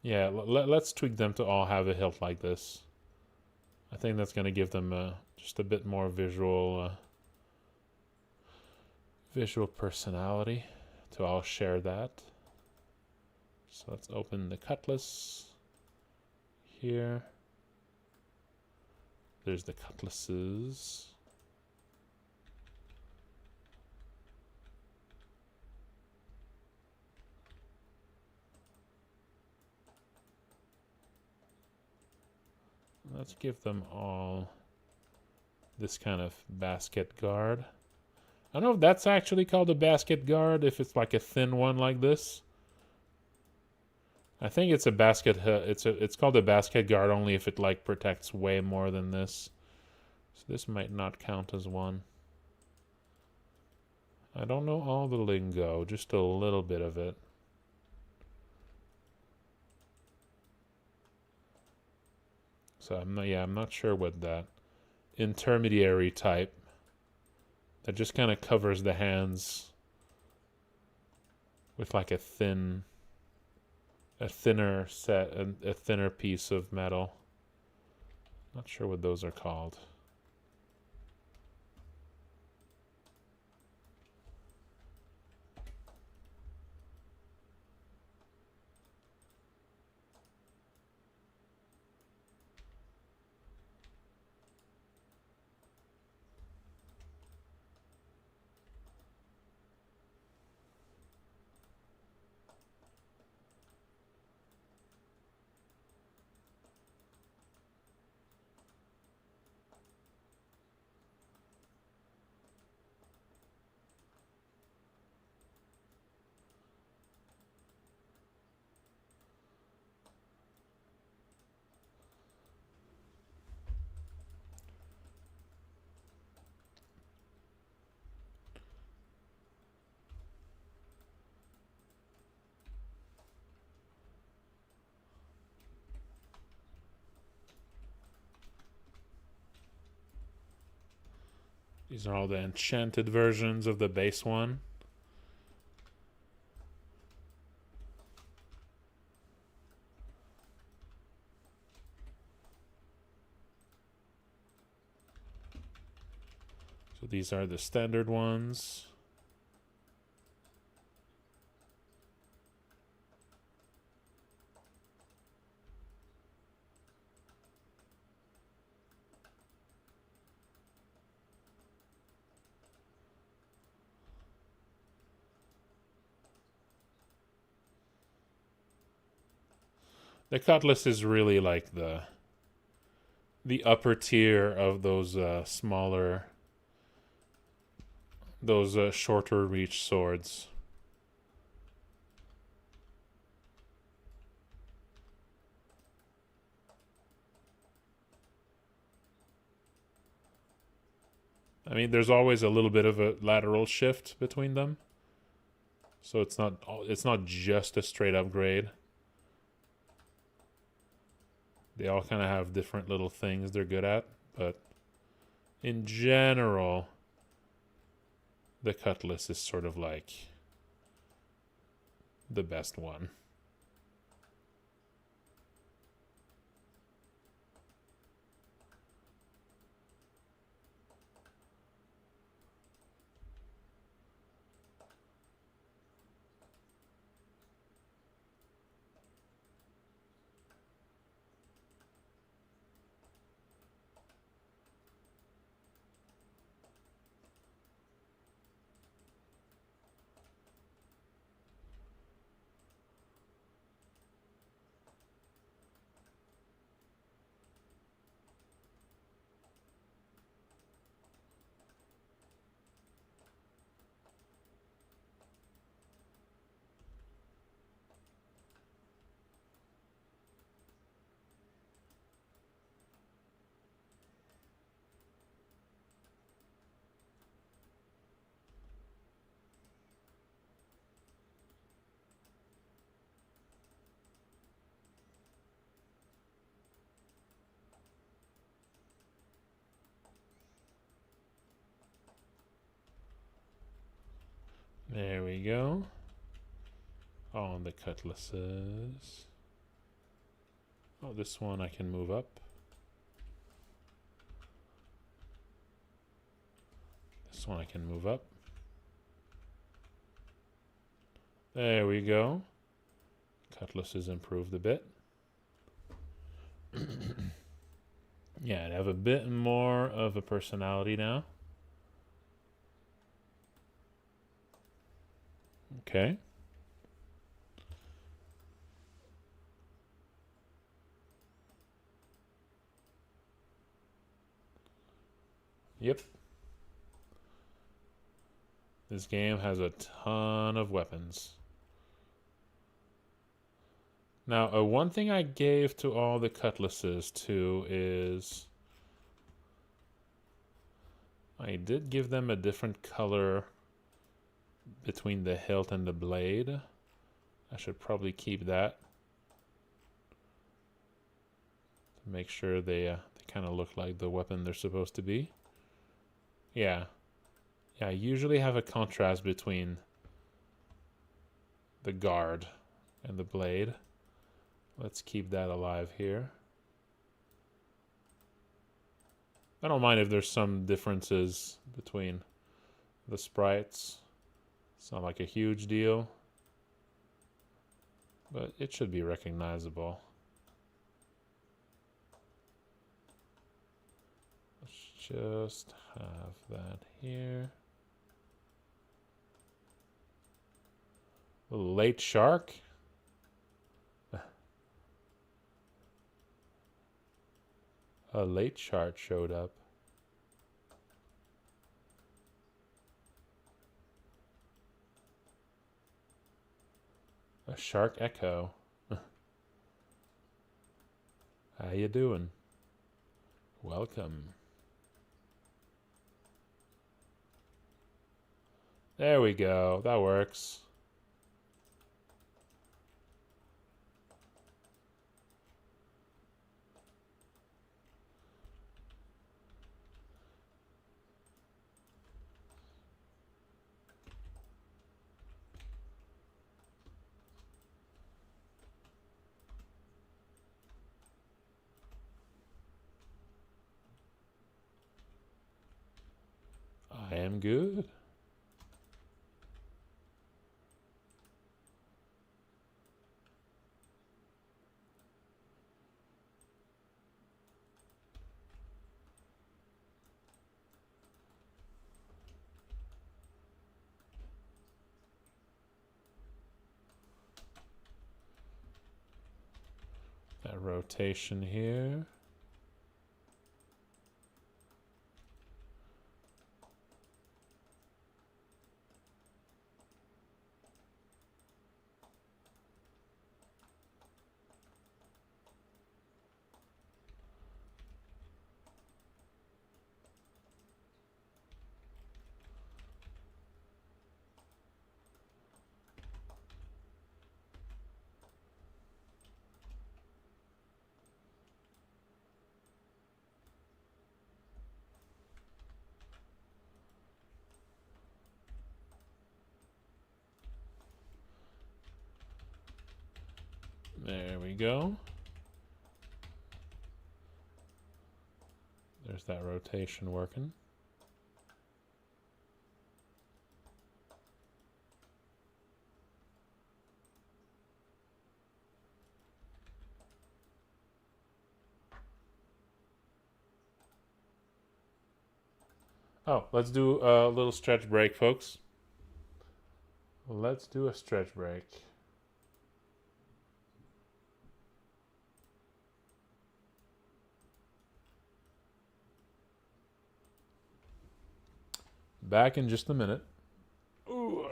Yeah, let's tweak them to all have a hilt like this. I think that's going to give them just a bit more visual personality to all share that. So let's open the cutlass here. There's the cutlasses. Let's give them all this kind of basket guard. I don't know if that's actually called a basket guard, if it's like a thin one like this. I think it's a basket. It's called a basket guard only if it like protects way more than this. So this might not count as one. I don't know all the lingo, just a little bit of it. So I'm not sure what that intermediary type that just kind of covers the hands with like a thinner piece of metal. Not sure what those are called. These are all the enchanted versions of the base one. So these are the standard ones. The Cutlass is really like the upper tier of those smaller, those shorter reach swords. I mean, there's always a little bit of a lateral shift between them, so it's not just a straight upgrade. They all kind of have different little things they're good at, but in general, the Cutlass is sort of like the best one. There we go. All the Cutlasses. Oh, this one I can move up. This one I can move up. There we go. Cutlass is improved a bit. Yeah, I have a bit more of a personality now. Okay. Yep. This game has a ton of weapons. Now, one thing I gave to all the Cutlasses too is I did give them a different color between the hilt and the blade. I should probably keep that to make sure they kind of look like the weapon they're supposed to be. Yeah. Yeah, I usually have a contrast between the guard and the blade. Let's keep that alive here. I don't mind if there's some differences between the sprites. It's not like a huge deal, but it should be recognizable. Let's just have that here. A late shark? A late shark showed up. A shark echo. How you doing? Welcome. There we go. That works. I am good. That rotation here. There we go. There's that rotation working. Oh, let's do a little stretch break, folks. Let's do a stretch break. Back in just a minute. Ooh.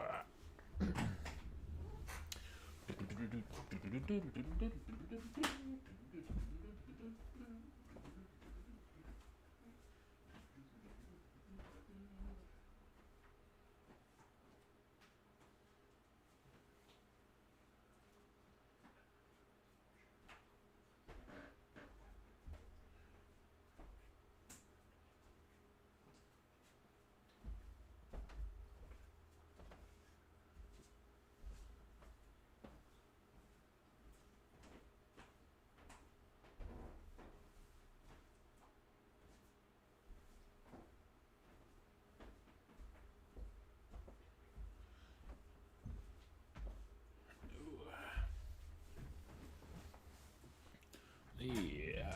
Yeah.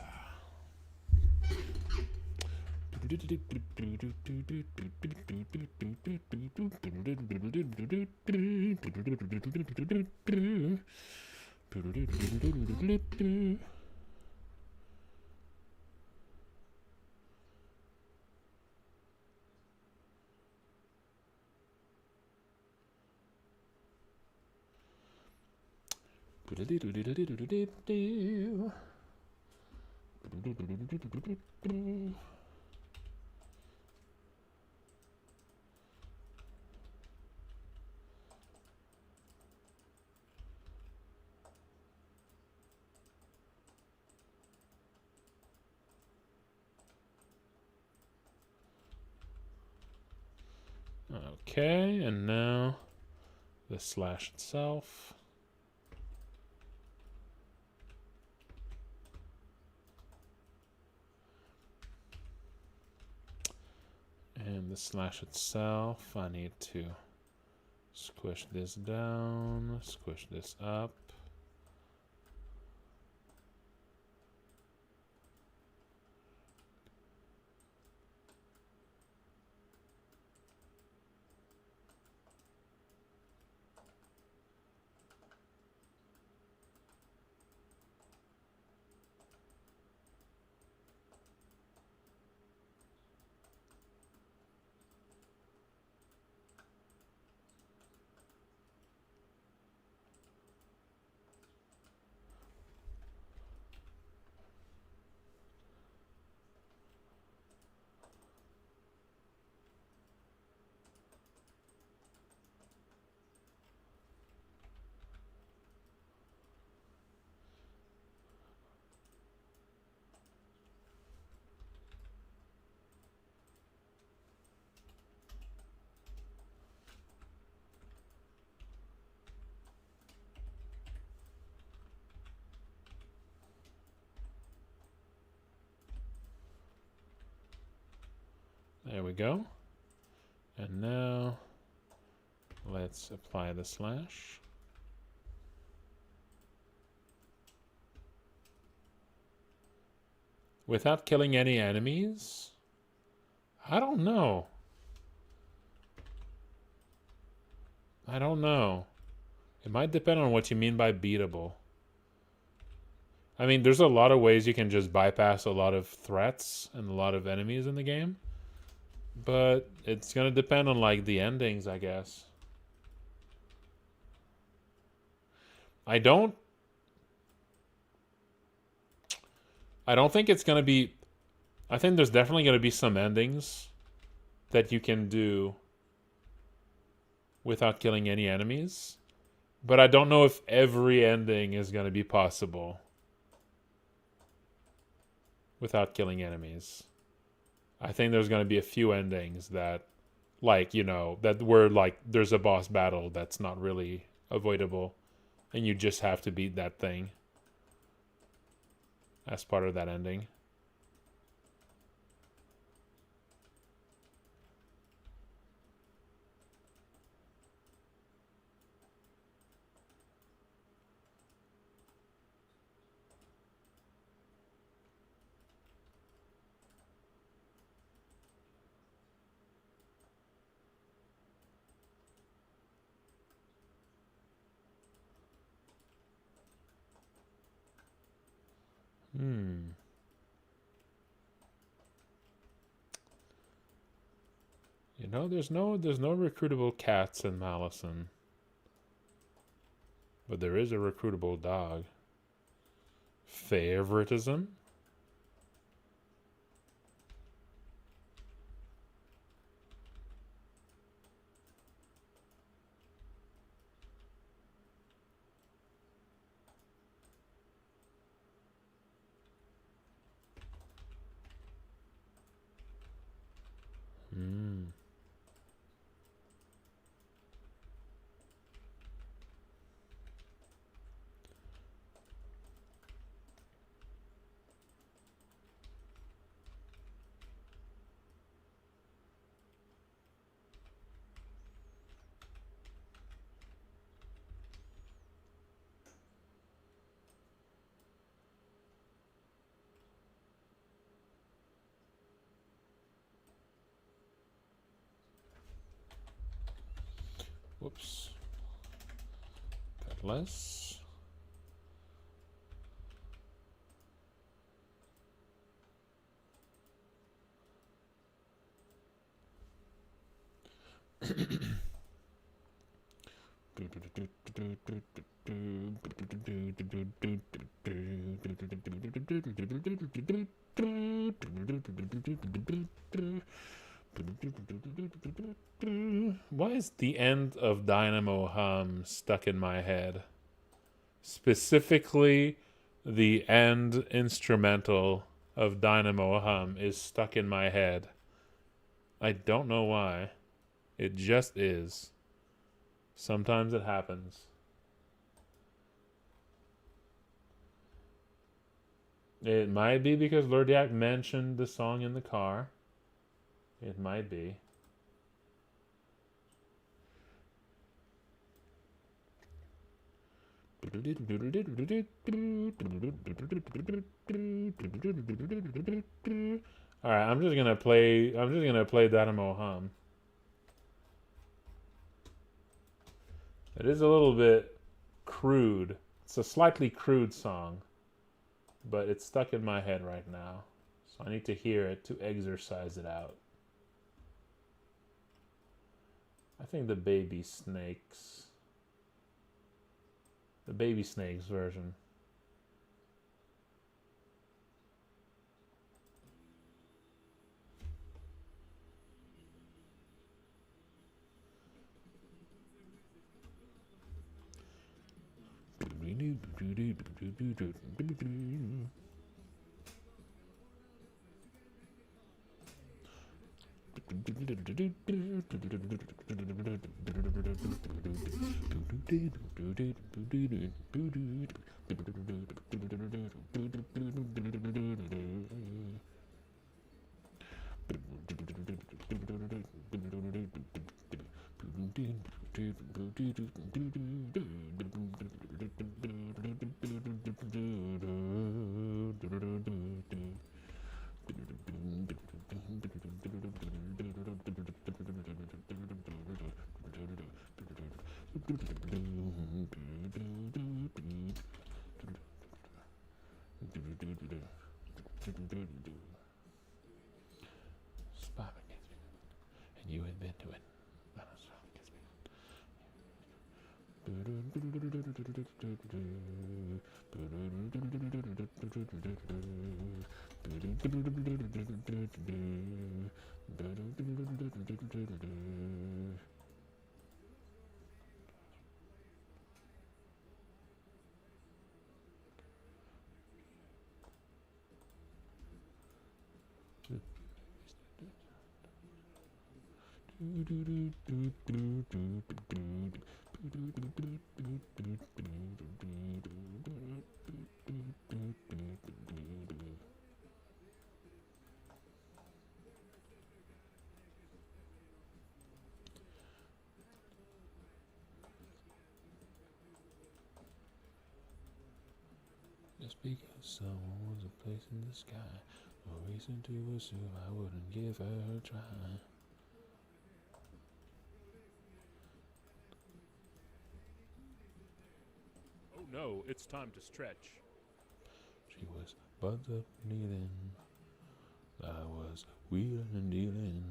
Okay, and now the slash itself. And the slash itself, I need to squish this down, squish this up. There we go. And now let's apply the slash. Without killing any enemies? I don't know. I don't know. It might depend on what you mean by beatable. I mean, there's a lot of ways you can just bypass a lot of threats and a lot of enemies in the game. But it's going to depend on, like, the endings, I guess. I don't think it's going to be... I think there's definitely going to be some endings that you can do without killing any enemies. But I don't know if every ending is going to be possible without killing enemies. I think there's going to be a few endings that, like, you know, that where, like, there's a boss battle that's not really avoidable, and you just have to beat that thing as part of that ending. You know, there's no recruitable cats in Malison. But there is a recruitable dog. Favoritism? Whoops. Got less. Why is the end of Dynamo Hum stuck in my head? Specifically, the end instrumental of Dynamo Hum is stuck in my head. I don't know why. It just is. Sometimes it happens. It might be because Lurdiak mentioned the song in the car. It might be. Alright, I'm just gonna play Dynamo Hum. It is a little bit crude. It's a slightly crude song, but it's stuck in my head right now. So I need to hear it to exercise it out. I think the Baby Snakes version. into it. Just because someone was a place in the sky, no reason to assume I wouldn't give her a try. Oh no, it's time to stretch. She was buds up kneeling. I was wheeling and dealing.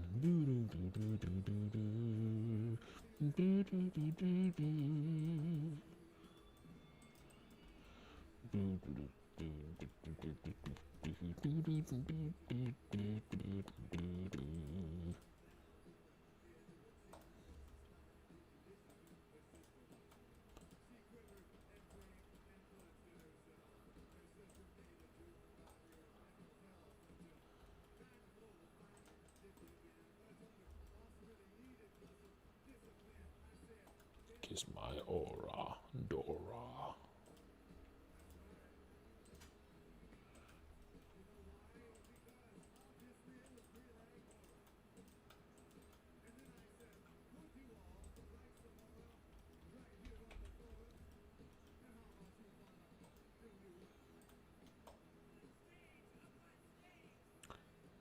Kiss my aura, Dora.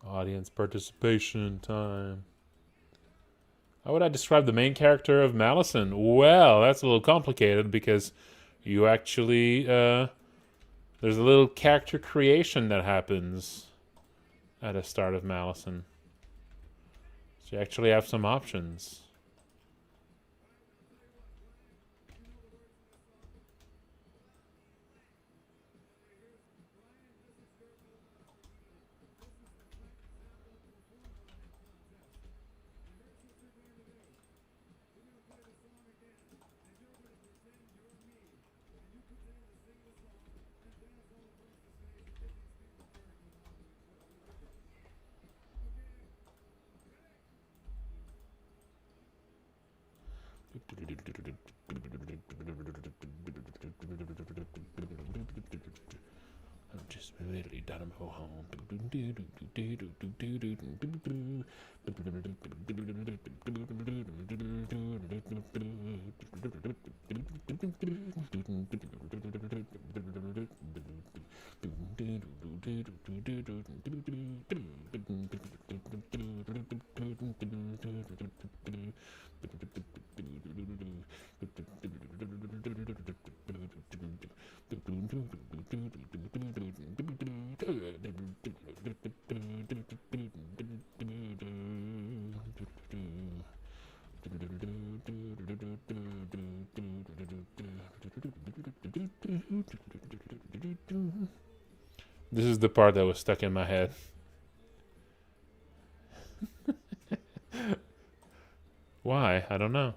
Audience participation time. How would I describe the main character of Malison? Well, that's a little complicated because you actually, there's a little character creation that happens at the start of Malison. So you actually have some options. I'm just really done go home. This is the part that was stuck in my head. Why? I don't know.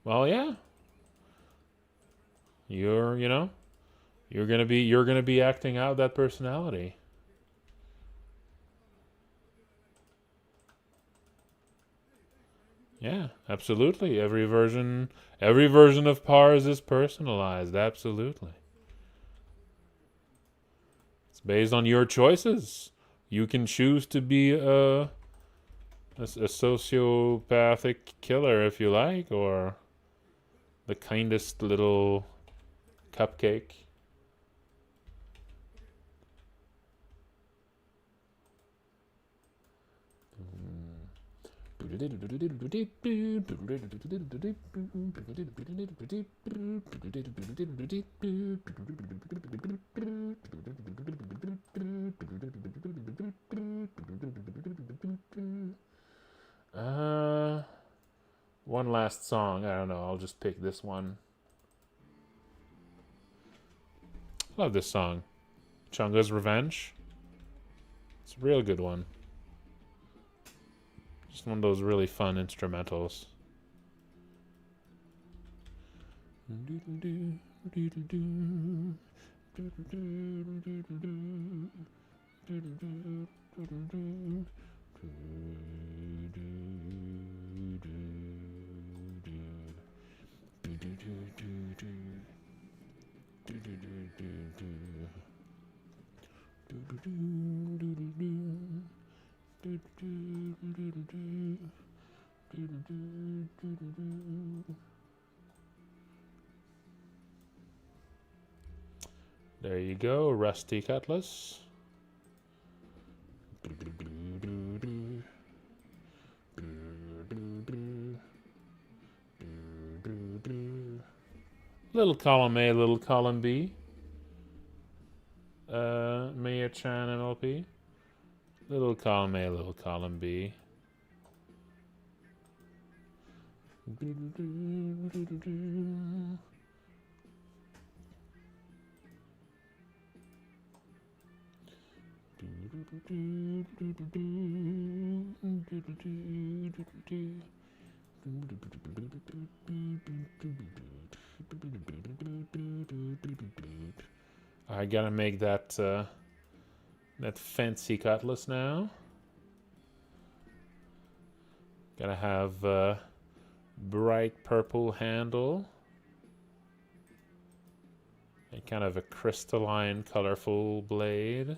Well, yeah. You know, you're gonna be acting out that personality. Yeah, absolutely. Every version of Pars is personalized. Absolutely. It's based on your choices. You can choose to be a sociopathic killer if you like, or the kindest little cupcake. Uh, One last song. I don't know. I'll just pick this one. Love this song. Chunga's Revenge. It's a real good one. Just one of those really fun instrumentals. There you go, Rusty Cutlass. Little column A, little column B. Mia Chan MLP. Little column A, little column B. I gotta make that fancy cutlass now. Gotta have bright purple handle. And kind of a crystalline, colorful blade.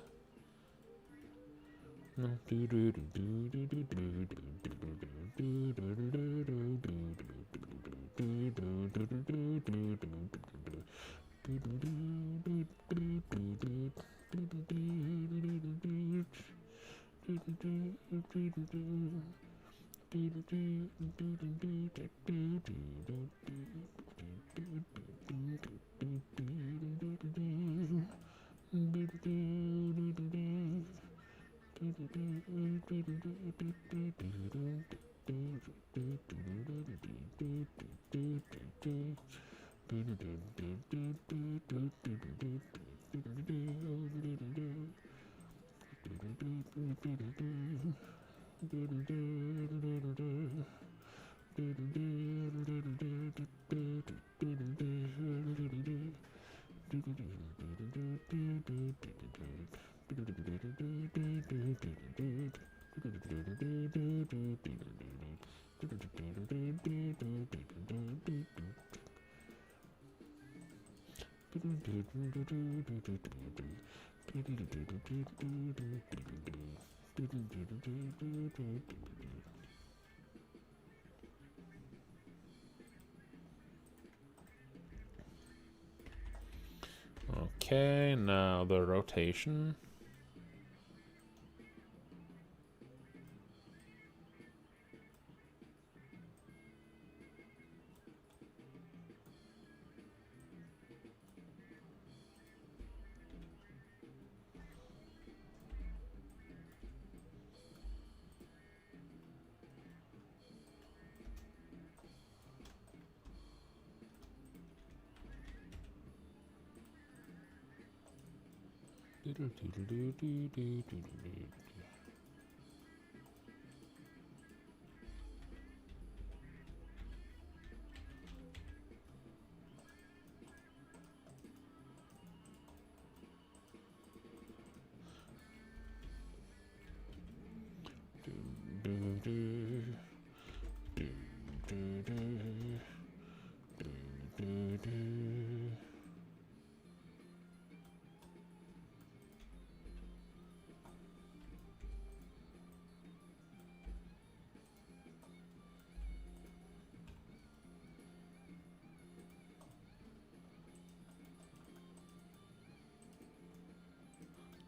Okay, now the rotation.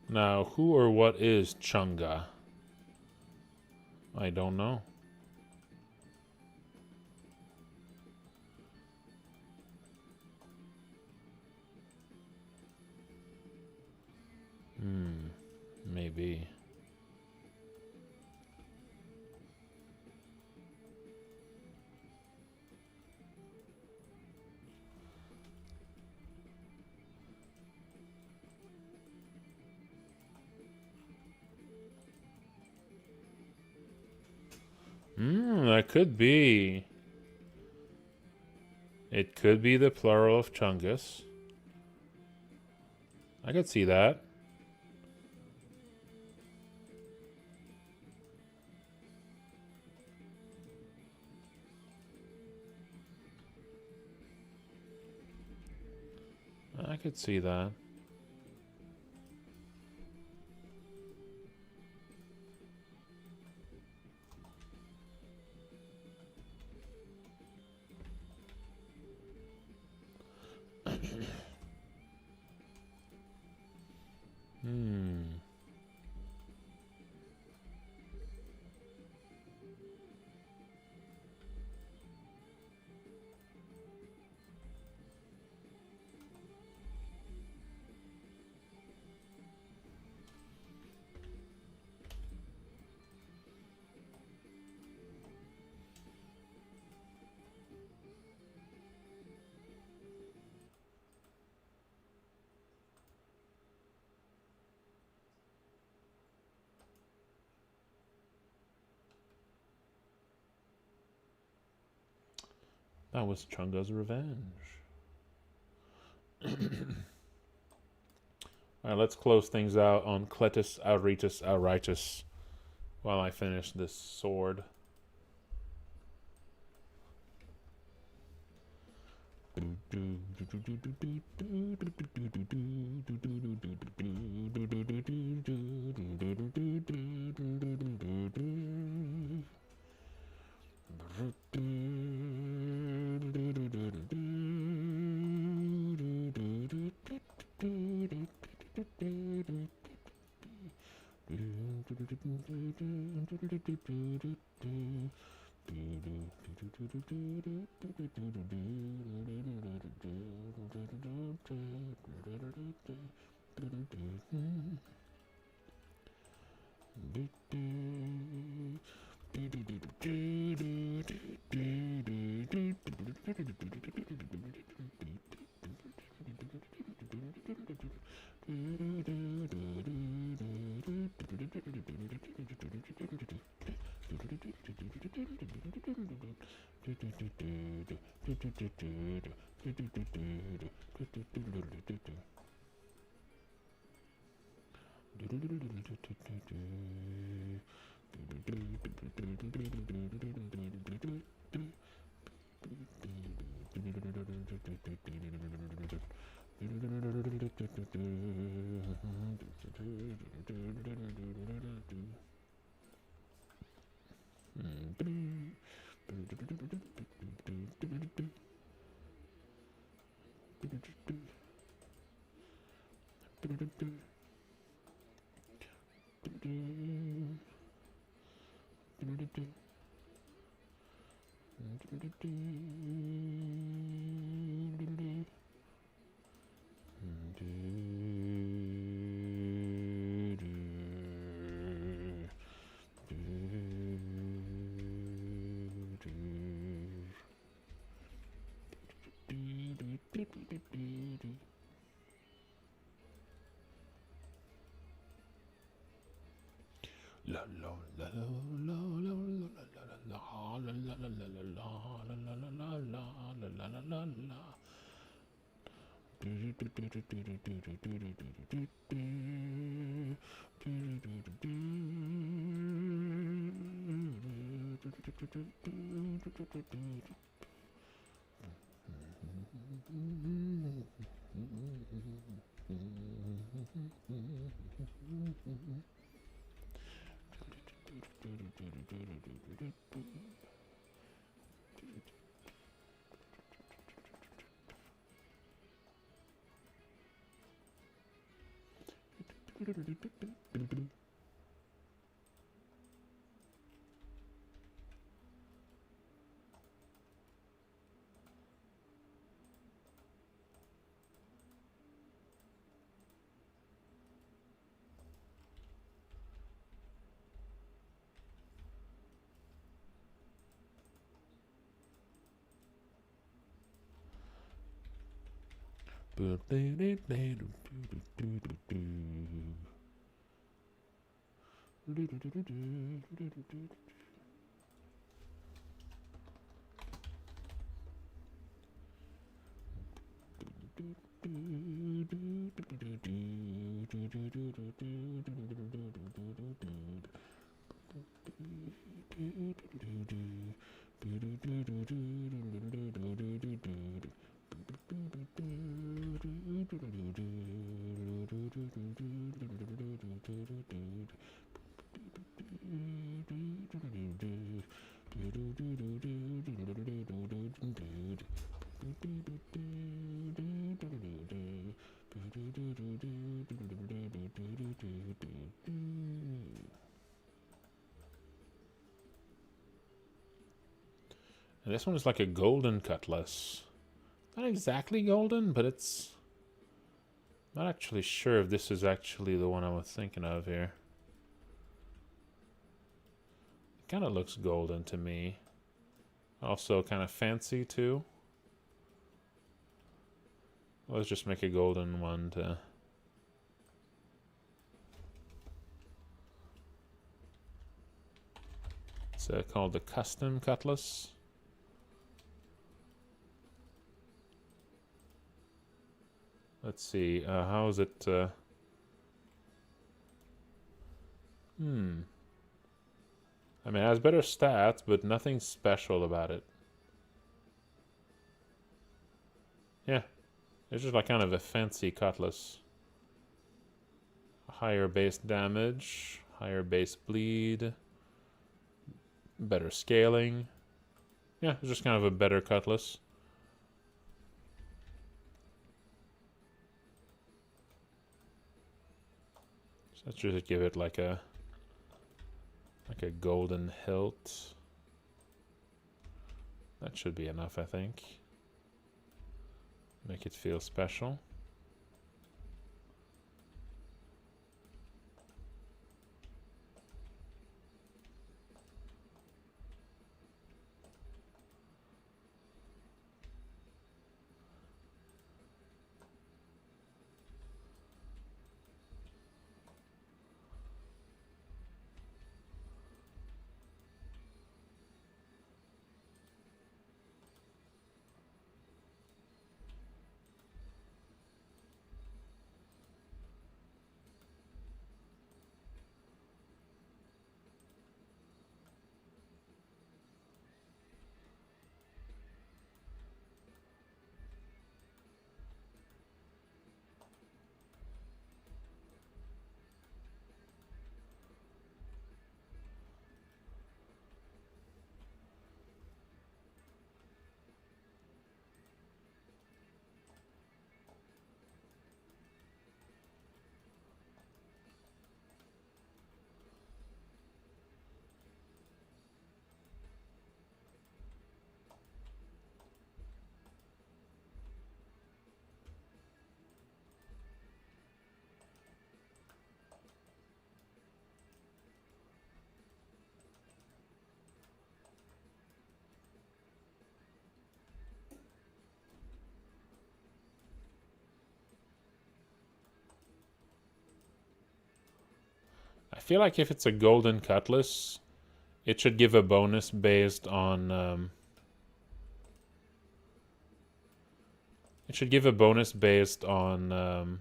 Now, who or what is Chunga? I don't know. Maybe. That could be. It could be the plural of Chungus. I could see that. I could see that. That was Chunga's revenge. Alright, let's close things out on Cletus Auritus Auritus while I finish this sword. And this one is like a golden cutlass. Not exactly golden, but it's... Not actually sure if this is actually the one I was thinking of here. It kind of looks golden to me. Also kind of fancy too. Let's just make a golden one to... It's called the Custom Cutlass. Let's see, how is it, I mean, it has better stats, but nothing special about it. Yeah, it's just like kind of a fancy cutlass. Higher base damage, higher base bleed, better scaling. Yeah, it's just kind of a better cutlass. Let's just give it like a golden hilt. That should be enough, I think. Make it feel special. I feel like if it's a golden cutlass, it should give a bonus based on... it should give a bonus based on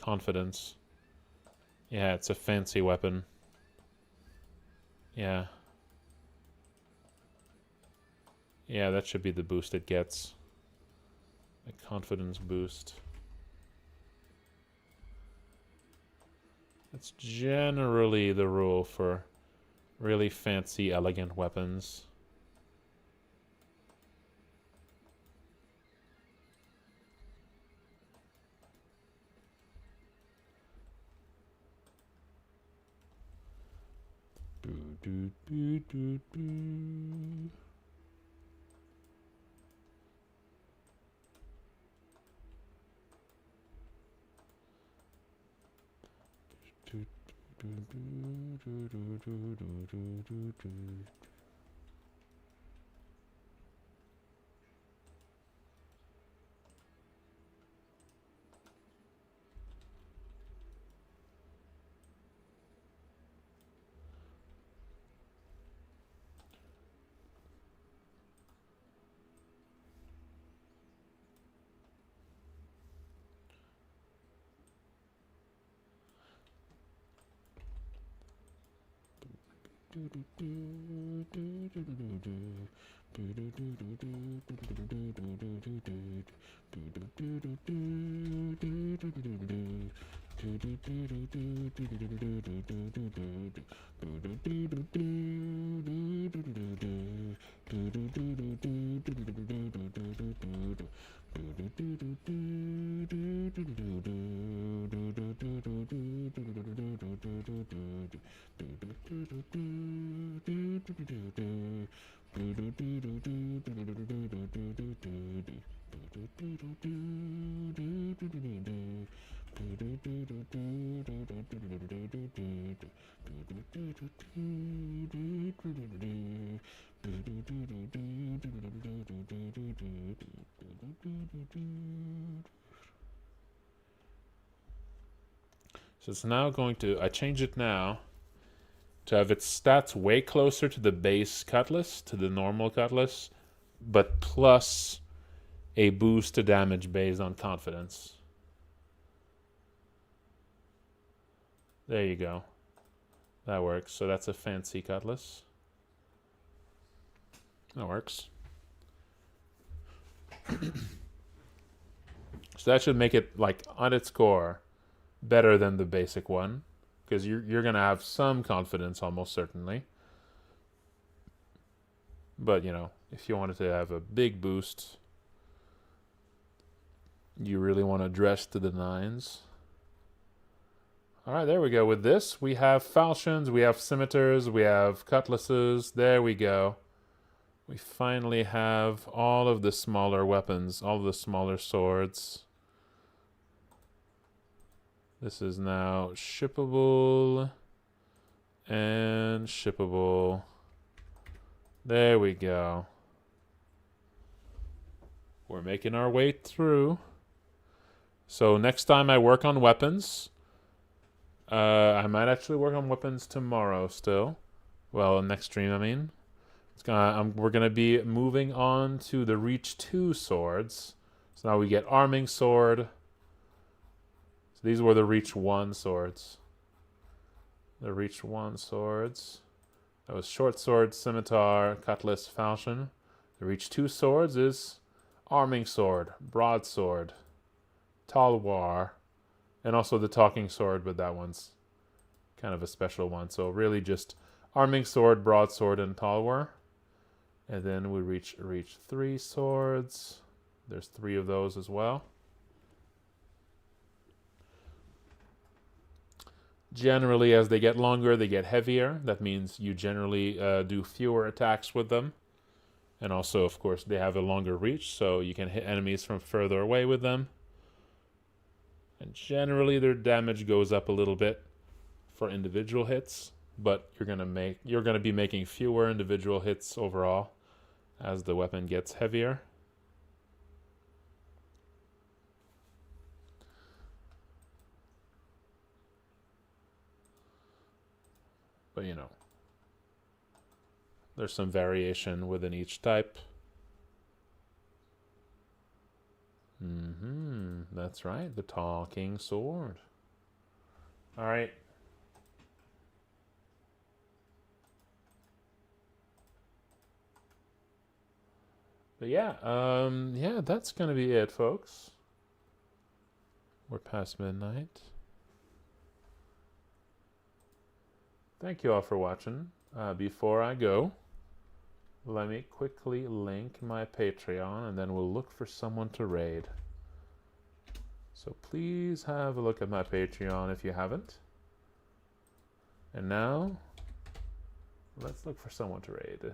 confidence. Yeah, it's a fancy weapon. Yeah. Yeah, that should be the boost it gets. A confidence boost. That's generally the rule for really fancy, elegant weapons. So it's now going to, I change it now to have its stats way closer to the base cutlass, to the normal cutlass, but plus a boost to damage based on confidence. There you go. That works. So that's a fancy cutlass. That works. So that should make it, like, on its core, better than the basic one, because you're gonna have some confidence almost certainly. But you know, if you wanted to have a big boost, you really want to dress to the nines. All right, there we go. With this, we have falchions, we have scimitars, we have cutlasses. There we go. We finally have all of the smaller weapons, all of the smaller swords. This is now shippable and shippable. There we go. We're making our way through. So next time I work on weapons, I might actually work on weapons tomorrow still. Well, next stream, I mean. We're going to be moving on to the Reach 2 swords. So now we get Arming Sword. So these were the Reach 1 swords. The Reach 1 swords. That was Short Sword, Scimitar, Cutlass, Falchion. The Reach 2 swords is Arming Sword, Broadsword, Talwar, and also the Talking Sword, but that one's kind of a special one. So really just Arming Sword, Broadsword, and Talwar. And then we reach 3 swords. There's 3 of those as well. Generally, as they get longer, they get heavier. That means you generally do fewer attacks with them. And also, of course, they have a longer reach, so you can hit enemies from further away with them. And generally, their damage goes up a little bit for individual hits, but you're gonna be making fewer individual hits overall as the weapon gets heavier. But you know, there's some variation within each type. That's right, the Talking Sword. All right. But yeah, yeah, that's gonna be it, folks. We're past midnight. Thank you all for watching. Before I go, let me quickly link my Patreon, and then we'll look for someone to raid. So please have a look at my Patreon if you haven't. And now, let's look for someone to raid.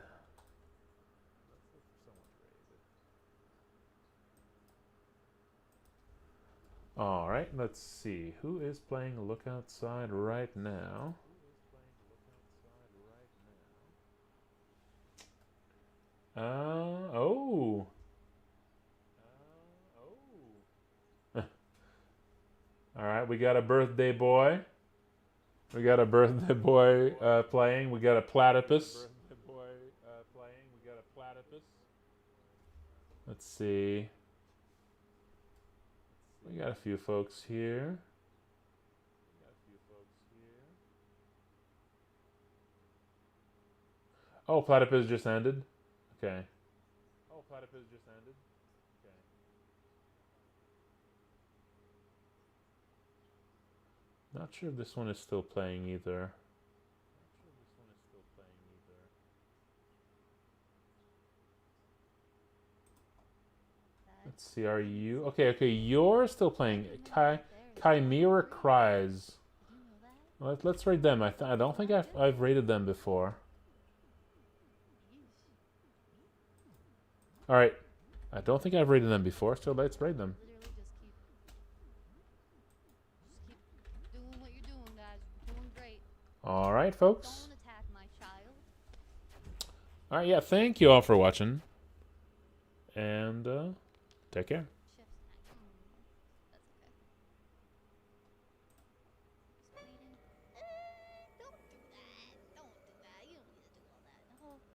Alright, let's see. Who is playing Look Outside right now? Oh. Alright, we got a birthday boy. We got a birthday boy playing. We got a platypus. Let's see. We got a few folks here. Oh, platypus just ended. Okay. Not sure if this one is still playing either. Let's see, are you... Okay, you're still playing. Chimera Cries. Let's rate them. I don't think I've rated them before. Alright. I don't think I've rated them before, so let's rate them. Doing what you're doing, guys. You're doing great. Alright, folks. Don't attack my child. Alright, yeah, thank you all for watching. And, take care.